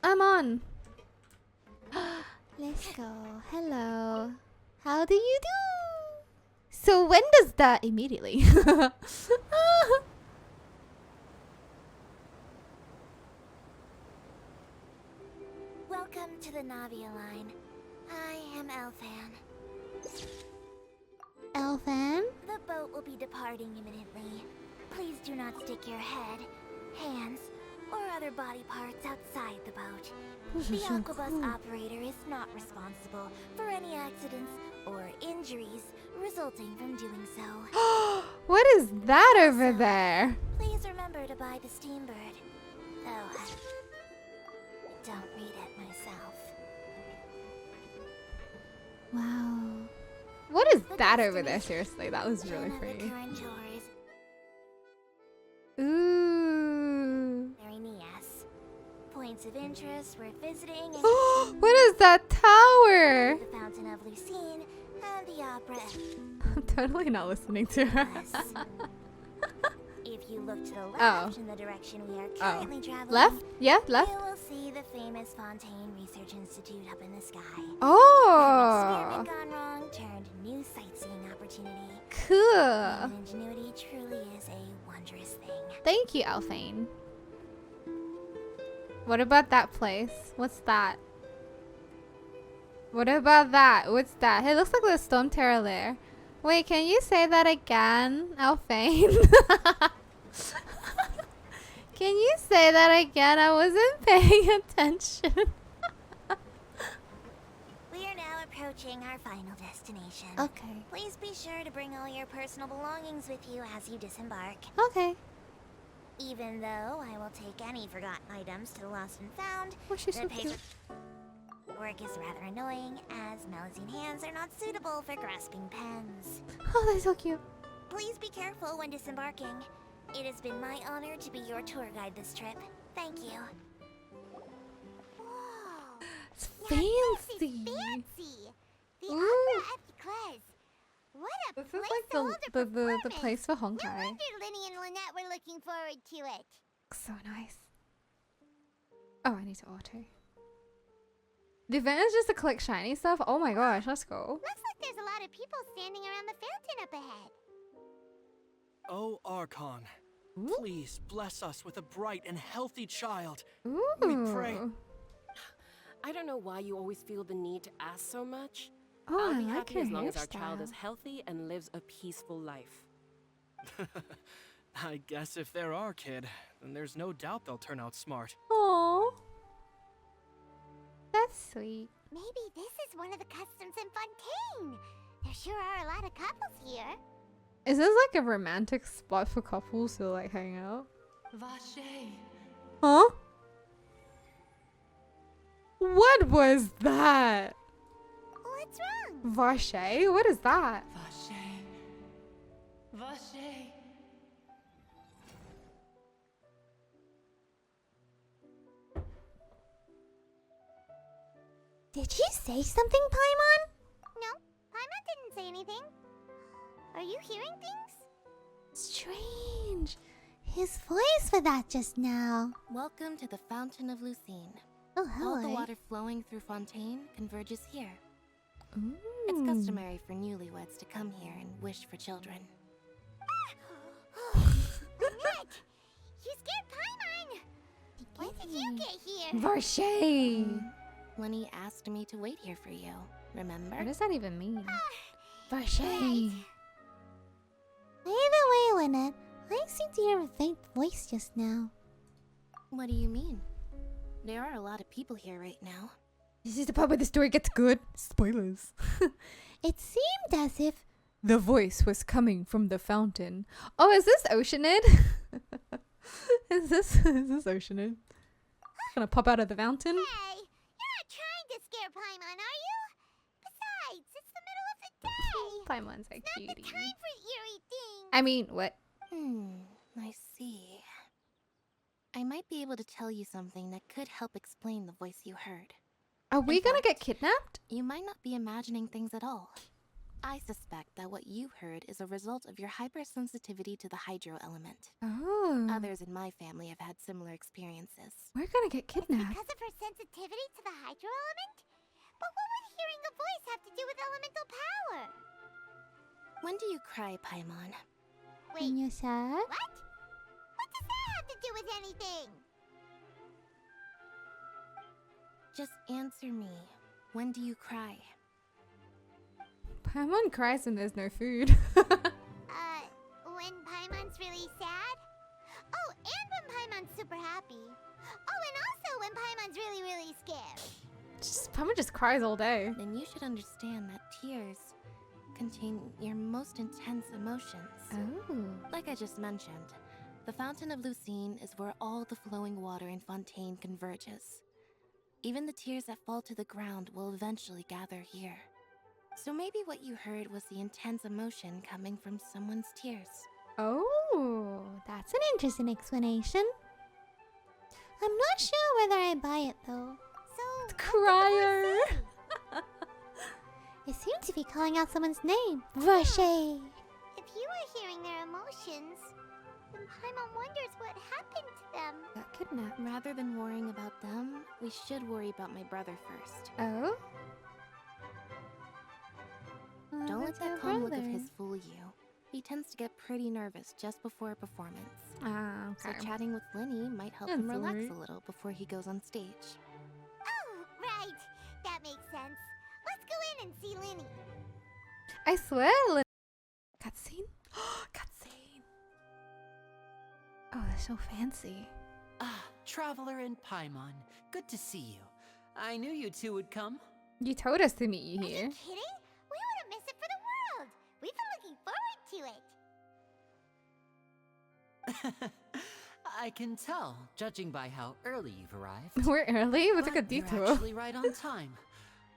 Speaker 1: I'm on.
Speaker 2: Let's go.
Speaker 1: Hello. How do you do? So when does that immediately?
Speaker 10: Welcome to the Navia line. I am Elfan.
Speaker 2: Elfan?
Speaker 10: The boat will be departing imminently. Please do not stick your head, hands, or other body parts outside the boat. The Aquabus operator is not responsible for any accidents or injuries resulting from doing so.
Speaker 1: What is that over there?
Speaker 10: Please remember to buy the Steambird. Though I don't read it myself.
Speaker 2: Wow.
Speaker 1: What is that over there? Seriously, that was really
Speaker 10: One of the
Speaker 1: pretty.
Speaker 10: current chores.
Speaker 1: Ooh.
Speaker 10: Very yes. Points of interest worth visiting and
Speaker 1: What is that tower?
Speaker 10: the Fountain of Lucine and the opera.
Speaker 1: I'm totally not listening to her.
Speaker 10: If you look to the left
Speaker 1: Oh.
Speaker 10: in the direction we are currently traveling,
Speaker 1: Left? Yeah, left.
Speaker 10: you will see the famous Fontaine Research Institute up in the sky. An
Speaker 1: Oh.
Speaker 10: experiment gone wrong turned new sightseeing opportunity.
Speaker 1: Cool.
Speaker 10: Human ingenuity truly is a wondrous thing.
Speaker 1: Thank you, Alphane. What about that place? What's that? What about that? What's that? Hey, looks like there's Storm Terror there. Wait, can you say that again, Alphane? Can you say that again? I wasn't paying attention.
Speaker 10: We are now approaching our final destination.
Speaker 2: Okay.
Speaker 10: Please be sure to bring all your personal belongings with you as you disembark.
Speaker 2: Okay.
Speaker 10: Even though I will take any forgotten items to the lost and found,
Speaker 1: Oh, she's so
Speaker 10: the
Speaker 1: cute.
Speaker 10: paperwork is rather annoying, as Melusine hands are not suitable for grasping pens.
Speaker 1: Oh, that's so cute.
Speaker 10: Please be careful when disembarking. It has been my honor to be your tour guide this trip. Thank you. Whoa!
Speaker 1: It's
Speaker 10: Now this is
Speaker 1: fancy.
Speaker 10: fancy! The
Speaker 1: Ooh.
Speaker 10: Opera Epiclese. What a
Speaker 1: This is
Speaker 10: place
Speaker 1: like
Speaker 10: to hold a
Speaker 1: the
Speaker 10: performance.
Speaker 1: place for
Speaker 10: No
Speaker 1: Honkai.
Speaker 10: wonder Linny and Lynette were looking forward to it.
Speaker 1: So nice. Oh, I need to auto. The event is just to collect shiny stuff. Oh my gosh, let's go.
Speaker 10: Looks like there's a lot of people standing around the fountain up ahead.
Speaker 14: Oh, Archon,
Speaker 1: Ooh.
Speaker 14: please bless us with a bright and healthy child.
Speaker 1: Ooh.
Speaker 14: We pray.
Speaker 15: I don't know why you always feel the need to ask so much.
Speaker 1: Oh,
Speaker 15: I'll
Speaker 1: I
Speaker 15: be
Speaker 1: like
Speaker 15: happy
Speaker 1: your
Speaker 15: as long as our child
Speaker 1: hairstyle.
Speaker 15: is healthy and lives a peaceful life.
Speaker 14: I guess if they're our kid, then there's no doubt they'll turn out smart.
Speaker 1: Aww. That's sweet.
Speaker 10: Maybe this is one of the customs in Fontaine. There sure are a lot of couples here.
Speaker 1: Is this like a romantic spot for couples to like hang out?
Speaker 3: Vache.
Speaker 1: Huh? What was that?
Speaker 10: What's wrong?
Speaker 1: Vache? What is that?
Speaker 3: Vache. Vache.
Speaker 2: Did you say something, Paimon?
Speaker 10: No, Paimon didn't say anything. Are you hearing things?
Speaker 2: Strange. His voice for that just now.
Speaker 6: Welcome to the Fountain of Lucine.
Speaker 2: Oh,
Speaker 6: All the
Speaker 2: hello.
Speaker 6: water flowing through Fontaine converges here.
Speaker 1: Ooh.
Speaker 6: It's customary for newlyweds to come here and wish for children.
Speaker 10: Lynette! You scared Paimon! When did you get here?
Speaker 1: Vache.
Speaker 6: Lenny asked me to wait here for you, remember?
Speaker 1: What does that even mean?
Speaker 2: Vache. Either way, Lynette, I seem to hear a faint voice just now.
Speaker 6: What do you mean? There are a lot of people here right now.
Speaker 1: This is the part where the story gets good. Spoilers.
Speaker 2: It seemed as if
Speaker 1: The voice was coming from the fountain. Oh, is this Oceanid? is this Oceanid? Gonna pop out of the fountain?
Speaker 10: Hey, you're not trying to scare Paimon, are you? Besides, it's the middle of the day.
Speaker 1: Paimon's a
Speaker 10: Not the
Speaker 1: cutie.
Speaker 10: time for eerie things.
Speaker 1: I mean, what?
Speaker 6: I see. I might be able to tell you something that could help explain the voice you heard.
Speaker 1: Are we
Speaker 6: In
Speaker 1: gonna
Speaker 6: fact,
Speaker 1: get kidnapped?
Speaker 6: You might not be imagining things at all. I suspect that what you heard is a result of your hypersensitivity to the hydro element.
Speaker 1: Oh.
Speaker 6: Others in my family have had similar experiences.
Speaker 1: We're gonna get kidnapped.
Speaker 10: Because of her sensitivity to the hydro element? But what would hearing a voice have to do with elemental power?
Speaker 6: When do you cry, Paimon?
Speaker 10: Wait,
Speaker 2: when you're sad.
Speaker 10: what? What does that have to do with anything?
Speaker 6: Just answer me. When do you cry?
Speaker 1: Paimon cries when there's no food.
Speaker 10: When Paimon's really sad? Oh, and when Paimon's super happy. Oh, and also when Paimon's really, really scared.
Speaker 1: Paimon just cries all day.
Speaker 6: Then you should understand that tears contain your most intense emotions.
Speaker 1: Oh.
Speaker 6: Like I just mentioned, the Fountain of Lucine is where all the flowing water in Fontaine converges. Even the tears that fall to the ground will eventually gather here. So maybe what you heard was the intense emotion coming from someone's tears.
Speaker 1: Oh.
Speaker 2: That's an interesting explanation. I'm not sure whether I buy it though.
Speaker 10: So,
Speaker 1: Crier.
Speaker 2: It seemed to be calling out someone's name. Vache.
Speaker 10: if you were hearing their emotions, then Paimon wonders what happened to them.
Speaker 1: Got kidnapped.
Speaker 6: Rather than worrying about them, we should worry about my brother first.
Speaker 1: Oh.
Speaker 6: Don't let
Speaker 1: that's
Speaker 6: that
Speaker 1: our
Speaker 6: calm look of
Speaker 1: brother.
Speaker 6: his fool you. He tends to get pretty nervous just before a performance.
Speaker 1: Ah, okay.
Speaker 6: So chatting with Lenny might help
Speaker 1: That's
Speaker 6: him relax
Speaker 1: alright.
Speaker 6: a little before he goes on stage.
Speaker 10: Oh, right. That makes sense. Let's go in and see Linny.
Speaker 1: I swear, cutscene. Cutscene. Oh, they're so fancy.
Speaker 3: Ah, Traveler and Paimon. Good to see you. I knew you two would come.
Speaker 1: You told us to meet you
Speaker 10: Are
Speaker 1: here.
Speaker 10: you kidding? We wouldn't miss it for the world. We've been looking forward to it.
Speaker 3: I can tell, judging by how early you've arrived.
Speaker 1: We're early. It was like a
Speaker 3: But you're
Speaker 1: detour.
Speaker 3: actually right on time.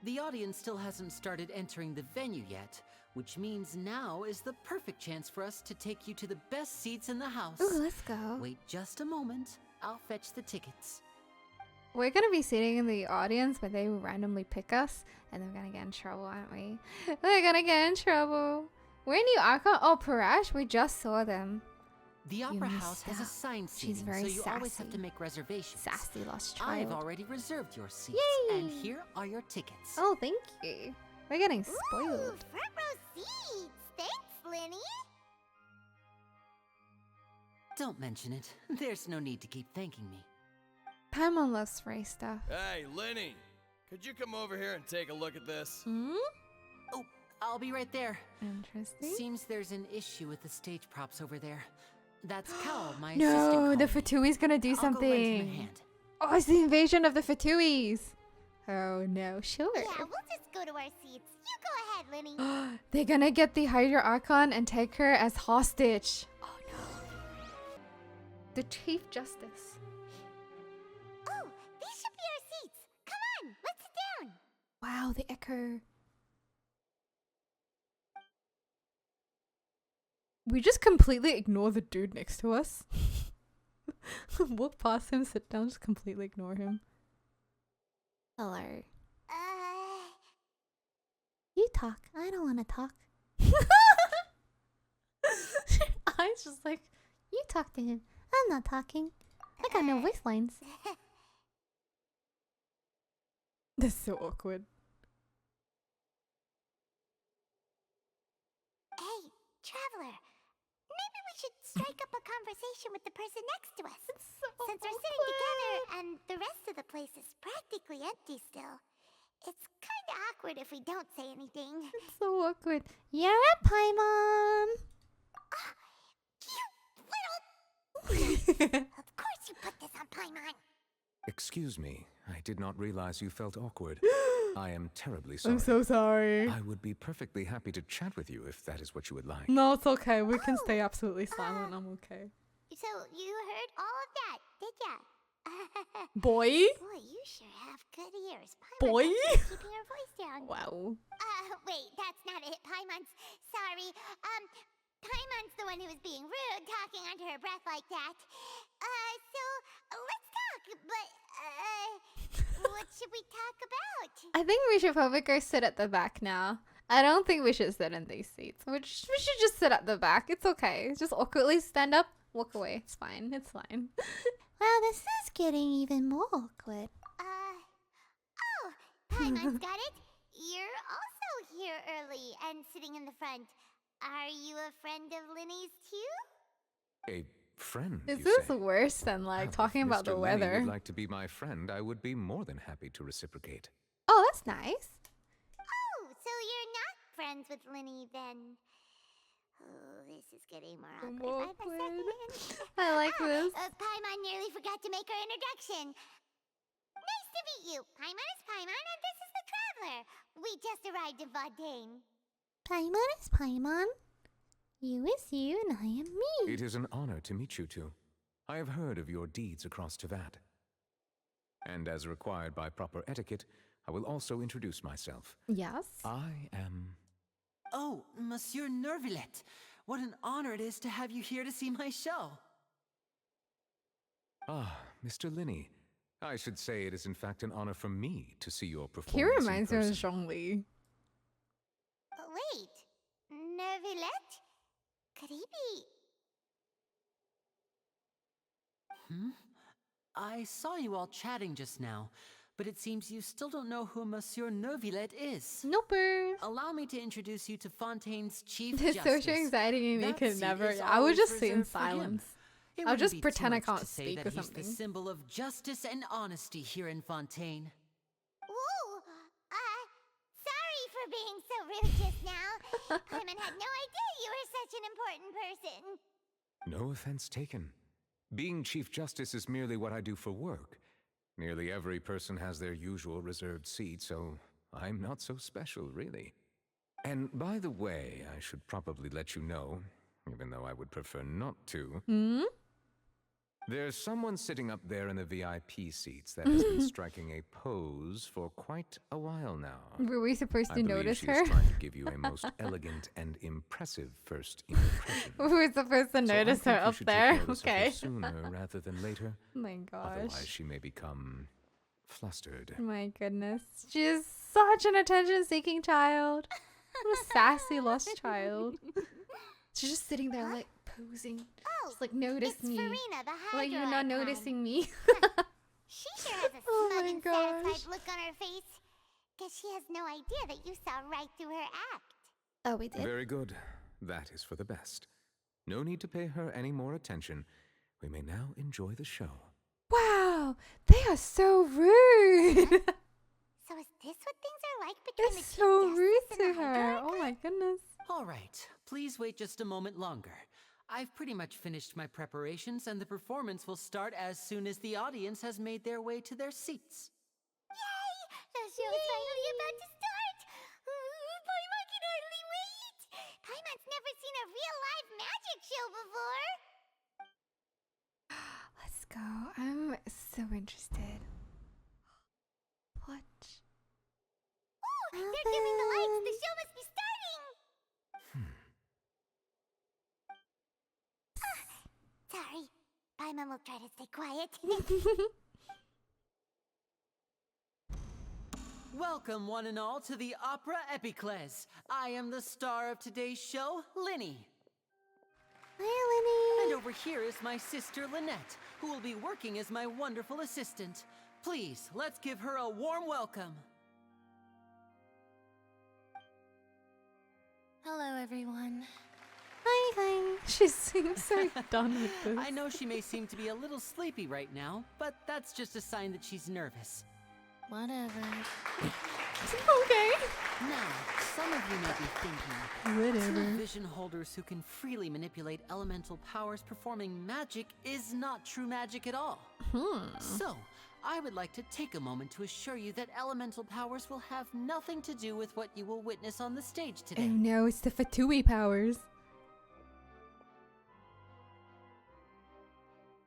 Speaker 3: The audience still hasn't started entering the venue yet, which means now is the perfect chance for us to take you to the best seats in the house.
Speaker 1: Ooh, let's go.
Speaker 3: Wait just a moment. I'll fetch the tickets.
Speaker 1: We're gonna be sitting in the audience, but they randomly pick us, and then we're gonna get in trouble, aren't we? We're gonna get in trouble. Where new Archon? Oh, Parash, we just saw them.
Speaker 3: The Opera
Speaker 1: Yuni
Speaker 3: House has
Speaker 1: style.
Speaker 3: assigned
Speaker 1: She's
Speaker 3: seating,
Speaker 1: very
Speaker 3: so you always have
Speaker 1: sassy.
Speaker 3: to make reservations.
Speaker 1: Sassy lost child.
Speaker 3: I've already reserved your seats,
Speaker 1: Yay!
Speaker 3: and here are your tickets.
Speaker 1: Oh, thank you. We're getting spoiled.
Speaker 10: Ooh, front row seats. Thanks, Linny.
Speaker 3: Don't mention it. There's no need to keep thanking me.
Speaker 1: Paimon loves Ray stuff.
Speaker 16: Hey, Linny, could you come over here and take a look at this?
Speaker 1: Hmm?
Speaker 3: Oh, I'll be right there.
Speaker 1: Interesting.
Speaker 3: Seems there's an issue with the stage props over there. That's Cal, my assistant.
Speaker 1: No,
Speaker 3: called
Speaker 1: the
Speaker 3: me.
Speaker 1: Fatui's gonna do
Speaker 3: I'll go lend him a
Speaker 1: something.
Speaker 3: hand.
Speaker 1: Oh, it's the invasion of the Fatuis. Oh no, sure.
Speaker 10: Yeah, we'll just go to our seats. You go ahead, Linny.
Speaker 1: They're gonna get the Hydra Archon and take her as hostage. Oh no. The Chief Justice.
Speaker 10: Oh, these should be our seats. Come on, let's sit down.
Speaker 1: Wow, the Echo. We just completely ignore the dude next to us. Walk past him, sit down, just completely ignore him. Hello.
Speaker 2: You talk. I don't want to talk.
Speaker 1: Eyes just like,
Speaker 2: You talk to him. I'm not talking. I got no voice lines.
Speaker 1: this is so awkward.
Speaker 10: Hey, traveler. Maybe we should strike up a conversation with the person next to us. Since we're sitting together and the rest of the place is practically empty still. It's kind of awkward if we don't say anything.
Speaker 1: It's so awkward.
Speaker 2: You're a Paimon.
Speaker 10: Of course you put this on Paimon.
Speaker 17: Excuse me, I did not realize you felt awkward. I am terribly sorry.
Speaker 1: I'm so sorry.
Speaker 17: I would be perfectly happy to chat with you if that is what you would like.
Speaker 1: No, it's okay. We can stay absolutely silent. I'm okay.
Speaker 10: So you heard all of that, did ya?
Speaker 1: Boy?
Speaker 10: Boy, you sure have good ears. Paimon
Speaker 1: Boy?
Speaker 10: keeps keeping her voice down.
Speaker 1: Wow.
Speaker 10: Wait, that's not it. Paimon's sorry. Paimon's the one who was being rude, talking under her breath like that. So let's talk. But what should we talk about?
Speaker 1: I think we should probably go sit at the back now. I don't think we should sit in these seats. We should just sit at the back. It's okay. Just awkwardly stand up, walk away. It's fine. It's fine.
Speaker 2: Well, this is getting even more awkward.
Speaker 10: Oh, Paimon's got it. You're also here early and sitting in the front. Are you a friend of Linny's too?
Speaker 17: A friend,
Speaker 1: Is
Speaker 17: you
Speaker 1: this
Speaker 17: say?
Speaker 1: worse than like talking
Speaker 17: If
Speaker 1: about
Speaker 17: Mr.
Speaker 1: the
Speaker 17: Lenny
Speaker 1: weather?
Speaker 17: would like to be my friend, I would be more than happy to reciprocate.
Speaker 1: Oh, that's nice.
Speaker 10: Oh, so you're not friends with Linny then? Oh, this is getting more awkward. by the second.
Speaker 1: I like this.
Speaker 10: Paimon nearly forgot to make her introduction. Nice to meet you. Paimon is Paimon and this is the Traveler. We just arrived in Fontaine.
Speaker 2: Paimon is Paimon. You is you and I am me.
Speaker 17: It is an honor to meet you two. I have heard of your deeds across Teyvat. And as required by proper etiquette, I will also introduce myself.
Speaker 1: Yes.
Speaker 17: I am...
Speaker 3: Oh, Monsieur Nervillet. What an honor it is to have you here to see my show.
Speaker 17: Ah, Mr. Linny. I should say it is in fact an honor for me to see your performance
Speaker 1: He
Speaker 17: in
Speaker 1: reminds me of
Speaker 17: person.
Speaker 1: Zhongli.
Speaker 10: Wait, Nervillet? Could he be...
Speaker 3: Hmm? I saw you all chatting just now, but it seems you still don't know who Monsieur Nervillet is.
Speaker 1: Nope.
Speaker 3: Allow me to introduce you to Fontaine's Chief
Speaker 1: The
Speaker 3: Justice.
Speaker 1: social anxiety in me
Speaker 3: That
Speaker 1: could
Speaker 3: seat
Speaker 1: never.
Speaker 3: is
Speaker 1: I would
Speaker 3: always
Speaker 1: just sit in
Speaker 3: reserved for him.
Speaker 1: silence.
Speaker 3: It
Speaker 1: I'll
Speaker 3: wouldn't
Speaker 1: just
Speaker 3: be too
Speaker 1: pretend I
Speaker 3: much
Speaker 1: can't
Speaker 3: to say
Speaker 1: speak
Speaker 3: that
Speaker 1: or
Speaker 3: he's
Speaker 1: something.
Speaker 3: the symbol of justice and honesty here in Fontaine.
Speaker 10: Whoa! Sorry for being so rude just now. Paimon had no idea you were such an important person.
Speaker 17: No offense taken. Being Chief Justice is merely what I do for work. Nearly every person has their usual reserved seat, so I'm not so special, really. And by the way, I should probably let you know, even though I would prefer not to.
Speaker 1: Hmm?
Speaker 17: There's someone sitting up there in the VIP seats that has been striking a pose for quite a while now.
Speaker 1: Were we supposed to
Speaker 17: I believe
Speaker 1: notice
Speaker 17: she
Speaker 1: her?
Speaker 17: is trying to give you a most elegant and impressive first impression.
Speaker 1: We were supposed to
Speaker 17: So I
Speaker 1: notice
Speaker 17: think
Speaker 1: her
Speaker 17: you
Speaker 1: up
Speaker 17: should take
Speaker 1: there.
Speaker 17: notice of her
Speaker 1: Okay.
Speaker 17: sooner rather than later.
Speaker 1: Oh my gosh.
Speaker 17: Otherwise, she may become flustered.
Speaker 1: My goodness. She is such an attention-seeking child. What a sassy lost child. She's just sitting there like posing. Just like notice me.
Speaker 10: Furina, the
Speaker 1: Like you're
Speaker 10: Hydro
Speaker 1: not
Speaker 10: icon.
Speaker 1: noticing me.
Speaker 10: She sure has a
Speaker 1: Oh
Speaker 10: smug
Speaker 1: my
Speaker 10: and
Speaker 1: gosh.
Speaker 10: satisfied look on her face. Guess she has no idea that you saw right through her act.
Speaker 1: Oh, we did.
Speaker 17: Very good. That is for the best. No need to pay her any more attention. We may now enjoy the show.
Speaker 1: Wow, they are so rude.
Speaker 10: So is this what things are like
Speaker 1: They're
Speaker 10: between the
Speaker 1: so
Speaker 10: Chief
Speaker 1: rude
Speaker 10: Justice
Speaker 1: to
Speaker 10: and the
Speaker 1: her.
Speaker 10: Hydro
Speaker 1: Oh my goodness.
Speaker 3: All right, please wait just a moment longer. I've pretty much finished my preparations, and the performance will start as soon as the audience has made their way to their seats.
Speaker 10: Yay! The show is finally about to start! Paimon can hardly wait! Paimon's never seen a real live magic show before!
Speaker 1: Let's go. I'm so interested. What?
Speaker 10: Oh, they're dimming the lights! The show must be starting! Sorry. Paimon will try to stay quiet.
Speaker 3: Welcome, one and all, to the Opera Epiclese. I am the star of today's show, Linny.
Speaker 1: Hi,
Speaker 3: And over here is my sister, Lynette, who will be working as my wonderful assistant. Please, let's give her a warm welcome.
Speaker 6: Hello, everyone.
Speaker 1: Hi, hi. She seems so done with this.
Speaker 3: I know she may seem to be a little sleepy right now, but that's just a sign that she's nervous.
Speaker 6: Whatever.
Speaker 1: Okay.
Speaker 3: Now, some of you may be thinking,
Speaker 1: Whatever.
Speaker 3: two vision holders who can freely manipulate elemental powers performing magic is not true magic at all. So, I would like to take a moment to assure you that elemental powers will have nothing to do with what you will witness on the stage
Speaker 1: Oh
Speaker 3: today.
Speaker 1: no, it's the Fatui powers.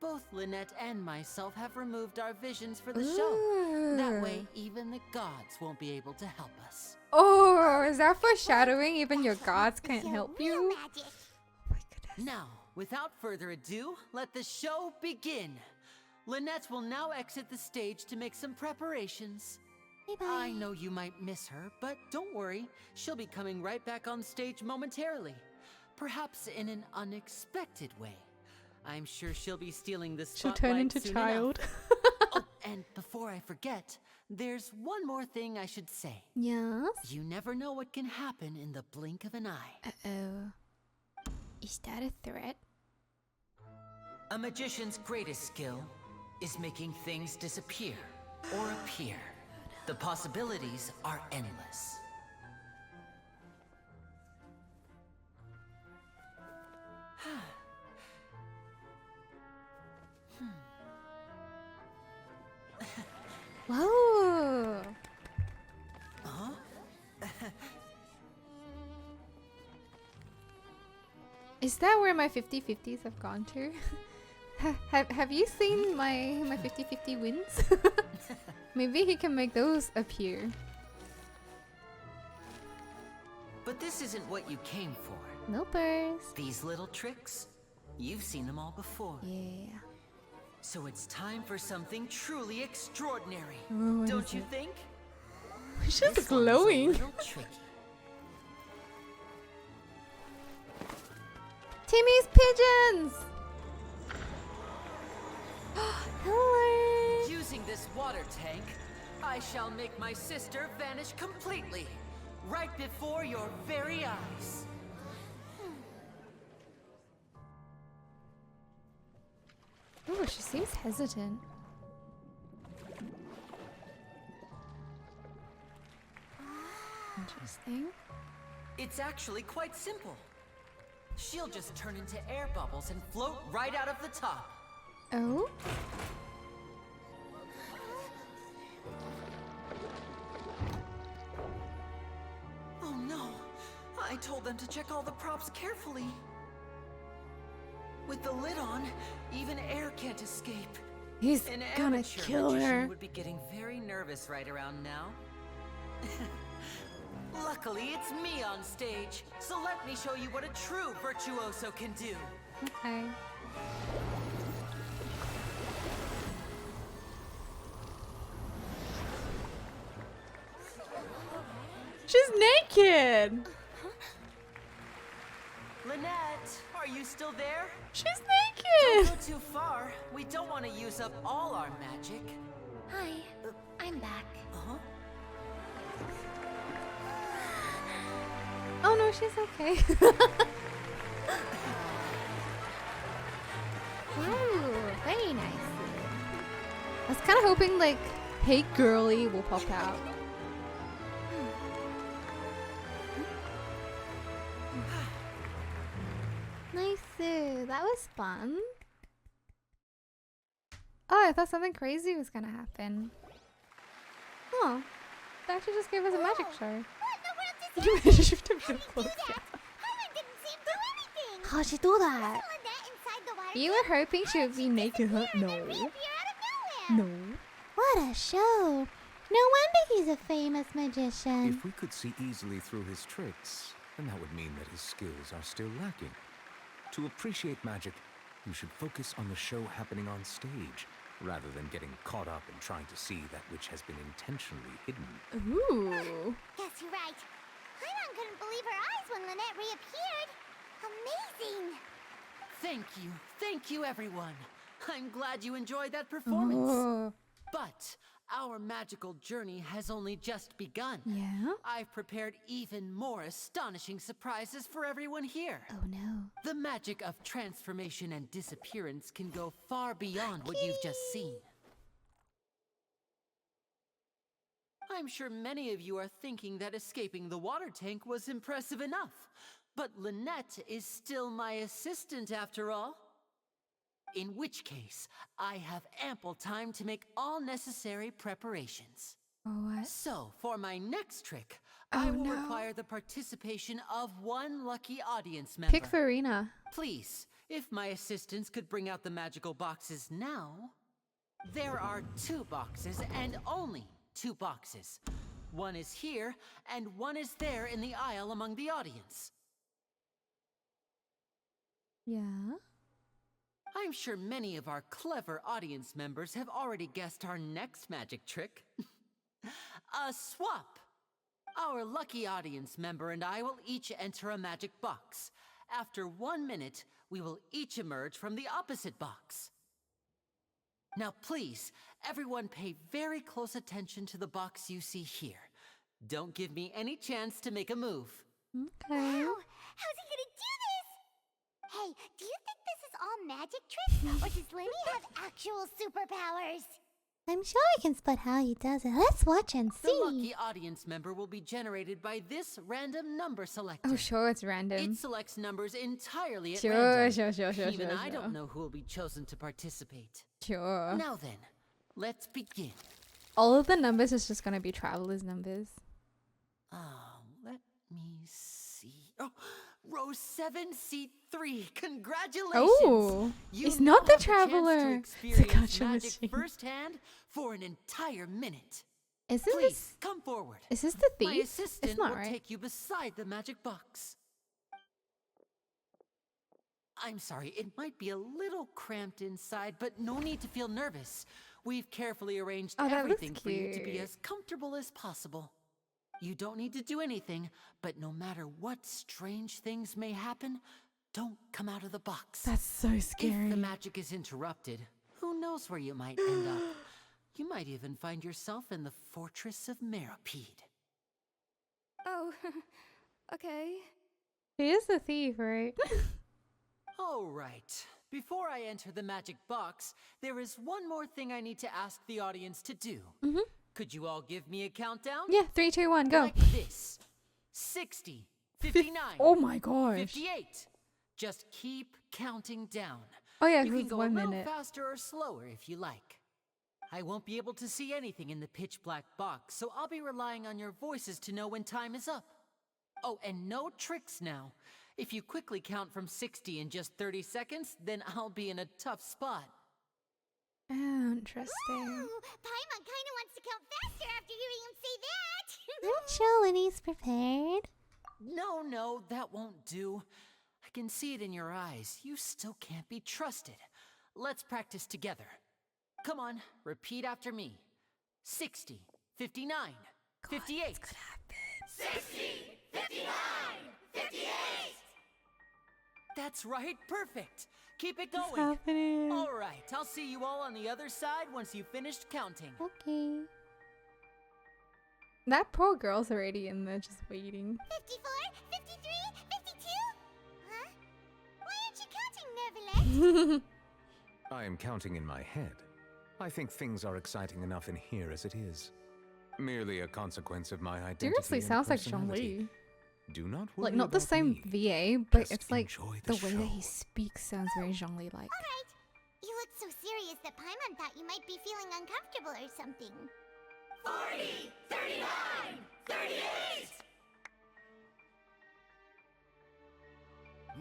Speaker 3: Both Lynette and myself have removed our visions for the show. That way, even the gods won't be able to help us.
Speaker 1: Oh, is that foreshadowing? Even your gods can't help you?
Speaker 3: Now, without further ado, let the show begin. Lynette will now exit the stage to make some preparations. I know you might miss her, but don't worry. She'll be coming right back on stage momentarily. Perhaps in an unexpected way. I'm sure she'll be stealing the
Speaker 1: She'll
Speaker 3: spotlight
Speaker 1: turn into
Speaker 3: soon
Speaker 1: child.
Speaker 3: Oh, and before I forget, there's one more thing I should say.
Speaker 1: Yes?
Speaker 3: You never know what can happen in the blink of an eye.
Speaker 1: Uh-oh. Is that a threat?
Speaker 3: A magician's greatest skill is making things disappear or appear. The possibilities are endless.
Speaker 1: Whoa!
Speaker 3: Huh?
Speaker 1: Is that where my 50-50s have gone to? have you seen my 50-50 wins? Maybe he can make those appear.
Speaker 3: But this isn't what you came for.
Speaker 1: Nopers.
Speaker 3: These little tricks, you've seen them all before.
Speaker 1: Yeah.
Speaker 3: So it's time for something truly extraordinary.
Speaker 1: Ooh, what
Speaker 3: Don't
Speaker 1: is
Speaker 3: you
Speaker 1: it?
Speaker 3: think?
Speaker 1: She's just
Speaker 3: This one's a
Speaker 1: glowing.
Speaker 3: little tricky.
Speaker 1: Timmy's pigeons! Hello!
Speaker 3: Using this water tank, I shall make my sister vanish completely, right before your very eyes.
Speaker 1: Oh, she seems hesitant. Interesting.
Speaker 3: It's actually quite simple. She'll just turn into air bubbles and float right out of the top.
Speaker 1: Oh?
Speaker 3: Oh no! I told them to check all the props carefully. With the lid on, even air can't escape.
Speaker 1: He's
Speaker 3: An
Speaker 1: gonna
Speaker 3: amateur
Speaker 1: kill
Speaker 3: magician
Speaker 1: her.
Speaker 3: would be getting very nervous right around now. Luckily, it's me on stage, so let me show you what a true virtuoso can do.
Speaker 1: Okay. She's naked!
Speaker 3: Lynette, are you still there?
Speaker 1: She's
Speaker 3: Don't
Speaker 1: naked.
Speaker 3: go too far. We don't want to use up all our magic.
Speaker 6: Hi, I'm back.
Speaker 3: Uh-huh.
Speaker 1: Oh no, she's okay. Ooh, very nice. I was kind of hoping like, "Hey girly" will pop out. Nice. That was fun. Oh, I thought something crazy was gonna happen. Oh, they actually just gave us a magic show. You shift him so close. How'd she do that? You were hoping she would be naked, huh? No. No.
Speaker 2: What a show! No wonder he's a famous magician.
Speaker 17: If we could see easily through his tricks, then that would mean that his skills are still lacking. To appreciate magic, you should focus on the show happening on stage, rather than getting caught up in trying to see that which has been intentionally hidden.
Speaker 1: Ooh.
Speaker 10: Guess you're right. Paimon couldn't believe her eyes when Lynette reappeared. Amazing!
Speaker 3: Thank you everyone. I'm glad you enjoyed that performance.
Speaker 1: Oh.
Speaker 3: But our magical journey has only just begun.
Speaker 1: Yeah?
Speaker 3: I've prepared even more astonishing surprises for everyone here.
Speaker 1: Oh no.
Speaker 3: The magic of transformation and disappearance can go far beyond what you've just seen. I'm sure many of you are thinking that escaping the water tank was impressive enough. But Lynette is still my assistant after all. In which case, I have ample time to make all necessary preparations.
Speaker 1: What?
Speaker 3: So, for my next trick,
Speaker 1: Oh,
Speaker 3: I will
Speaker 1: no.
Speaker 3: require the participation of one lucky audience member.
Speaker 1: Pick Furina.
Speaker 3: Please, if my assistants could bring out the magical boxes now. There are 2 boxes and only 2 boxes. One is here and one is there in the aisle among the audience.
Speaker 1: Yeah?
Speaker 3: I'm sure many of our clever audience members have already guessed our next magic trick. A swap! Our lucky audience member and I will each enter a magic box. After 1 minute, we will each emerge from the opposite box. Now please, everyone pay very close attention to the box you see here. Don't give me any chance to make a move.
Speaker 1: Okay.
Speaker 10: Wow! How's he gonna do this? Hey, do you think this is all magic tricks? Or does Lenny have actual superpowers?
Speaker 2: I'm sure I can spot how he does it. Let's watch and
Speaker 3: The
Speaker 2: see.
Speaker 3: lucky audience member will be generated by this random number selector.
Speaker 1: Oh, sure, it's random.
Speaker 3: It selects numbers entirely at
Speaker 1: Sure,
Speaker 3: random.
Speaker 1: sure.
Speaker 3: Even I don't know who will be chosen to participate.
Speaker 1: Sure.
Speaker 3: Now then, let's begin.
Speaker 1: All of the numbers is just gonna be travelers' numbers.
Speaker 3: Let me see. Oh, row 7, seat 3. Congratulations!
Speaker 1: Oh,
Speaker 3: You
Speaker 1: it's
Speaker 3: now
Speaker 1: not the
Speaker 3: have chance to
Speaker 1: traveler. It's a
Speaker 3: experience
Speaker 1: gotcha
Speaker 3: magic
Speaker 1: machine.
Speaker 3: firsthand for an entire minute.
Speaker 1: Is this?
Speaker 3: Please come forward.
Speaker 1: Is this the
Speaker 3: My
Speaker 1: thief?
Speaker 3: assistant
Speaker 1: It's not
Speaker 3: will
Speaker 1: right.
Speaker 3: take you beside the magic box. I'm sorry, it might be a little cramped inside, but no need to feel nervous. We've carefully arranged
Speaker 1: Oh, that looks
Speaker 3: everything for you to be
Speaker 1: cute.
Speaker 3: as comfortable as possible. You don't need to do anything, but no matter what strange things may happen, don't come out of the box.
Speaker 1: That's so
Speaker 3: If
Speaker 1: scary.
Speaker 3: the magic is interrupted, who knows where you might end up? You might even find yourself in the Fortress of Meropide.
Speaker 5: Oh, okay.
Speaker 1: He is the thief, right?
Speaker 3: All right. Before I enter the magic box, there is one more thing I need to ask the audience to do.
Speaker 1: Mhm.
Speaker 3: Could you all give me a countdown?
Speaker 1: Yeah, 3, 2, 1, go.
Speaker 3: Like this. 60, 59.
Speaker 1: Oh my gosh.
Speaker 3: 58. Just keep counting down.
Speaker 1: Oh yeah,
Speaker 3: You
Speaker 1: 'cause
Speaker 3: can
Speaker 1: it's
Speaker 3: go
Speaker 1: 1
Speaker 3: a little
Speaker 1: minute.
Speaker 3: faster or slower if you like. I won't be able to see anything in the pitch black box, so I'll be relying on your voices to know when time is up. Oh, and no tricks now. If you quickly count from 60 in just 30 seconds, then I'll be in a tough spot.
Speaker 1: Oh, interesting.
Speaker 10: Ooh, Paimon kinda wants to count faster after hearing him say that.
Speaker 2: I'm sure Lenny's prepared.
Speaker 3: No, that won't do. I can see it in your eyes. You still can't be trusted. Let's practice together. Come on, repeat after me. 60, 59, 58.
Speaker 1: It's gonna happen.
Speaker 10: 60, 59, 58.
Speaker 3: That's right, perfect. Keep it
Speaker 1: What's
Speaker 3: going.
Speaker 1: happening?
Speaker 3: All right, I'll see you all on the other side once you've finished counting.
Speaker 1: Okay. That poor girl's already in there just waiting.
Speaker 10: 54, 53, 52? Huh? Why aren't you counting, Nervalet?
Speaker 17: I am counting in my head. I think things are exciting enough in here as it is. Merely a consequence of my identity.
Speaker 1: Seriously,
Speaker 17: and
Speaker 1: sounds like
Speaker 17: personality.
Speaker 1: Zhongli.
Speaker 17: Do not worry
Speaker 1: Like, not the
Speaker 17: about
Speaker 1: same
Speaker 17: me.
Speaker 1: VA, but
Speaker 17: Just
Speaker 1: it's like
Speaker 17: enjoy
Speaker 1: the
Speaker 17: the
Speaker 1: way that he
Speaker 17: show.
Speaker 1: speaks sounds very Zhongli-like.
Speaker 10: Alright. You look so serious that Paimon thought you might be feeling uncomfortable or something.
Speaker 11: 40, 39, 38!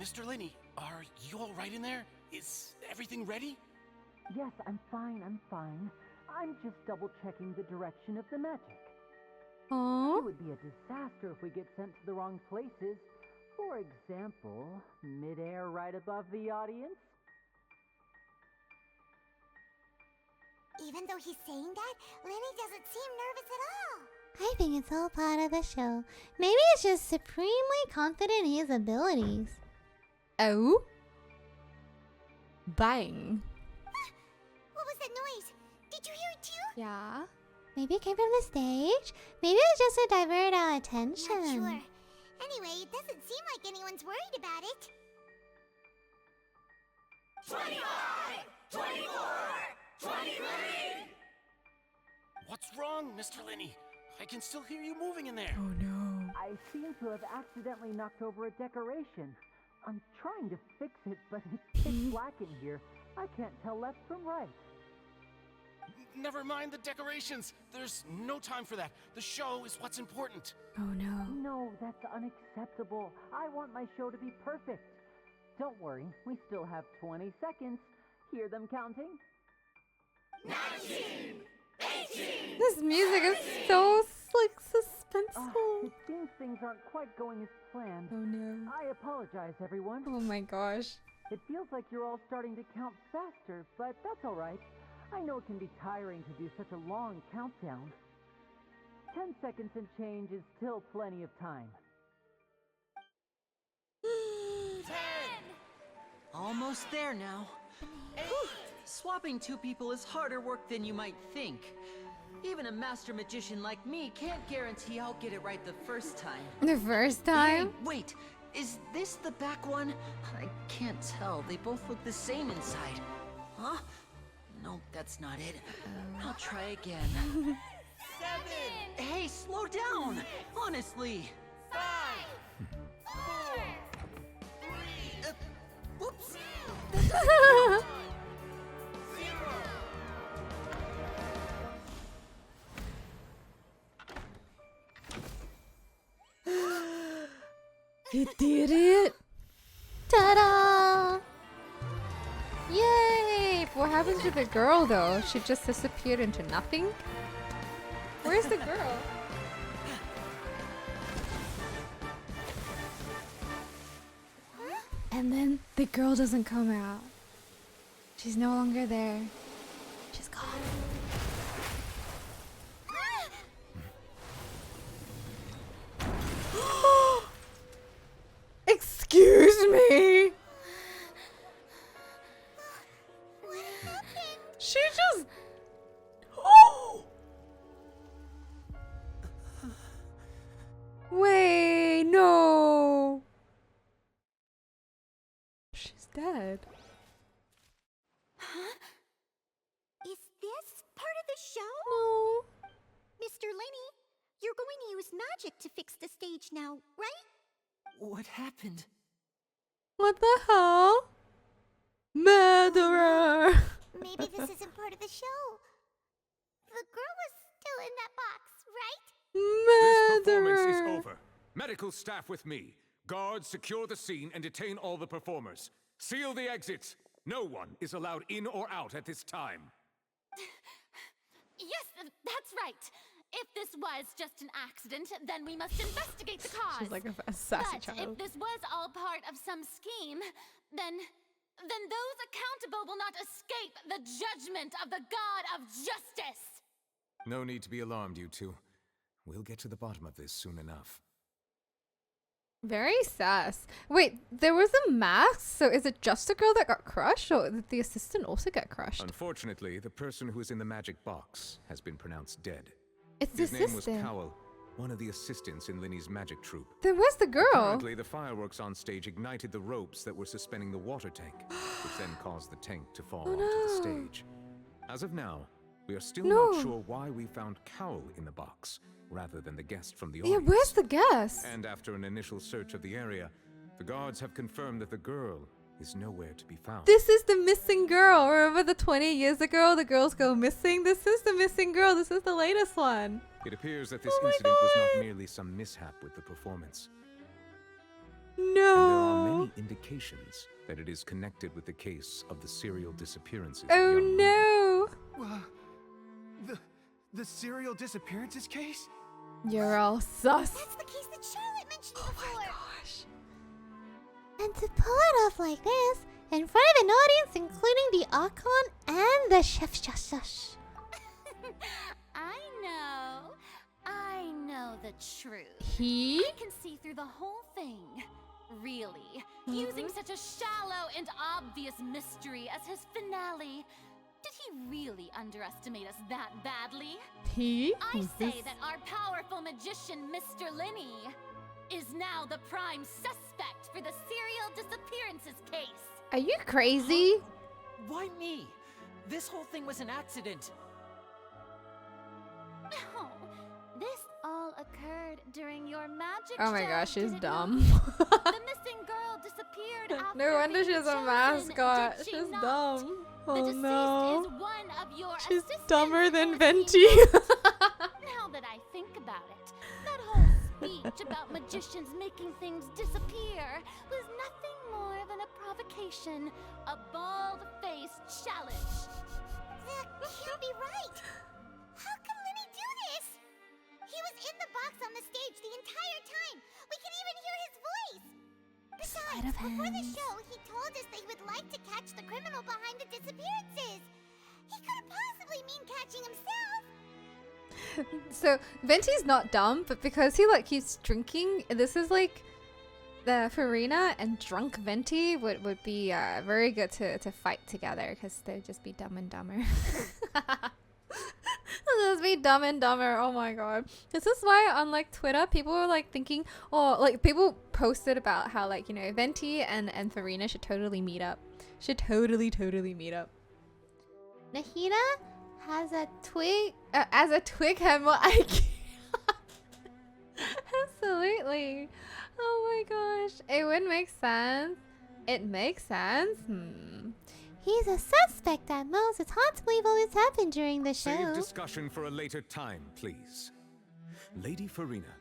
Speaker 16: Mr. Linney, are you all right in there? Is everything ready?
Speaker 3: Yes, I'm fine, I'm fine. I'm just double-checking the direction of the magic.
Speaker 1: Aww.
Speaker 3: It would be a disaster if we get sent to the wrong places. For example, midair right above the audience.
Speaker 10: Even though he's saying that, Lenny doesn't seem nervous at all.
Speaker 2: I think it's all part of the show. Maybe it's just supremely confident in his abilities.
Speaker 1: Oh? Bang.
Speaker 10: What was that noise? Did you hear it too?
Speaker 1: Yeah.
Speaker 2: Maybe it came from the stage. Maybe it was just to divert our attention.
Speaker 10: Not sure. Anyway, it doesn't seem like anyone's worried about it.
Speaker 11: 25, 24, 23!
Speaker 16: What's wrong, Mr. Linney? I can still hear you moving in there.
Speaker 1: Oh no.
Speaker 3: I seem to have accidentally knocked over a decoration. I'm trying to fix it, but it's pitch black in here. I can't tell left from right.
Speaker 16: Never mind the decorations. There's no time for that. The show is what's important.
Speaker 1: Oh no.
Speaker 3: No, that's unacceptable. I want my show to be perfect. Don't worry, we still have 20 seconds. Hear them counting?
Speaker 11: 19, 18!
Speaker 1: This music is so like suspenseful.
Speaker 3: It seems things aren't quite going as planned.
Speaker 1: Oh no.
Speaker 3: I apologize, everyone.
Speaker 1: Oh my gosh.
Speaker 3: It feels like you're all starting to count faster, but that's all right. I know it can be tiring to do such a long countdown. 10 seconds and change is still plenty of time.
Speaker 11: 10!
Speaker 3: Almost there now. Swapping two people is harder work than you might think. Even a master magician like me can't guarantee I'll get it right the first time.
Speaker 1: The first time?
Speaker 3: Hey, wait, is this the back one? I can't tell. They both look the same inside. Huh? No, that's not it. I'll try again.
Speaker 11: 7!
Speaker 3: Hey, slow down! Honestly.
Speaker 11: 5! 4! 3!
Speaker 3: Whoops!
Speaker 11: 0!
Speaker 1: He did it!
Speaker 2: Ta-da!
Speaker 1: Yay! What happens to the girl though? She just disappeared into nothing? Where's the girl? And then the girl doesn't come out. She's no longer there. She's gone. Excuse me!
Speaker 10: What happened?
Speaker 1: She just... Oh! Wait, no! She's dead.
Speaker 10: Huh? Is this part of the show?
Speaker 1: No.
Speaker 10: Mr. Linney, you're going to use magic to fix the stage now, right?
Speaker 3: What happened?
Speaker 1: What the hell? Murderer!
Speaker 10: Maybe this isn't part of the show. The girl was still in that box, right?
Speaker 17: This performance is
Speaker 1: Murderer!
Speaker 17: over. Medical staff with me. Guards, secure the scene and detain all the performers. Seal the exits. No one is allowed in or out at this time.
Speaker 8: Yes, that's right. If this was just an accident, then we must investigate the cause.
Speaker 1: She's like a sassy
Speaker 8: But
Speaker 1: child.
Speaker 8: if this was all part of some scheme, then those accountable will not escape the judgment of the God of Justice.
Speaker 17: No need to be alarmed, you two. We'll get to the bottom of this soon enough.
Speaker 1: Very sass. Wait, there was a mask? So is it just a girl that got crushed, or did the assistant also get crushed?
Speaker 17: Unfortunately, the person who is in the magic box has been pronounced dead.
Speaker 1: It's the
Speaker 17: His name was
Speaker 1: assistant.
Speaker 17: Cowell, one of the assistants in Linny's magic troupe.
Speaker 1: Then where's the girl?
Speaker 17: Apparently, the fireworks on stage ignited the ropes that were suspending the water tank, which then caused the tank to fall onto the stage. As of now, we are still not sure why we found Cowell in the box, rather than the guest from the audience.
Speaker 1: Yeah, where's the guest?
Speaker 17: And after an initial search of the area, the guards have confirmed that the girl is nowhere to be found.
Speaker 1: This is the missing girl. Remember the 20 years ago the girls go missing? This is the missing girl. This is the latest one.
Speaker 17: It appears that this incident was not merely some mishap with the performance.
Speaker 1: No.
Speaker 17: And there are many indications that it is connected with the case of the serial disappearances.
Speaker 1: Oh no.
Speaker 14: The serial disappearances case?
Speaker 1: You're all sus.
Speaker 10: That's the case that Charlotte mentioned before.
Speaker 1: Oh my gosh.
Speaker 2: And to pull it off like this, in front of an audience including the Archon and the Chef Justice.
Speaker 8: I know the truth.
Speaker 1: He?
Speaker 8: I can see through the whole thing. Really. Using such a shallow and obvious mystery as his finale. Did he really underestimate us that badly?
Speaker 1: He?
Speaker 8: I say that our powerful magician, Mr. Linny, is now the prime suspect for the serial disappearances case.
Speaker 1: Are you crazy?
Speaker 3: Why me? This whole thing was an accident.
Speaker 8: Oh, this all occurred during your magic
Speaker 1: Oh my
Speaker 8: show,
Speaker 1: gosh, she's
Speaker 8: did it
Speaker 1: dumb.
Speaker 8: not? The missing girl disappeared after
Speaker 1: No wonder she
Speaker 8: being
Speaker 1: has a
Speaker 8: chosen,
Speaker 1: mascot.
Speaker 8: did she
Speaker 1: She's
Speaker 8: not?
Speaker 1: dumb.
Speaker 8: The
Speaker 1: Oh
Speaker 8: deceased
Speaker 1: no.
Speaker 8: is one of your
Speaker 1: She's
Speaker 8: assistants
Speaker 1: dumber than
Speaker 8: who
Speaker 1: Venti.
Speaker 8: Now that I think about it, that whole speech about magicians making things disappear was nothing more than a provocation, a bald-faced challenge.
Speaker 10: That can't be right. How can Linny do this? He was in the box on the stage the entire time. We can even hear his voice. Besides, before the show, he told us that he would like to catch the criminal behind the disappearances. He couldn't possibly mean catching himself.
Speaker 1: So Venti's not dumb, but because he like keeps drinking, this is like the Furina and drunk Venti would be very good to fight together, because they'd just be dumb and dumber. They'll just be dumb and dumber. Oh my god. This is why on like Twitter people were like thinking, or like people posted about how like, you know, Venti and Furina should totally meet up. Should totally meet up.
Speaker 2: Nahida has a
Speaker 1: Twig as a twig hammer IQ. Absolutely. Oh my gosh. It would make sense. It makes sense.
Speaker 2: He's a suspect at most. It's hard to believe all this happened during the show.
Speaker 17: Save discussion for a later time, please. Lady Furina,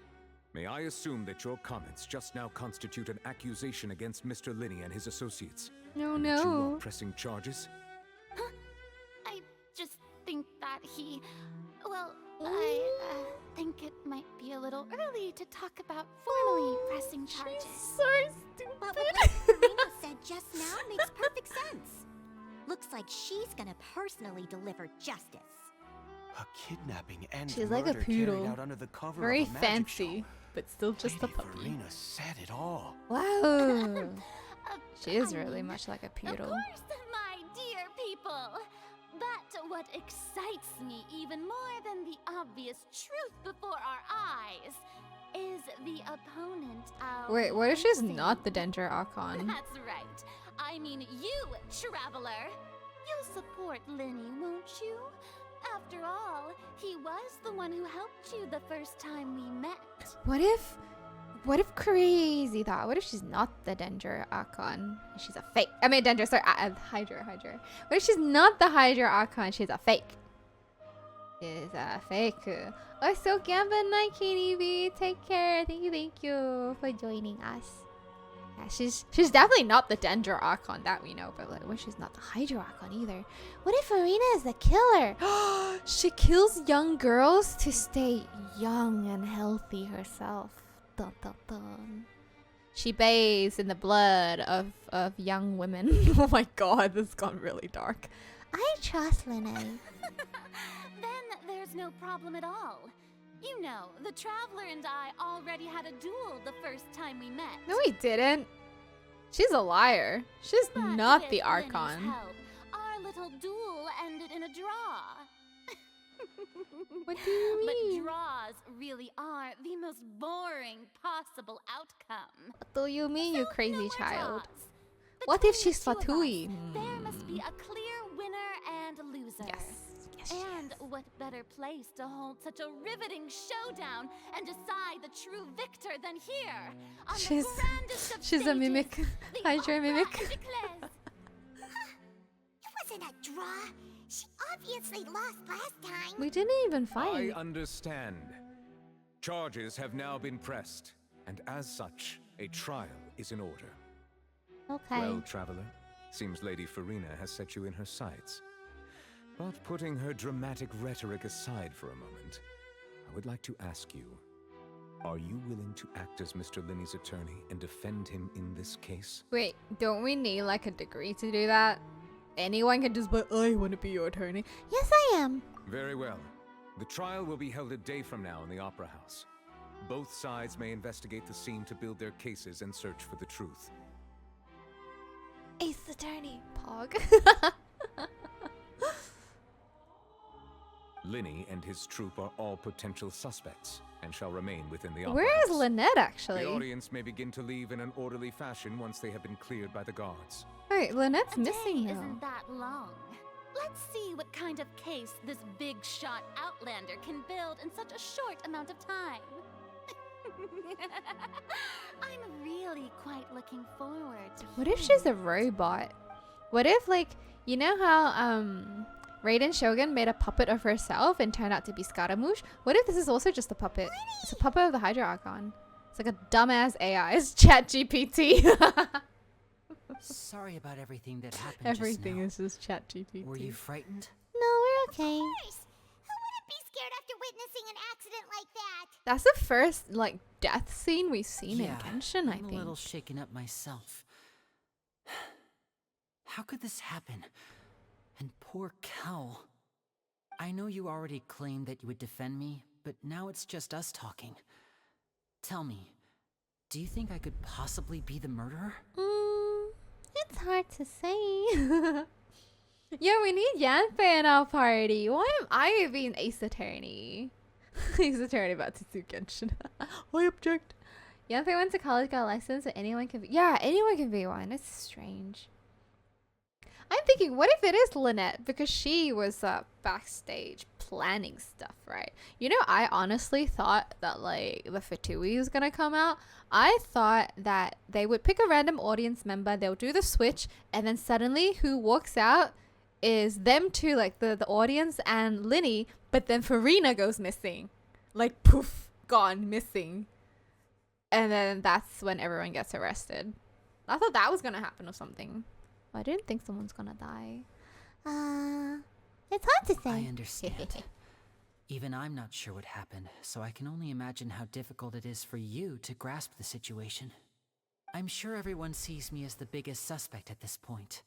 Speaker 17: may I assume that your comments just now constitute an accusation against Mr. Linny and his associates?
Speaker 1: No,
Speaker 17: and
Speaker 1: no.
Speaker 17: that you are pressing charges?
Speaker 8: I just think that he... Well, I think it might be a little early to talk about formally pressing charges.
Speaker 1: So stupid.
Speaker 10: But what Furina said just now makes perfect sense. Looks like she's gonna personally deliver justice.
Speaker 14: A kidnapping and
Speaker 1: She's like a
Speaker 14: murder carried
Speaker 1: poodle.
Speaker 14: out under the cover
Speaker 1: Very
Speaker 14: of a magic
Speaker 1: fancy,
Speaker 14: show.
Speaker 1: but still just a
Speaker 14: Lady
Speaker 1: puppy.
Speaker 14: Furina said it all.
Speaker 1: Wow. She is really much like a
Speaker 8: Of
Speaker 1: poodle.
Speaker 8: course, my dear people. But what excites me even more than the obvious truth before our eyes is the opponent of...
Speaker 1: Wait, what if she's not the Dendra Archon?
Speaker 8: That's right. I mean you, Traveler. You'll support Linny, won't you? After all, he was the one who helped you the first time we met.
Speaker 1: What if crazy thought? What if she's not the Dendra Archon? She's a fake. I mean Dendra, sorry, Hydra. What if she's not the Hydra Archon? She's a fake. She's a fake. Oh, so Gamba night, KDB. Take care. Thank you for joining us. Yeah, she's definitely not the Dendra Archon, that we know, but like, what if she's not the Hydra Archon either?
Speaker 2: What if Furina is the killer?
Speaker 1: She kills young girls to stay young and healthy herself. Dun, dun, dun. She bathes in the blood of young women. Oh my god, this has gone really dark.
Speaker 2: I trust Linny.
Speaker 8: Then there's no problem at all. You know, the Traveler and I already had a duel the first time we met.
Speaker 1: No, we didn't. She's a liar. She's
Speaker 8: But
Speaker 1: not
Speaker 8: with
Speaker 1: the
Speaker 8: Lenny's
Speaker 1: Archon.
Speaker 8: help, our little duel ended in a draw.
Speaker 1: What do you mean?
Speaker 8: But draws really are the most boring possible outcome.
Speaker 1: What do you mean, you crazy child?
Speaker 8: Draws.
Speaker 1: What if
Speaker 8: Between
Speaker 1: she's
Speaker 8: the two of us,
Speaker 1: Fatui?
Speaker 8: There must be a clear winner and loser.
Speaker 1: Yes.
Speaker 8: And what better place to hold such a riveting showdown and decide the true victor than here? On the grandest of
Speaker 1: She's a
Speaker 8: stages,
Speaker 1: mimic.
Speaker 8: the
Speaker 1: Hydra mimic.
Speaker 10: It wasn't a draw. She obviously lost last time.
Speaker 1: We didn't even fight.
Speaker 17: I understand. Charges have now been pressed, and as such, a trial is in order.
Speaker 1: Okay.
Speaker 17: Well, Traveler, seems Lady Furina has set you in her sights. But putting her dramatic rhetoric aside for a moment, I would like to ask you, are you willing to act as Mr. Linney's attorney and defend him in this case?
Speaker 1: Wait, don't we need like a degree to do that? Anyone can just be, I want to be your attorney.
Speaker 2: Yes, I am.
Speaker 17: Very well. The trial will be held a day from now in the Opera House. Both sides may investigate the scene to build their cases and search for the truth.
Speaker 1: Ace attorney. Pog.
Speaker 17: Linney and his troop are all potential suspects and shall remain within the Opera
Speaker 1: Where is
Speaker 17: House.
Speaker 1: Lynette actually?
Speaker 17: The audience may begin to leave in an orderly fashion once they have been cleared by the guards.
Speaker 1: Wait, Lynette's
Speaker 8: A
Speaker 1: missing
Speaker 8: day
Speaker 1: though.
Speaker 8: isn't that long. Let's see what kind of case this big shot Outlander can build in such a short amount of time. I'm really quite looking forward to
Speaker 1: What if
Speaker 8: hearing
Speaker 1: she's a robot? What if, like, you know how Raiden Shogun made a puppet of herself and turned out to be Scaramouche? What if this is also just a puppet? It's a puppet of the Hydra Archon. It's like a dumbass AI. It's ChatGPT.
Speaker 3: Sorry about everything that happened
Speaker 1: Everything
Speaker 3: just
Speaker 1: is just ChatGPT.
Speaker 3: now. Were you frightened?
Speaker 2: No, we're okay.
Speaker 10: Of course. Who wouldn't be scared after witnessing an accident like that?
Speaker 1: That's the first, like, death scene we've seen
Speaker 3: Yeah,
Speaker 1: in Genshin, I
Speaker 3: I'm a
Speaker 1: think.
Speaker 3: little shaken up myself. How could this happen? And poor Cal. I know you already claimed that you would defend me, but now it's just us talking. Tell me, do you think I could possibly be the murderer?
Speaker 2: It's hard to say.
Speaker 1: Yeah, we need Yanfei in our party. Why am I being Ace Attorney? Ace Attorney about to sue Genshin. I object. Yanfei went to college, got a license, so anyone can be. Yeah, anyone can be one. It's strange. I'm thinking, what if it is Lynette? Because she was backstage planning stuff, right? You know, I honestly thought that, like, the Fatui was gonna come out. I thought that they would pick a random audience member, they'll do the switch, and then suddenly who walks out is them two, like the audience and Linny, but then Furina goes missing. Like, poof, gone, missing. And then that's when everyone gets arrested. I thought that was gonna happen or something. I didn't think someone's gonna die.
Speaker 2: It's hard to say.
Speaker 3: I understand. Even I'm not sure what happened, so I can only imagine how difficult it is for you to grasp the situation. I'm sure everyone sees me as the biggest suspect at this point.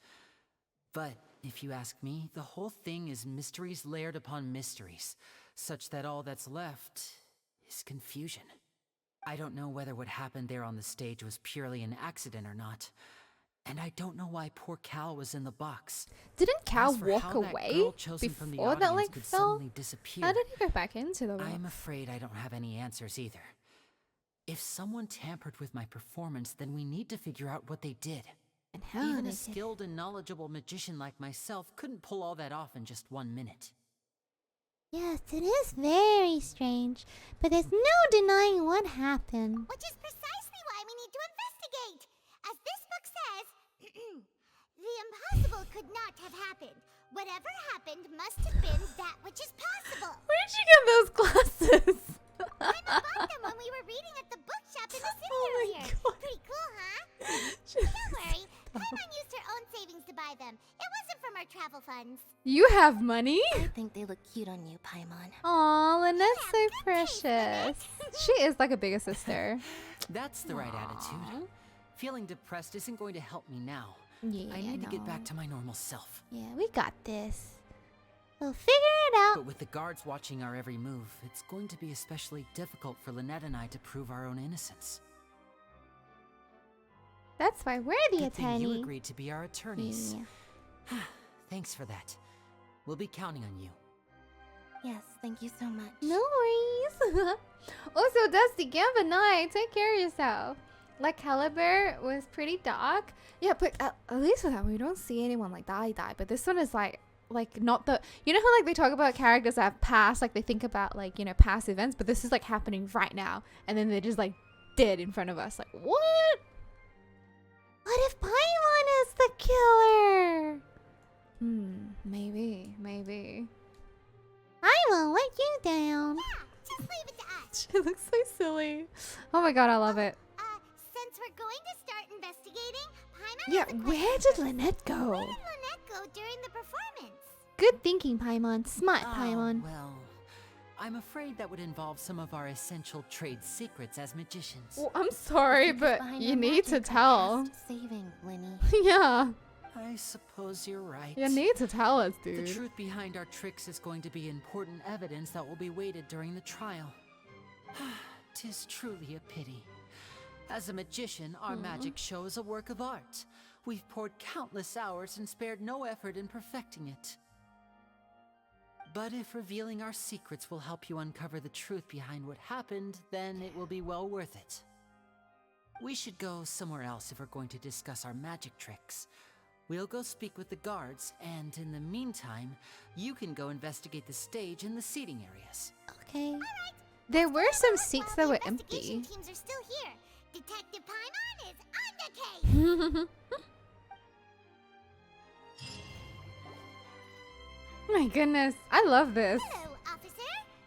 Speaker 3: But if you ask me, the whole thing is mysteries layered upon mysteries, such that all that's left is confusion. I don't know whether what happened there on the stage was purely an accident or not. And I don't know why poor Cal was in the box.
Speaker 1: Didn't Cal
Speaker 3: As for
Speaker 1: walk
Speaker 3: how that
Speaker 1: away
Speaker 3: girl chosen from the
Speaker 1: before that,
Speaker 3: audience
Speaker 1: like,
Speaker 3: could
Speaker 1: fell?
Speaker 3: suddenly disappear,
Speaker 1: How did he go back into the
Speaker 3: I'm
Speaker 1: box?
Speaker 3: afraid I don't have any answers either. If someone tampered with my performance, then we need to figure out what they did.
Speaker 1: And how
Speaker 3: Even
Speaker 1: they
Speaker 3: a
Speaker 1: did
Speaker 3: skilled and knowledgeable magician like myself couldn't pull all that off in just 1 minute.
Speaker 2: Yes, it is very strange, but there's no denying what happened.
Speaker 10: Which is precisely why we need to investigate. As this book says, the impossible could not have happened. Whatever happened must have been that which is possible.
Speaker 1: Where did you get those glasses?
Speaker 10: Paimon bought them when we were reading at the bookshop in the city earlier. Pretty cool, huh? Don't worry, Paimon used her own savings to buy them. It wasn't from our travel funds.
Speaker 1: You have money?
Speaker 6: I think they look cute on you, Paimon.
Speaker 1: Aw, Lynette's so precious. She is like a bigger sister.
Speaker 3: That's the right attitude. Feeling depressed isn't going to help me now.
Speaker 2: Yeah,
Speaker 3: I need to get
Speaker 2: no.
Speaker 3: back to my normal self.
Speaker 2: Yeah, we got this. We'll figure it out.
Speaker 3: But with the guards watching our every move, it's going to be especially difficult for Lynette and I to prove our own innocence.
Speaker 2: That's why we're the
Speaker 3: Good thing
Speaker 2: attorney.
Speaker 3: you agreed to be our attorneys.
Speaker 2: Yeah.
Speaker 3: Thanks for that. We'll be counting on you.
Speaker 6: Yes, thank you so much.
Speaker 2: No worries.
Speaker 1: Also, Dusty, get up at night. Take care of yourself. Like Caliber was pretty dark. Yeah, but at least with that we don't see anyone like die. But this one is like not the, you know how like they talk about characters that have passed, like they think about like, you know, past events, but this is like happening right now, and then they're just like dead in front of us. Like what?
Speaker 2: What if Paimon is the killer?
Speaker 1: Maybe.
Speaker 2: I won't let you down.
Speaker 10: Yeah, just leave it to us.
Speaker 1: She looks so silly. Oh my god, I love it.
Speaker 10: Since we're going to start investigating, Paimon
Speaker 1: Yeah,
Speaker 10: has a
Speaker 1: where
Speaker 10: question.
Speaker 1: did Lynette go?
Speaker 10: Where did Lynette go during the performance?
Speaker 2: Good thinking, Paimon. Smart, Paimon.
Speaker 3: Well, I'm afraid that would involve some of our essential trade secrets as magicians.
Speaker 1: Well, I'm sorry, but you need to tell.
Speaker 6: Saving, Linny.
Speaker 1: Yeah.
Speaker 3: I suppose you're right.
Speaker 1: You need to tell us, dude.
Speaker 3: The truth behind our tricks is going to be important evidence that will be weighted during the trial. 'Tis truly a pity. As a magician, our magic show is a work of art. We've poured countless hours and spared no effort in perfecting it. But if revealing our secrets will help you uncover the truth behind what happened, then it will be well worth it. We should go somewhere else if we're going to discuss our magic tricks. We'll go speak with the guards, and in the meantime, you can go investigate the stage and the seating areas.
Speaker 2: Okay.
Speaker 10: Alright.
Speaker 1: There were some seats that were
Speaker 10: Investigation
Speaker 1: empty.
Speaker 10: teams are still here. Detective Paimon is on the case.
Speaker 1: My goodness, I love this.
Speaker 10: Hello, officer.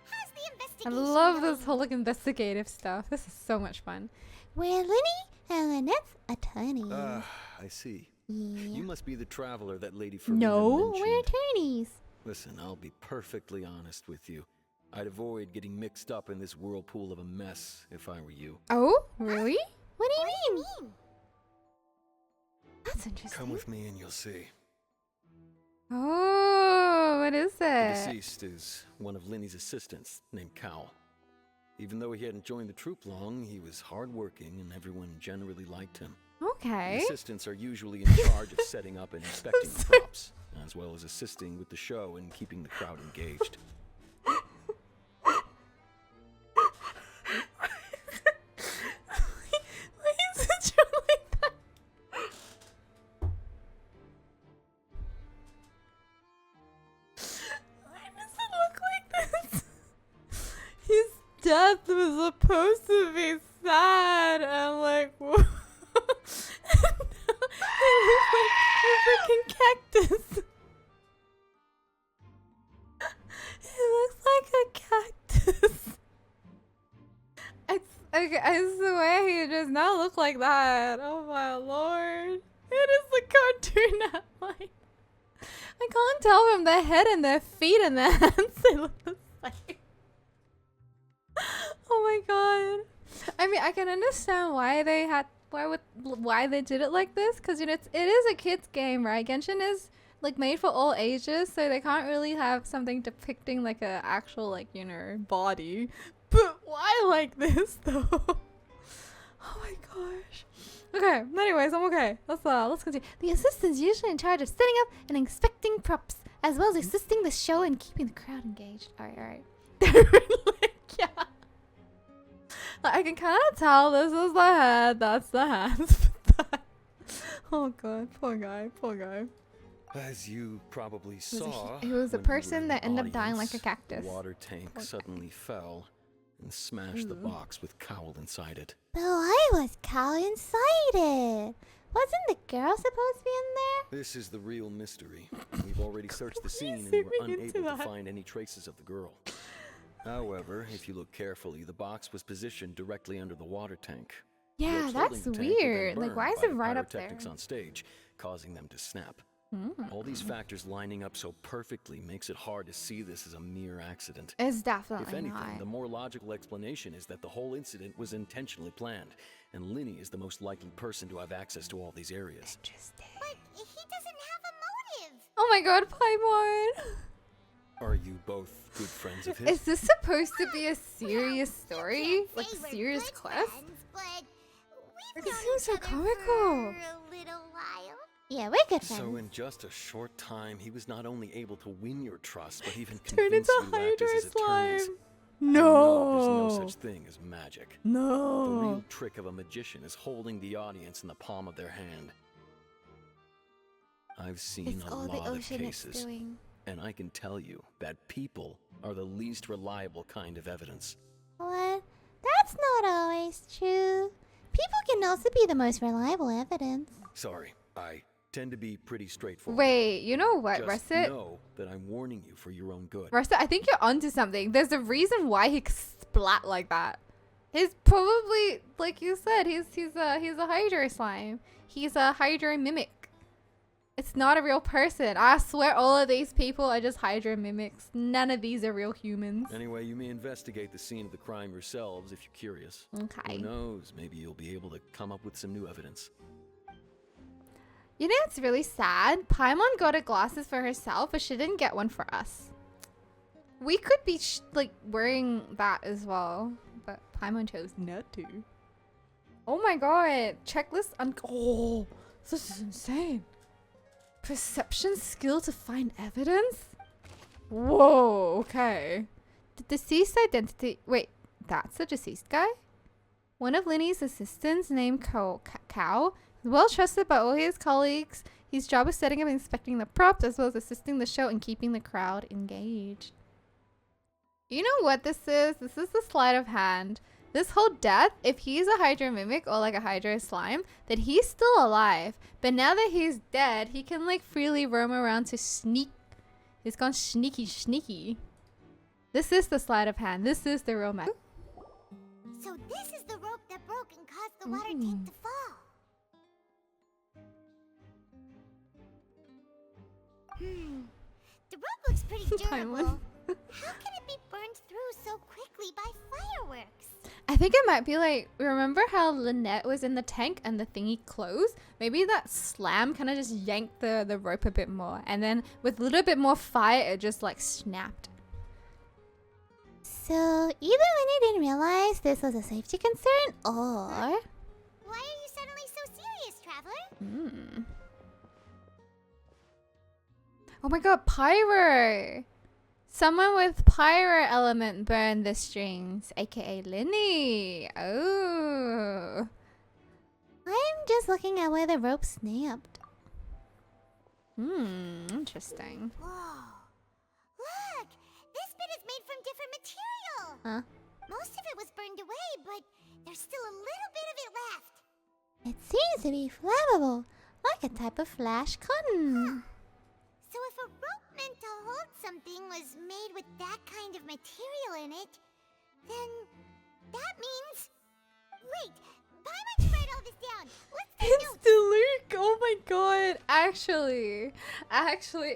Speaker 10: How's the
Speaker 1: I
Speaker 10: investigation
Speaker 1: love
Speaker 10: going?
Speaker 1: this whole like investigative stuff. This is so much fun.
Speaker 2: We're Linny and Lynette's attorney.
Speaker 18: I see.
Speaker 2: Yeah.
Speaker 18: You must be the traveler that Lady Furina
Speaker 2: No,
Speaker 18: mentioned.
Speaker 2: we're attorneys.
Speaker 18: Listen, I'll be perfectly honest with you. I'd avoid getting mixed up in this whirlpool of a mess if I were you.
Speaker 1: Oh, really?
Speaker 2: What do you mean?
Speaker 1: That's interesting.
Speaker 18: Come with me and you'll see.
Speaker 1: Oh, what is
Speaker 18: The
Speaker 1: it?
Speaker 18: deceased is one of Linny's assistants named Cal. Even though he hadn't joined the troupe long, he was hardworking and everyone generally liked him.
Speaker 1: Okay.
Speaker 18: The assistants are usually in charge of setting up and inspecting the props, as well as assisting with the show and keeping the crowd engaged.
Speaker 1: Why is it drawn like that? Why does it look like this? His death was supposed to be sad. I'm like, whoa. It looks like a freaking cactus. It looks like a cactus. Okay, I swear he does not look like that. Oh my lord. It is the cartoon outline. I can't tell from their head and their feet and their hands. They look the same. Oh my god. I mean, I can understand why they had why they did it like this, because you know it is a kids game, right? Genshin is like made for all ages, so they can't really have something depicting like a actual like, you know, body. But why like this though? Oh my gosh. Okay, anyways, I'm okay. Let's continue. The assistant's usually in charge of setting up and inspecting props, as well as assisting the show and keeping the crowd engaged. Alright. Yeah. Like, I can kind of tell this is the head, that's the hands. Oh god, poor guy.
Speaker 18: As you probably saw,
Speaker 1: He was a
Speaker 18: when you were
Speaker 1: person
Speaker 18: in
Speaker 1: that
Speaker 18: the
Speaker 1: ended up dying like a
Speaker 18: audience,
Speaker 1: cactus.
Speaker 18: The water tank suddenly fell and smashed the box with Cowl inside it.
Speaker 2: But why was Cal inside it? Wasn't the girl supposed to be in there?
Speaker 18: This is the real mystery. We've already searched the scene and
Speaker 2: zooming
Speaker 18: were
Speaker 2: into
Speaker 18: unable to
Speaker 2: that?
Speaker 18: find any traces of the girl. However, if you look carefully, the box was positioned directly under the water tank.
Speaker 1: Yeah,
Speaker 18: Ropes
Speaker 1: that's
Speaker 18: holding the tank were then
Speaker 1: weird. Like,
Speaker 18: burned
Speaker 1: why is
Speaker 18: by
Speaker 1: it
Speaker 18: the
Speaker 1: right up there?
Speaker 18: pyrotechnics on stage, causing them to snap. All these factors lining up so perfectly makes it hard to see this as a mere accident.
Speaker 1: It's
Speaker 18: If
Speaker 1: definitely
Speaker 18: anything,
Speaker 1: not.
Speaker 18: the more logical explanation is that the whole incident was intentionally planned, and Linny is the most likely person to have access to all these areas.
Speaker 10: But he doesn't have a motive.
Speaker 1: Oh my god, Paimon.
Speaker 18: Are you both good friends of his?
Speaker 1: Is this supposed to be a serious story? Like a serious quest? It seems so comical.
Speaker 2: Yeah, we're good friends.
Speaker 18: So in just a short time, he was not only able to win your trust, but even
Speaker 1: Turn
Speaker 18: convince
Speaker 1: into
Speaker 18: you to act as his attorneys.
Speaker 1: slime.
Speaker 18: No, there's
Speaker 1: No.
Speaker 18: no such thing as magic.
Speaker 1: No.
Speaker 18: The real trick of a magician is holding the audience in the palm of their hand. I've seen
Speaker 1: It's
Speaker 18: a
Speaker 1: all the
Speaker 18: lot of
Speaker 1: ocean it's
Speaker 18: cases,
Speaker 1: doing.
Speaker 18: and I can tell you that people are the least reliable kind of evidence.
Speaker 2: What? That's not always true. People can also be the most reliable evidence.
Speaker 18: Sorry, I tend to be pretty straightforward.
Speaker 1: Wait, you know what,
Speaker 18: Just
Speaker 1: Russet?
Speaker 18: know that I'm warning you for your own good.
Speaker 1: Russet, I think you're onto something. There's a reason why he splat like that. He's probably, like you said, he's a Hydra slime. He's a Hydra mimic. It's not a real person. I swear all of these people are just Hydra mimics. None of these are real humans.
Speaker 18: Anyway, you may investigate the scene of the crime yourselves if you're curious.
Speaker 1: Okay.
Speaker 18: Who knows? Maybe you'll be able to come up with some new evidence.
Speaker 1: You know it's really sad? Paimon got her glasses for herself, but she didn't get one for us. We could be like wearing that as well, but Paimon chose not to. Oh my god! Checklist oh, this is insane. Perception skill to find evidence? Whoa, okay. The deceased identity. Wait, that's the deceased guy? One of Linny's assistants named Cow. Well trusted by all his colleagues. His job is setting up and inspecting the props as well as assisting the show and keeping the crowd engaged. You know what this is? This is the sleight of hand. This whole death, if he's a Hydra mimic or like a Hydra slime, then he's still alive. But now that he's dead, he can like freely roam around to sneak. He's gone sneaky. This is the sleight of hand. This is the real magic.
Speaker 10: So this is the rope that broke and caused the water tank to fall. The rope looks pretty durable. How can it be burned through so quickly by fireworks?
Speaker 1: I think it might be like, remember how Lynette was in the tank and the thingy closed? Maybe that slam kind of just yanked the rope a bit more. And then with a little bit more fire, it just like snapped.
Speaker 2: So, either Winnie didn't realize this was a safety concern, or...
Speaker 10: Why are you suddenly so serious, Traveler?
Speaker 1: Oh my god, Pyro! Someone with pyro element burned the strings, aka Linny. Oh.
Speaker 2: I'm just looking at where the rope snapped.
Speaker 1: Interesting.
Speaker 10: Whoa. Look! This bit is made from different material.
Speaker 2: Huh?
Speaker 10: Most of it was burned away, but there's still a little bit of it left.
Speaker 2: It seems to be flammable, like a type of flash cotton.
Speaker 10: So if a rope meant to hold something was made with that kind of material in it, then that means... Wait, Paimon should write all this down. Let's take
Speaker 1: It's
Speaker 10: notes.
Speaker 1: Deluke! Oh my god. Actually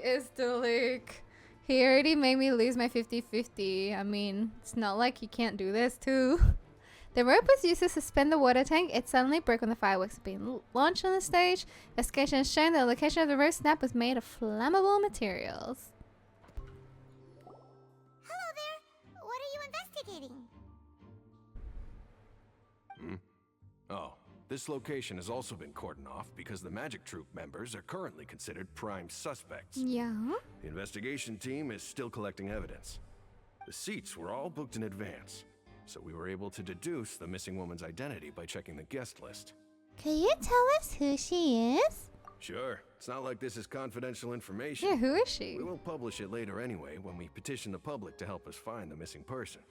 Speaker 1: it's Deluke. He already made me lose my 50-50. I mean, it's not like he can't do this too. The rope was used to suspend the water tank. It suddenly broke when the fireworks were being launched on the stage. Investigation has shown that the location of the rope snap was made of flammable materials.
Speaker 10: Hello there. What are you investigating?
Speaker 19: Oh, this location has also been cordoned off because the magic troupe members are currently considered prime suspects.
Speaker 1: Yeah?
Speaker 19: The investigation team is still collecting evidence. The seats were all booked in advance, so we were able to deduce the missing woman's identity by checking the guest list.
Speaker 2: Can you tell us who she is?
Speaker 19: Sure, it's not like this is confidential information.
Speaker 1: Yeah, who is she?
Speaker 19: We will publish it later anyway when we petition the public to help us find the missing person.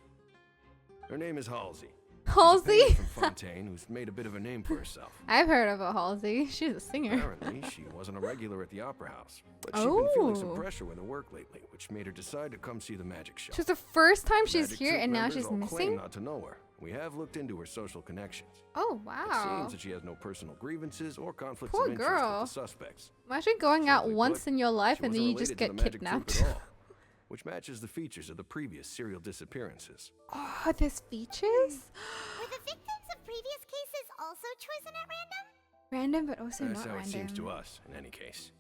Speaker 19: Her name is Halsey.
Speaker 1: Halsey?
Speaker 19: She's a painter from Fontaine who's made a bit of a name for herself.
Speaker 1: I've heard of a Halsey. She's a singer.
Speaker 19: Apparently, she wasn't a regular at the Opera House, but she'd been feeling some
Speaker 1: Oh.
Speaker 19: pressure with her work lately, which made her decide to come see the magic show.
Speaker 1: So it's the first time she's
Speaker 19: Magic
Speaker 1: here
Speaker 19: troupe
Speaker 1: and now
Speaker 19: members
Speaker 1: she's
Speaker 19: all claim
Speaker 1: missing?
Speaker 19: not to know her. We have looked into her social connections.
Speaker 1: Oh,
Speaker 19: It
Speaker 1: wow.
Speaker 19: seems that she has no personal grievances or conflicts
Speaker 1: Poor
Speaker 19: of interest
Speaker 1: girl.
Speaker 19: with the suspects.
Speaker 1: Imagine going out
Speaker 19: Simply
Speaker 1: once
Speaker 19: put,
Speaker 1: in your life
Speaker 19: she
Speaker 1: and then
Speaker 19: wasn't
Speaker 1: you just
Speaker 19: related to
Speaker 1: get
Speaker 19: the magic troupe
Speaker 1: kidnapped.
Speaker 19: at all, which matches the features of the previous serial disappearances.
Speaker 1: Oh, there's features?
Speaker 10: Were the victims of previous cases also chosen at random?
Speaker 1: Random, but also
Speaker 19: That's
Speaker 1: not
Speaker 19: how
Speaker 1: random.
Speaker 19: it seems to us, in any case.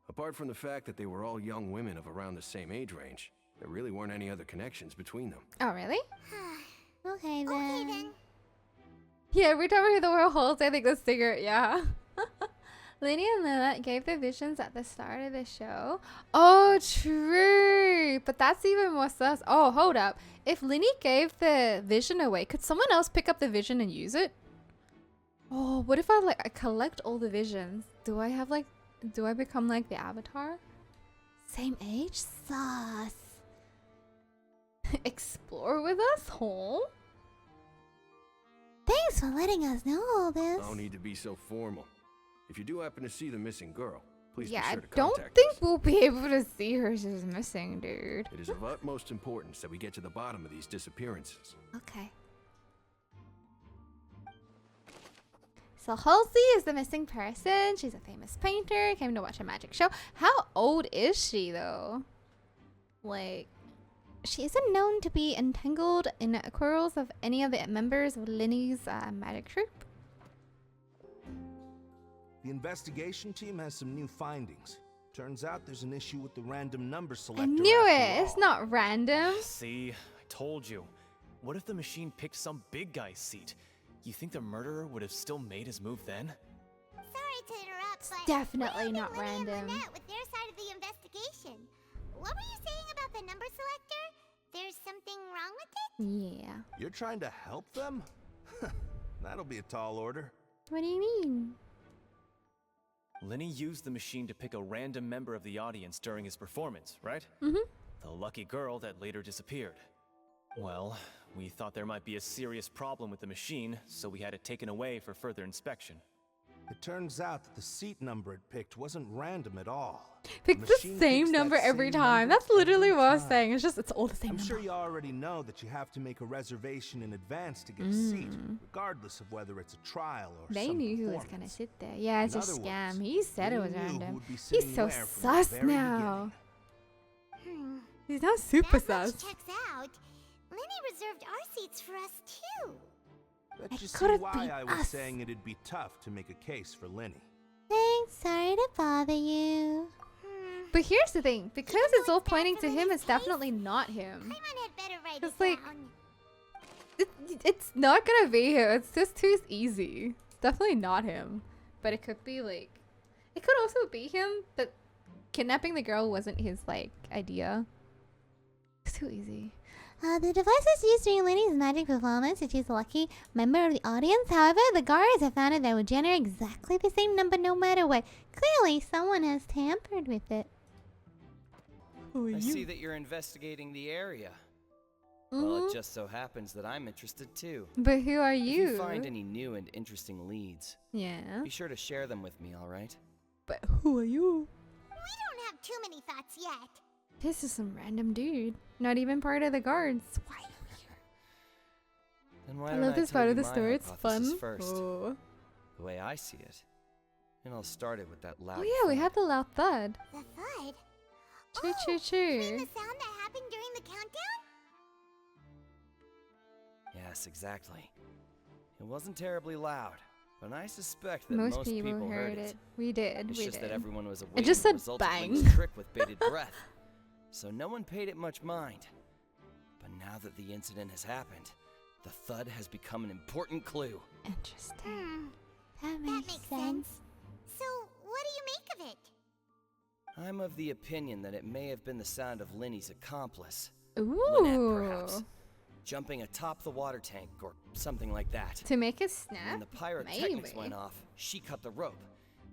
Speaker 19: Apart from the fact that they were all young women of around the same age range, There really weren't any other connections between them.
Speaker 1: Oh, really?
Speaker 2: Okay then.
Speaker 1: Yeah, every time I hear the word holes, I think the singer, yeah. Lenny and Lilith gave the visions at the start of the show. Oh, true. But that's even more sus. Oh, hold up. If Lenny gave the vision away, could someone else pick up the vision and use it? Oh, what if I collect all the visions? Do I become like the avatar? Same age? Sus. Explore with us, huh?
Speaker 2: Thanks for letting us know all this.
Speaker 19: No need to be so formal. If you do happen to see the missing girl, please be
Speaker 1: Yeah,
Speaker 19: sure to
Speaker 1: I don't
Speaker 19: contact
Speaker 1: think we'll be able to see her. She's missing, dude.
Speaker 19: It is of utmost importance that we get to the bottom of these disappearances.
Speaker 1: Okay. So Halsey is the missing person. She's a famous painter. Came to watch a magic show. How old is she, though? Like, she isn't known to be entangled in quarrels of any of the members of Lenny's magic troupe.
Speaker 13: The investigation team has some new findings. Turns out there's an issue with the random number selector.
Speaker 1: I knew it. It's not random.
Speaker 14: See, I told you. What if the machine picked some big guy's seat? You think the murderer would have still made his move then?
Speaker 10: Sorry to interrupt, but
Speaker 2: Definitely not random.
Speaker 10: with their side of the investigation. What were you saying about the number selector? There's something wrong with it?
Speaker 1: Yeah.
Speaker 13: You're trying to help them? That'll be a tall order.
Speaker 1: What do you mean?
Speaker 14: Lenny used the machine to pick a random member of the audience during his performance, right?
Speaker 1: Mm-hmm.
Speaker 14: The lucky girl that later disappeared. Well, we thought there might be a serious problem with the machine, so we had it taken away for further inspection.
Speaker 13: It turns out that the seat number it picked wasn't random at all.
Speaker 1: Pick the same number every time. That's literally what I was saying. It's just, it's all the same
Speaker 13: I'm
Speaker 1: number.
Speaker 13: sure you already know that you have to make a reservation in advance to get a seat, regardless of whether it's a trial or
Speaker 1: They
Speaker 13: some
Speaker 1: knew who was gonna sit there. Yeah, it's a
Speaker 13: In other
Speaker 1: scam.
Speaker 13: words,
Speaker 1: He said it
Speaker 13: they
Speaker 1: was
Speaker 13: knew who
Speaker 1: random.
Speaker 13: would be
Speaker 1: He's
Speaker 13: sitting
Speaker 1: so
Speaker 13: where from the
Speaker 1: sus
Speaker 13: very
Speaker 1: now. He's not super sus.
Speaker 10: Checks out. Lenny reserved our seats for us too.
Speaker 13: That you see
Speaker 2: could've
Speaker 13: why
Speaker 2: been
Speaker 13: I was
Speaker 2: us.
Speaker 13: saying it'd be tough to make a case for Lenny.
Speaker 2: Thanks, sorry to bother you.
Speaker 1: But here's the thing, because it's all pointing to him, it's definitely not him. It's like, it's not gonna be him. It's just too easy. It's definitely not him. But it could be like, it could also be him, but kidnapping the girl wasn't his like idea. It's too easy.
Speaker 2: The devices used during Lenny's magic performance to choose a lucky member of the audience. However, the guards have found that they would generate exactly the same number no matter what. Clearly, someone has tampered with it.
Speaker 20: I see that you're investigating the area. Well, it just so happens that I'm interested too.
Speaker 1: But who are
Speaker 20: If
Speaker 1: you?
Speaker 20: you find any new and interesting leads,
Speaker 1: Yeah.
Speaker 20: be sure to share them with me, all right?
Speaker 1: But who are you?
Speaker 10: We don't have too many thoughts yet.
Speaker 1: This is some random dude. Not even part of the guards. Why?
Speaker 20: Then why
Speaker 1: I
Speaker 20: don't
Speaker 1: love this
Speaker 20: tell
Speaker 1: part
Speaker 20: you
Speaker 1: of the
Speaker 20: my
Speaker 1: story. It's
Speaker 20: hypothesis
Speaker 1: fun.
Speaker 20: First,
Speaker 1: Oh.
Speaker 20: the way I see it. And I'll start it with that loud.
Speaker 1: Oh yeah, we
Speaker 20: thud.
Speaker 1: had the loud thud.
Speaker 10: The thud?
Speaker 1: Choo choo choo.
Speaker 10: The sound that happened during the countdown?
Speaker 20: Yes, exactly. It wasn't terribly loud, but I suspect that
Speaker 1: Most people heard it. We did.
Speaker 20: It's
Speaker 1: We
Speaker 20: just
Speaker 1: did.
Speaker 20: that everyone was
Speaker 1: It
Speaker 20: awaiting
Speaker 1: just
Speaker 20: the
Speaker 1: said
Speaker 20: result of
Speaker 1: bang.
Speaker 20: Link's trick with bated breath, so no one paid it much mind. But now that the incident has happened, the thud has become an important clue.
Speaker 1: Interesting.
Speaker 2: That makes
Speaker 10: sense. So, what do you make of it?
Speaker 20: I'm of the opinion that it may have been the sound of Lenny's accomplice,
Speaker 1: Ooh.
Speaker 20: Lynette, perhaps, jumping atop the water tank or something like that.
Speaker 1: To make it
Speaker 20: And
Speaker 1: snap?
Speaker 20: when the pyrotechnics
Speaker 1: Maybe.
Speaker 20: went off, she cut the rope,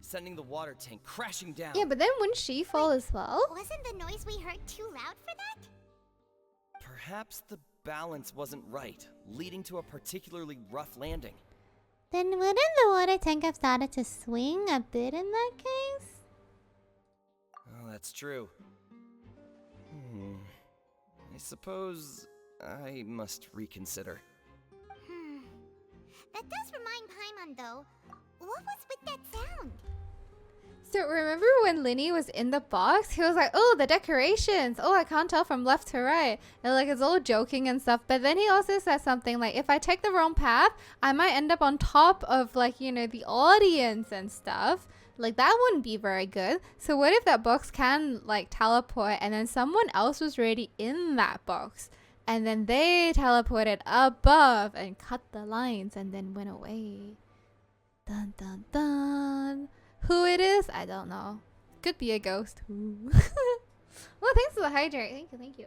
Speaker 20: sending the water tank crashing down.
Speaker 1: Yeah, but then wouldn't she fall as well?
Speaker 10: Wasn't the noise we heard too loud for that?
Speaker 20: Perhaps the balance wasn't right, leading to a particularly rough landing.
Speaker 2: Then wouldn't the water tank have started to swing a bit in that case?
Speaker 20: Oh, that's true. I suppose I must reconsider.
Speaker 10: That does remind Paimon, though. What was with that sound?
Speaker 1: So remember when Lenny was in the box? He was like, oh, the decorations. Oh, I can't tell from left to right. And like, it's all joking and stuff. But then he also said something like, if I take the wrong path, I might end up on top of like, you know, the audience and stuff. Like, that wouldn't be very good. So what if that box can, like, teleport and then someone else was already in that box and then they teleported above and cut the lines and then went away? Dun dun dun. Who it is? I don't know. Could be a ghost. Who? Well, thanks for the hydrate. Thank you, thank you.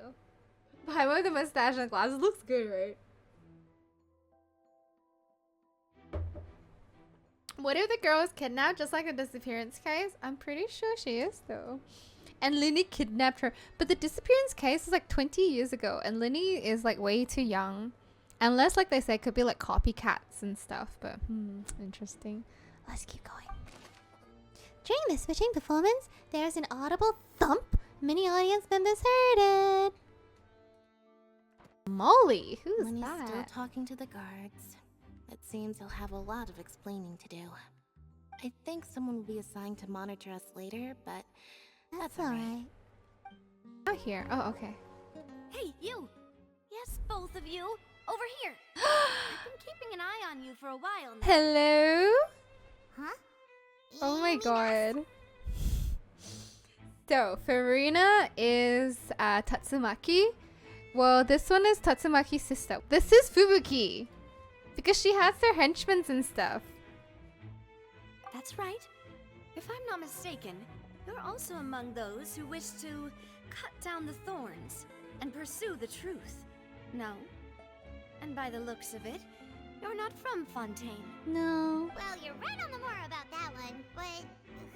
Speaker 1: Paimon with the mustache and glasses looks good, right? What if the girl is kidnapped just like a disappearance case? I'm pretty sure she is though. And Linny kidnapped her. But the disappearance case is like 20 years ago and Linny is like way too young. Unless, like they say, could be like copycats and stuff. But interesting.
Speaker 2: Let's keep going. During the switching performance, there's an audible thump. Many audience members heard it.
Speaker 1: Molly, who's
Speaker 6: Lenny's
Speaker 1: that?
Speaker 6: still talking to the guards. It seems he'll have a lot of explaining to do. I think someone will be assigned to monitor us later, but that's alright.
Speaker 1: Out here. Oh, okay.
Speaker 11: Hey, you! Yes, both of you! Over here! I've been keeping an eye on you for a while now.
Speaker 1: Hello?
Speaker 10: Huh?
Speaker 1: Oh my god. So, Furina is Tatsumaki. Well, this one is Tatsumaki's sister. This is Fubuki. Because she has her henchmen and stuff.
Speaker 11: That's right. If I'm not mistaken, you're also among those who wish to cut down the thorns and pursue the truth. No? And by the looks of it, you're not from Fontaine.
Speaker 1: No.
Speaker 10: Well, you're right on the more about that one, but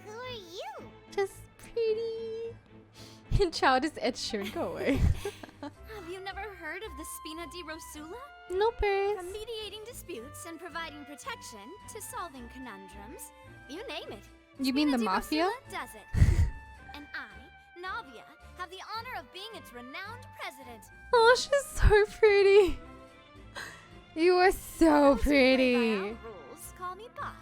Speaker 10: who are you?
Speaker 1: Just pretty. Child is Ed Sheeran, go away.
Speaker 11: Have you never heard of the Spina di Rosula?
Speaker 1: No, Paris.
Speaker 11: From mediating disputes and providing protection to solving conundrums, you name it.
Speaker 1: You mean the
Speaker 11: Spina di
Speaker 1: mafia?
Speaker 11: Rosula does it. And I, Navia, have the honor of being its renowned president.
Speaker 1: Oh, she's so pretty. You are so pretty.
Speaker 11: Rules, call me boss.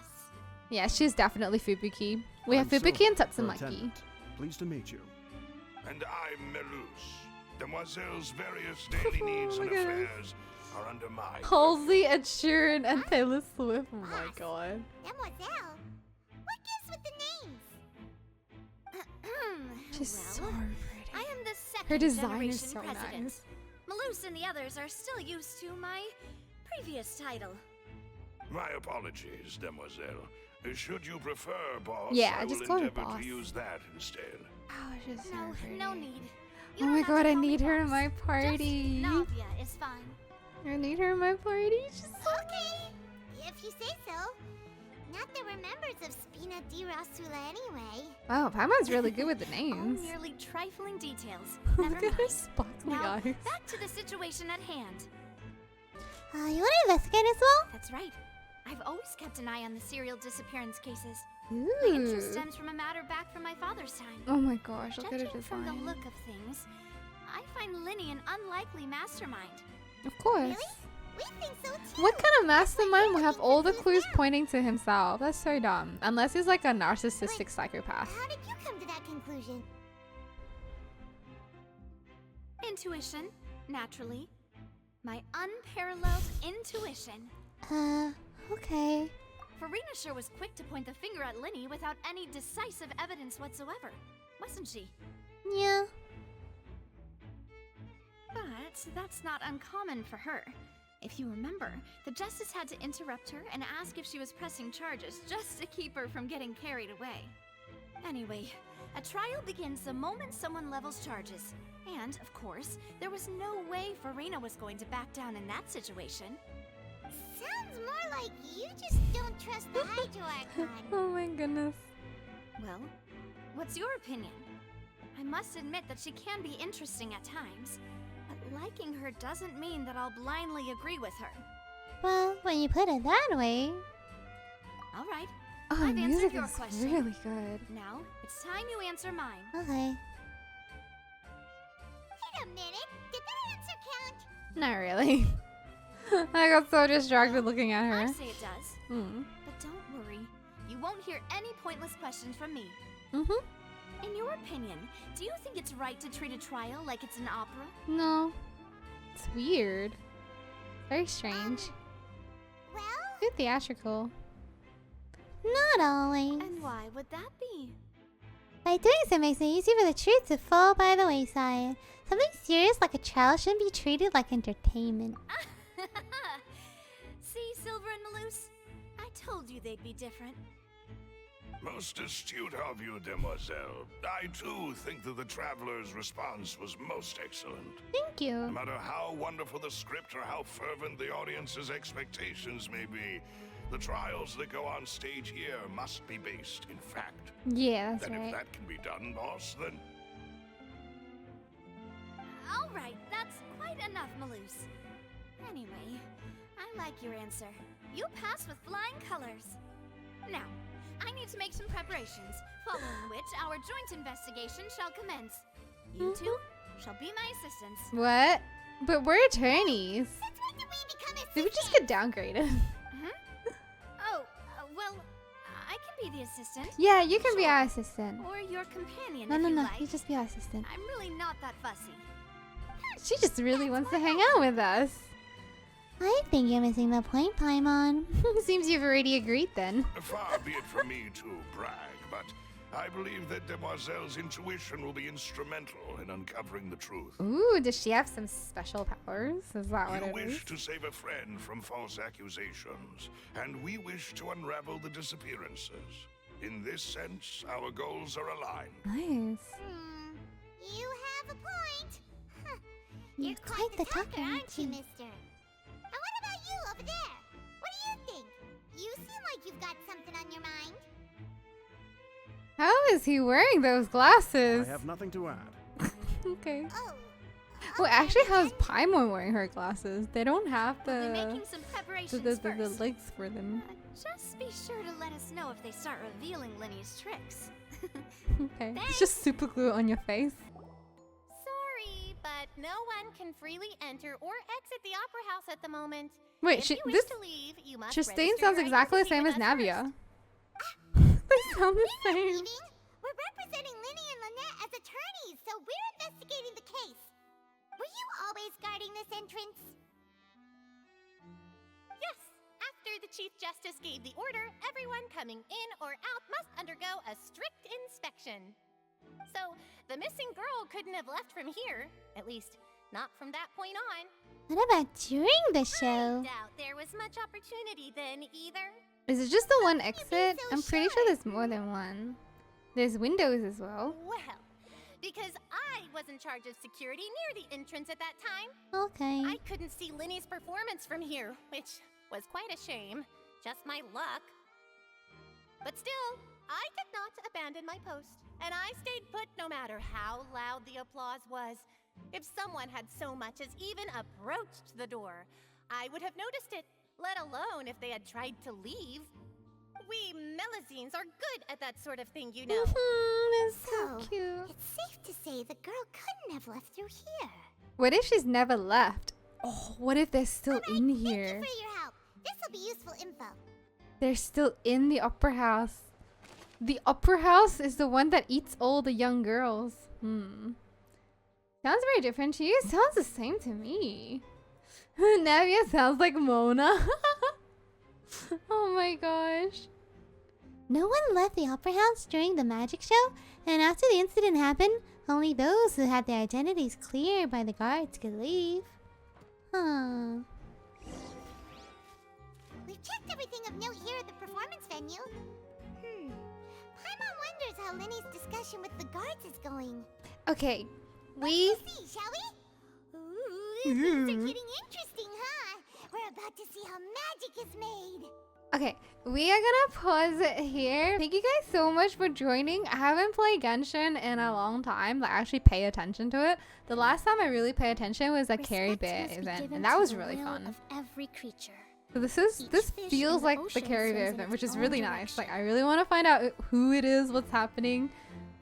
Speaker 1: Yeah, she's definitely Fubuki. We have Fubuki and Tatsumaki.
Speaker 13: Pleased to meet you.
Speaker 21: And I'm Melus. Demoiselle's various daily needs and affairs are under my...
Speaker 1: Halsey, Ed Sheeran, and Taylor Swift. Oh my god.
Speaker 10: Demoiselle? What gives with the names?
Speaker 1: She's so
Speaker 11: Well,
Speaker 1: pretty.
Speaker 11: I am the second
Speaker 1: Her design
Speaker 11: generation
Speaker 1: is so
Speaker 11: president.
Speaker 1: nice.
Speaker 11: Malus and the others are still used to my previous title.
Speaker 21: My apologies, Demoiselle. Should you prefer boss,
Speaker 1: Yeah,
Speaker 21: I
Speaker 1: just
Speaker 21: will
Speaker 1: call her
Speaker 21: endeavor
Speaker 1: boss.
Speaker 21: to use that instead.
Speaker 1: Oh, she's so
Speaker 11: No,
Speaker 1: pretty.
Speaker 11: no need.
Speaker 1: Oh my god, I need her in my party.
Speaker 11: Navia is fine.
Speaker 1: I need her in my party. She's so
Speaker 10: Okay, if you say so. Not that we're members of Spina di Rosula anyway.
Speaker 1: Wow, Paimon's really good with the
Speaker 11: Oh,
Speaker 1: names.
Speaker 11: merely trifling details.
Speaker 1: Look
Speaker 11: Never
Speaker 1: at her
Speaker 11: mind.
Speaker 1: sparkly
Speaker 11: Now,
Speaker 1: eyes.
Speaker 11: back to the situation at hand.
Speaker 2: You want to investigate as well?
Speaker 11: That's right. I've always kept an eye on the serial disappearance cases.
Speaker 1: Ooh.
Speaker 11: My interest stems from a matter back from my father's time.
Speaker 1: Oh my gosh, look at her
Speaker 11: Judging from the
Speaker 1: design.
Speaker 11: look of things, I find Linny an unlikely mastermind.
Speaker 1: Of course.
Speaker 10: We think so too.
Speaker 1: What kind of mastermind will have all the clues pointing to himself? That's so dumb. Unless he's like a narcissistic psychopath.
Speaker 10: How did you come to that conclusion?
Speaker 11: Intuition, naturally. My unparalleled intuition.
Speaker 2: Okay.
Speaker 11: Furina sure was quick to point the finger at Linny without any decisive evidence whatsoever, wasn't she?
Speaker 2: Yeah.
Speaker 11: But that's not uncommon for her. If you remember, the Justice had to interrupt her and ask if she was pressing charges just to keep her from getting carried away. Anyway, a trial begins the moment someone levels charges. And, of course, there was no way Furina was going to back down in that situation.
Speaker 10: Sounds more like you just don't trust the Hydro Archon.
Speaker 1: Oh my goodness.
Speaker 11: Well, what's your opinion? I must admit that she can be interesting at times, but liking her doesn't mean that I'll blindly agree with her.
Speaker 2: Well, when you put it that way.
Speaker 11: All right.
Speaker 1: Oh,
Speaker 11: I've answered
Speaker 1: music
Speaker 11: your
Speaker 1: is
Speaker 11: question.
Speaker 1: really good.
Speaker 11: Now, it's time you answer mine.
Speaker 2: Okay.
Speaker 10: Wait a minute. Did that answer count?
Speaker 1: Not really. I got so distracted looking at
Speaker 11: I
Speaker 1: her.
Speaker 11: say it does.
Speaker 1: Hmm.
Speaker 11: But don't worry. You won't hear any pointless questions from me.
Speaker 1: Mm-hmm.
Speaker 11: In your opinion, do you think it's right to treat a trial like it's an opera?
Speaker 1: No. It's weird. Very strange.
Speaker 10: Well,
Speaker 1: Too theatrical.
Speaker 2: Not always.
Speaker 8: And why would that be?
Speaker 2: By doing so makes it easy for the truth to fall by the wayside. Something serious like a trial shouldn't be treated like entertainment.
Speaker 8: See, Silver and Maloose? I told you they'd be different.
Speaker 21: Most astute of you, demoiselle. I too think that the traveler's response was most excellent.
Speaker 2: Thank you.
Speaker 21: No matter how wonderful the script or how fervent the audience's expectations may be, the trials that go on stage here must be based in fact.
Speaker 1: Yeah, that's
Speaker 21: And
Speaker 1: right.
Speaker 21: if that can be done, boss, then...
Speaker 8: All right, that's quite enough, Maloose. Anyway, I like your answer. You passed with flying colors. Now, I need to make some preparations, following which our joint investigation shall commence. You two shall be my assistants.
Speaker 1: What? But we're attorneys. Did we just get downgraded?
Speaker 8: Oh, well, I can be the assistant.
Speaker 1: Yeah, you can be our assistant.
Speaker 8: Or your companion,
Speaker 1: No,
Speaker 8: if
Speaker 1: no,
Speaker 8: you
Speaker 1: no.
Speaker 8: like.
Speaker 1: You just be our assistant.
Speaker 8: I'm really not that fussy.
Speaker 1: She just really wants to hang out with us.
Speaker 2: I think you're missing the point, Paimon.
Speaker 1: Seems you've already agreed then.
Speaker 21: Far be it from me to brag, but I believe that Demoiselle's intuition will be instrumental in uncovering the truth.
Speaker 1: Ooh, does she have some special powers? Is that what
Speaker 21: You
Speaker 1: it
Speaker 21: wish
Speaker 1: is?
Speaker 21: to save a friend from false accusations, and we wish to unravel the disappearances. In this sense, our goals are aligned.
Speaker 1: Nice.
Speaker 10: You have a point. Huh.
Speaker 2: You're
Speaker 10: You're
Speaker 2: quite the talker,
Speaker 10: aren't
Speaker 2: aren't
Speaker 10: you,
Speaker 2: you?
Speaker 10: mister? And what about you over there? What do you think? You seem like you've got something on your mind.
Speaker 1: How is he wearing those glasses?
Speaker 4: I have nothing to add.
Speaker 1: Okay.
Speaker 10: Oh.
Speaker 1: Well, actually, how's Paimon wearing her glasses? They don't have
Speaker 8: We'll be
Speaker 1: the
Speaker 8: making some preparations
Speaker 1: the
Speaker 8: first.
Speaker 1: legs for them.
Speaker 8: Just be sure to let us know if they start revealing Linny's tricks.
Speaker 1: Okay. It's just super glue on your face.
Speaker 11: Sorry, but no one can freely enter or exit the Opera House at the moment.
Speaker 1: Wait,
Speaker 11: if
Speaker 1: she
Speaker 11: you wish
Speaker 1: this
Speaker 11: to leave, you must
Speaker 1: Justine
Speaker 11: register
Speaker 1: sounds
Speaker 11: your
Speaker 1: exactly the
Speaker 11: identity
Speaker 1: same as
Speaker 11: with us
Speaker 1: Navia.
Speaker 11: first.
Speaker 1: They sound the same.
Speaker 10: Leaving? We're representing Linny and Lynette as attorneys, so we're investigating the case. Were you always guarding this entrance?
Speaker 11: Yes, after the Chief Justice gave the order, everyone coming in or out must undergo a strict inspection. So, the missing girl couldn't have left from here. At least, not from that point on.
Speaker 2: What about during the show?
Speaker 11: Doubt there was much opportunity then either.
Speaker 1: Is it just the one exit? I'm pretty sure there's more than one. There's windows as well.
Speaker 11: Well, because I was in charge of security near the entrance at that time.
Speaker 2: Okay.
Speaker 11: I couldn't see Linny's performance from here, which was quite a shame. Just my luck. But still, I did not abandon my post, and I stayed put no matter how loud the applause was. If someone had so much as even approached the door, I would have noticed it, let alone if they had tried to leave. We Melazines are good at that sort of thing, you know.
Speaker 1: That's so cute.
Speaker 10: It's safe to say the girl couldn't have left through here.
Speaker 1: What if she's never left? Oh, what if they're still in here?
Speaker 10: For your help. This will be useful info.
Speaker 1: They're still in the opera house. The opera house is the one that eats all the young girls. Sounds very different to you. Sounds the same to me. Navia sounds like Mona. Oh my gosh.
Speaker 2: No one left the Opera House during the magic show, and after the incident happened, only those who had their identities cleared by the guards could leave. Huh.
Speaker 10: We've checked everything of note here at the performance venue. Paimon wonders how Linny's discussion with the guards is going.
Speaker 1: Okay,
Speaker 10: See, shall we? Ooh, things are getting interesting, huh? We're about to see how magic is made.
Speaker 1: Okay, we are gonna pause it here. Thank you guys so much for joining. I haven't played Genshin in a long time, like actually pay attention to it. The last time I really paid attention was a Carry Bear event, and that was really fun.
Speaker 11: Every creature.
Speaker 1: So this feels like the Carry Bear event, which is really nice. Like I really want to find out who it is, what's happening,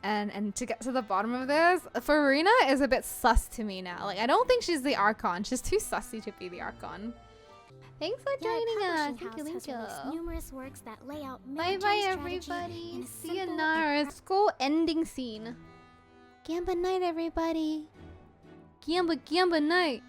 Speaker 1: and to get to the bottom of this. Furina is a bit sus to me now. Like I don't think she's the Archon. She's too sussy to be the Archon. Thanks for joining us. Thank you.
Speaker 11: Numerous works that lay out
Speaker 1: Bye bye everybody. See you now. School ending scene.
Speaker 2: Gamba night, everybody.
Speaker 1: Gamba night.